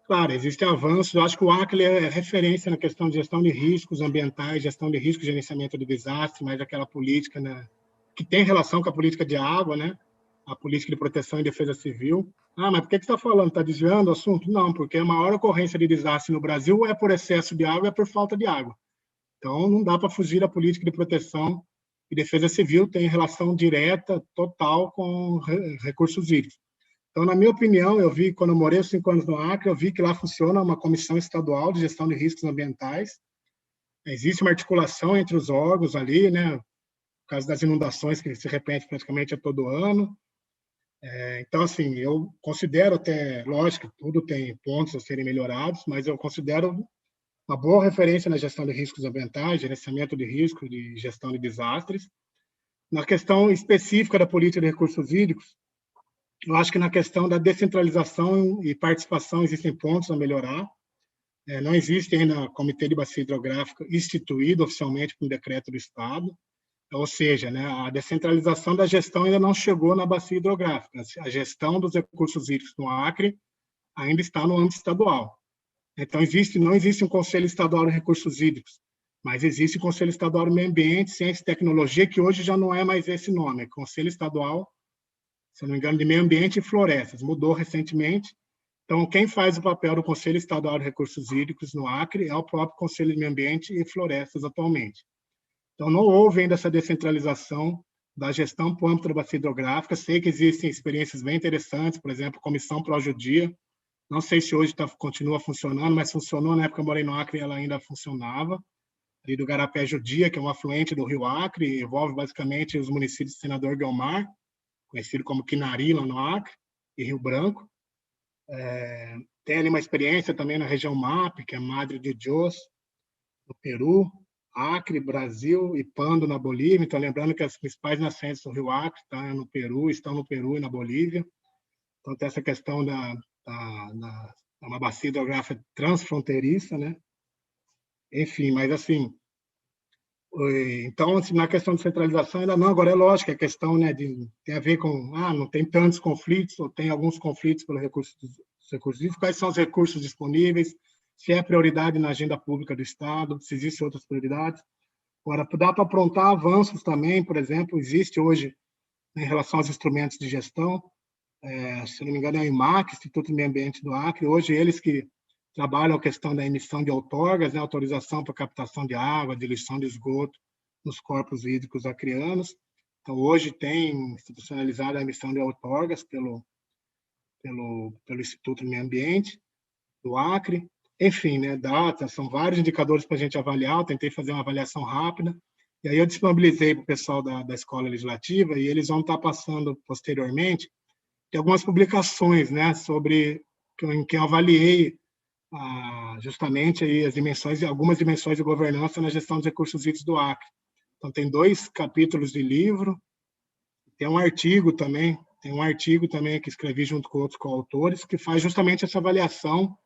claro, existem avanços. Eu acho que o Acre é referência na questão de gestão de riscos ambientais, gestão de riscos, gerenciamento de desastre, mas aquela política, né, que tem relação com a política de água, né, a política de proteção e defesa civil. Mas por que você está falando? Está desviando o assunto? Não, porque a maior ocorrência de desastre no Brasil é por excesso de água, é por falta de água. Então, não dá para fugir da política de proteção e defesa civil, tem relação direta, total, com recursos hídricos. Então, na minha opinião, eu vi, quando eu morei 5 anos no Acre, eu vi que lá funciona uma comissão estadual de gestão de riscos ambientais. Existe uma articulação entre os órgãos ali, né? No caso das inundações, que se repete praticamente a todo ano. Então, assim, eu considero até, lógico, tudo tem pontos a serem melhorados, mas eu considero uma boa referência na gestão de riscos ambientais, gerenciamento de risco, de gestão de desastres. Na questão específica da política de recursos hídricos, eu acho que na questão da descentralização e participação existem pontos a melhorar. Não existe ainda comitê de bacia hidrográfica instituído oficialmente por um decreto do Estado, ou seja, né, a descentralização da gestão ainda não chegou na bacia hidrográfica. A gestão dos recursos hídricos no Acre ainda está no âmbito estadual. Então, não existe um Conselho Estadual de Recursos Hídricos, mas existe o Conselho Estadual do Meio Ambiente, Ciência e Tecnologia, que hoje já não é mais esse nome, é Conselho Estadual se não me engano, de meio ambiente e florestas. Mudou recentemente. Então, quem faz o papel do Conselho Estadual de Recursos Hídricos no Acre é o próprio Conselho de Meio Ambiente e Florestas atualmente. Então, não houve ainda essa descentralização da gestão para o âmbito da bacia hidrográfica. Sei que existem experiências bem interessantes, por exemplo, Comissão Pró-Judia. Não sei se hoje continua funcionando, mas funcionou na época que eu morei no Acre, ela ainda funcionava. Ali do Garapé Judia, que é um afluente do Rio Acre, envolve basicamente os municípios de Senador Guiomar, conhecido como Quinari, lá no Acre, e Rio Branco. Tem ali uma experiência também na região MAP, que é Madre de Dios, no Peru, Acre, Brasil e Pando, na Bolívia. Então, lembrando que as principais nascentes do Rio Acre estão no Peru e na Bolívia. Então, tem essa questão da uma bacia hidrográfica transfronteiriça, né? Enfim, mas assim, então, assim, na questão de centralização, ainda não. Agora, é lógico, a questão, né, tem a ver com, não tem tantos conflitos, ou tem alguns conflitos pelos recursos hídricos, quais são os recursos disponíveis, se é prioridade na agenda pública do Estado, se existem outras prioridades. Agora, dá para aprontar avanços também, por exemplo, existe hoje, em relação aos instrumentos de gestão, se não me engano, é o IMAC, Instituto de Meio Ambiente do Acre, hoje eles que trabalham a questão da emissão de outorgas, né, autorização para captação de água, diluição de esgoto nos corpos hídricos acreanos. Então, hoje tem institucionalizado a emissão de outorgas pelo Instituto de Meio Ambiente do Acre. Enfim, né, datas, são vários indicadores para a gente avaliar. Eu tentei fazer uma avaliação rápida, e aí eu disponibilizei para o pessoal da Escola Legislativa, e eles vão estar passando posteriormente de algumas publicações, né, sobre em que eu avaliei justamente aí algumas dimensões de governança na gestão dos recursos hídricos do Acre. Então, tem 2 capítulos de livro, tem um artigo também que escrevi junto com outros coautores, que faz justamente essa avaliação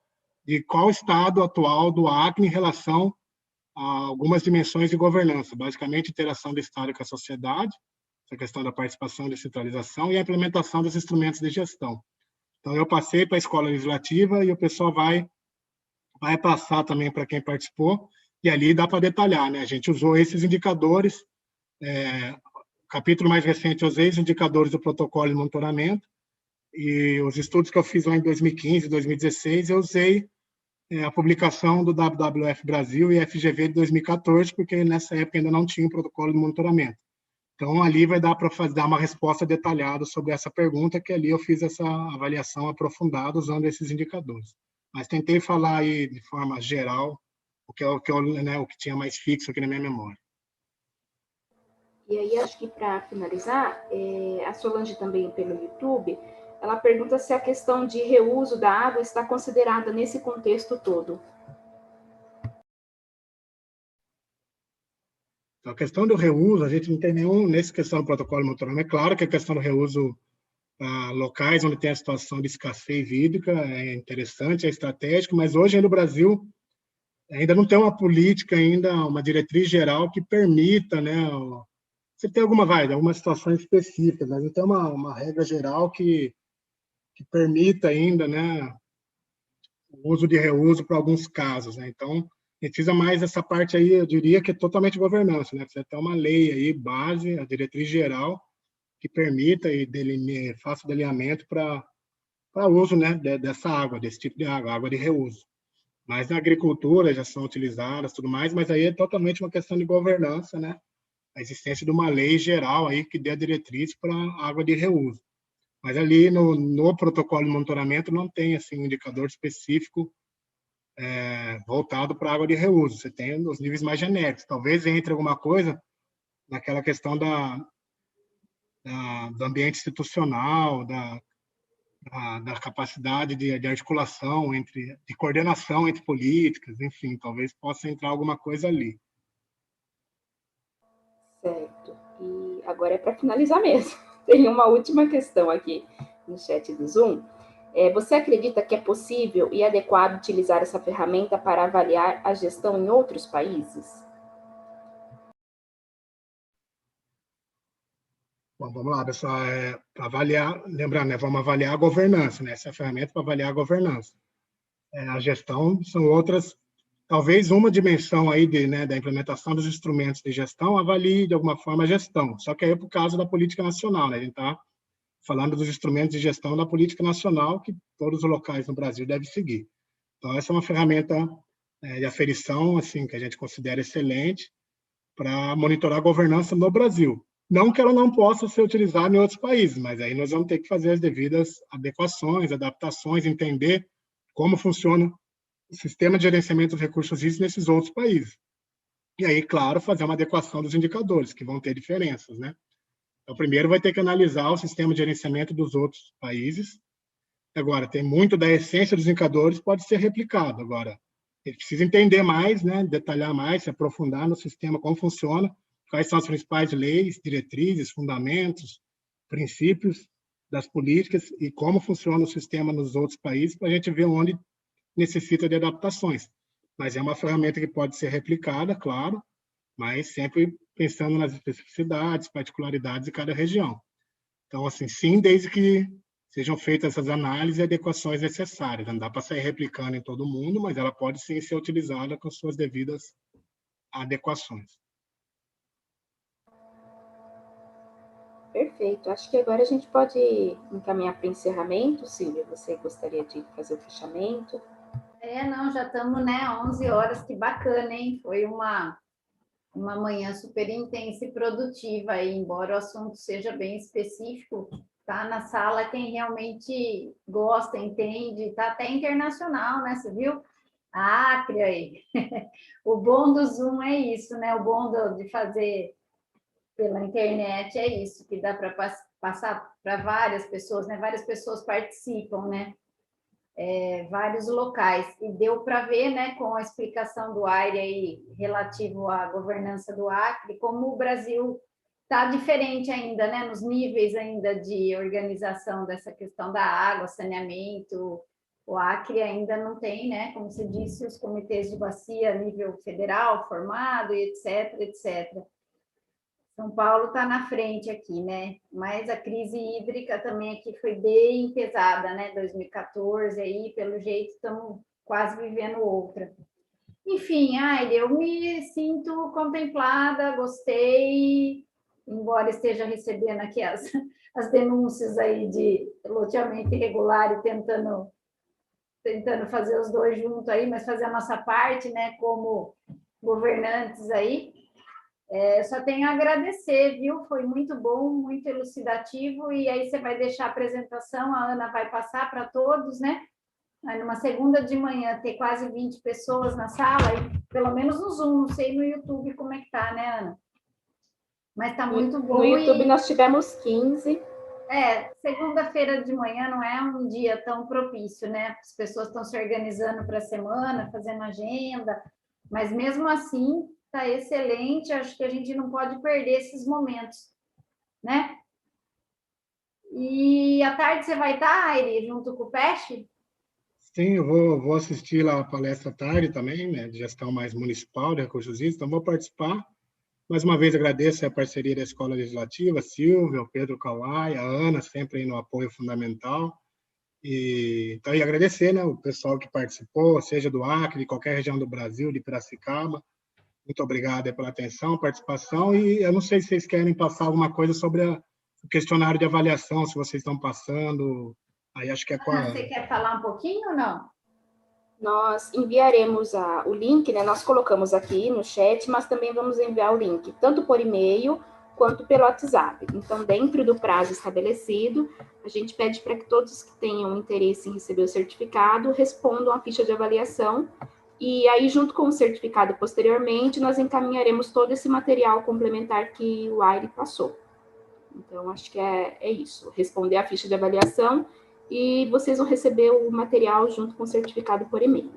de qual o estado atual do Acre em relação a algumas dimensões de governança, basicamente interação do Estado com a sociedade, essa questão da participação e descentralização e a implementação dos instrumentos de gestão. Então, eu passei para a Escola Legislativa e o pessoal vai passar também para quem participou, e ali dá para detalhar, né? A gente usou esses indicadores, o capítulo mais recente eu usei os indicadores do protocolo de monitoramento, e os estudos que eu fiz lá em 2015, 2016, eu usei a publicação do WWF Brasil e FGV de 2014, porque nessa época ainda não tinha um protocolo de monitoramento. Então, ali vai dar para dar uma resposta detalhada sobre essa pergunta, que ali eu fiz essa avaliação aprofundada usando esses indicadores. Mas tentei falar aí de forma geral o que tinha mais fixo aqui na minha memória. E aí, acho que para finalizar, a Solange também pelo YouTube, ela pergunta se a questão de reuso da água está considerada nesse contexto todo. A questão do reuso, a gente não tem nessa questão do protocolo de monitoramento. É claro que a questão do reuso locais onde tem a situação de escassez hídrica é interessante, é estratégico, mas hoje no Brasil ainda não tem uma política, ainda uma diretriz geral que permita, né? Você tem algumas situações específicas, mas não tem uma regra geral que permita ainda, né, o uso de reuso para alguns casos, né? Então, precisa mais essa parte aí, eu diria que é totalmente governança, né? Precisa ter uma lei aí, base, a diretriz geral, que permita e faça o delineamento para o uso, né, dessa água, desse tipo de água de reuso. Mas na agricultura já são utilizadas, tudo mais, mas aí é totalmente uma questão de governança, né? A existência de uma lei geral aí que dê a diretriz para água de reuso. Mas ali no protocolo de monitoramento não tem assim um indicador específico voltado para água de reuso. Você tem os níveis mais genéricos. Talvez entre alguma coisa naquela questão do ambiente institucional, da capacidade de articulação, de coordenação entre políticas, enfim, talvez possa entrar alguma coisa ali. Certo. E agora é para finalizar mesmo. Tem uma última questão aqui no chat do Zoom. Você acredita que é possível e adequado utilizar essa ferramenta para avaliar a gestão em outros países? Bom, vamos lá, pessoal. Para avaliar, lembrando, né, vamos avaliar a governança, né? Essa é a ferramenta para avaliar a governança. A gestão são outras, talvez uma dimensão aí da implementação dos instrumentos de gestão avalie de alguma forma a gestão. Só que aí é por causa da política nacional, né? A gente está falando dos instrumentos de gestão da política nacional que todos os locais no Brasil devem seguir. Então, essa é uma ferramenta de aferição assim, que a gente considera excelente para monitorar a governança no Brasil. Não que ela não possa ser utilizada em outros países, mas aí nós vamos ter que fazer as devidas adequações, adaptações, entender como funciona o sistema de gerenciamento dos recursos hídricos nesses outros países. E aí, claro, fazer uma adequação dos indicadores, que vão ter diferenças, né? Então, primeiro vai ter que analisar o sistema de gerenciamento dos outros países. Agora, tem muito da essência dos indicadores pode ser replicado. Agora, ele precisa entender mais, né, detalhar mais, se aprofundar no sistema, como funciona, quais são as principais leis, diretrizes, fundamentos, princípios das políticas e como funciona o sistema nos outros países, para a gente ver onde necessita de adaptações. Mas é uma ferramenta que pode ser replicada, claro, mas sempre pensando nas especificidades, particularidades de cada região. Então, assim, sim, desde que sejam feitas essas análises e adequações necessárias. Não dá para sair replicando em todo mundo, mas ela pode sim ser utilizada com suas devidas adequações. Perfeito. Acho que agora a gente pode encaminhar para o encerramento. Silvia, você gostaria de fazer o fechamento? Não, já estamos, né, 11 horas, que bacana, hein? Foi uma manhã super intensa e produtiva aí, embora o assunto seja bem específico, tá na sala quem realmente gosta, entende, tá até internacional, né, você viu? A Acre aí. O bom do Zoom é isso, né? O bom de fazer pela internet é isso, que dá para passar para várias pessoas, né? Várias pessoas participam, né? Vários locais, e deu para ver, né, com a explicação do Aire aí, relativo à governança do Acre, como o Brasil está diferente ainda, né, nos níveis ainda de organização dessa questão da água, saneamento. O Acre ainda não tem, né, como você disse, os comitês de bacia a nível federal formado, e etc, etc. São Paulo está na frente aqui, né? Mas a crise hídrica também aqui foi bem pesada, né? 2014, aí, pelo jeito, estamos quase vivendo outra. Enfim, eu me sinto contemplada, gostei, embora esteja recebendo aqui as denúncias aí de loteamento irregular e tentando fazer os dois juntos aí, mas fazer a nossa parte, né? Como governantes aí. Só tenho a agradecer, viu? Foi muito bom, muito elucidativo, e aí você vai deixar a apresentação, a Ana vai passar para todos, né? Aí numa segunda de manhã ter quase 20 pessoas na sala, e pelo menos no Zoom, não sei no YouTube como é que tá, né, Ana? Mas está muito bom. No YouTube nós tivemos 15. Segunda-feira de manhã não é um dia tão propício, né? As pessoas estão se organizando para a semana, fazendo agenda, mas mesmo assim está excelente. Acho que a gente não pode perder esses momentos, né? E à tarde você vai estar, Aire, junto com o Peixe? Sim, eu vou assistir lá a palestra à tarde também, né, de gestão mais municipal de recursos hídricos, então vou participar. Mais uma vez agradeço a parceria da Escola Legislativa, a Silvia, o Pedro Kawai, a Ana, sempre aí no apoio fundamental. E agradecer, né, o pessoal que participou, seja do Acre, de qualquer região do Brasil, de Piracicaba. Muito obrigado pela atenção, participação, e eu não sei se vocês querem passar alguma coisa sobre o questionário de avaliação, se vocês estão passando, aí acho que é com a Ana. Você quer falar um pouquinho ou não? Nós enviaremos o link, né? Nós colocamos aqui no chat, mas também vamos enviar o link, tanto por e-mail quanto pelo WhatsApp. Então, dentro do prazo estabelecido, a gente pede para que todos que tenham interesse em receber o certificado respondam a ficha de avaliação. E aí, junto com o certificado, posteriormente, nós encaminharemos todo esse material complementar que o Aire passou. Então, acho que é isso. Responder a ficha de avaliação e vocês vão receber o material junto com o certificado por e-mail.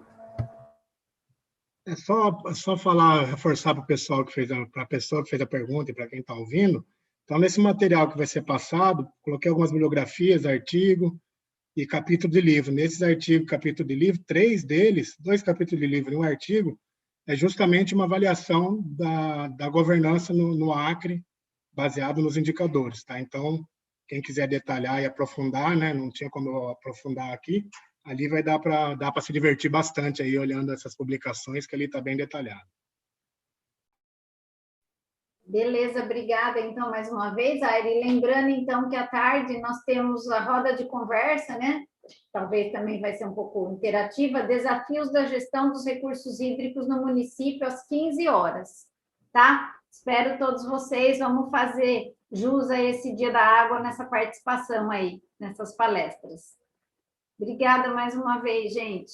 É só falar, reforçar para o pessoal para a pessoa que fez a pergunta e para quem está ouvindo. Então, nesse material que vai ser passado, coloquei algumas bibliografias, artigo e capítulo de livro. Nesses artigos, capítulo de livro, 3 deles, 2 capítulos de livro e um artigo, é justamente uma avaliação da governança no Acre, baseado nos indicadores, tá? Então, quem quiser detalhar e aprofundar, né, não tinha como eu aprofundar aqui, ali vai dar para se divertir bastante aí olhando essas publicações, que ali está bem detalhado. Beleza, obrigada, então, mais uma vez, Aire. Lembrando, então, que à tarde nós temos a roda de conversa, né? Talvez também vai ser um pouco interativa, desafios da gestão dos recursos hídricos no município às 15 horas, tá? Espero todos vocês, vamos fazer jus a esse Dia da Água nessa participação aí, nessas palestras. Obrigada mais uma vez, gente.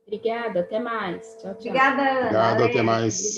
Obrigada, até mais. Tchau, tchau. Obrigada, Ana. Obrigado, até mais. Obrigada.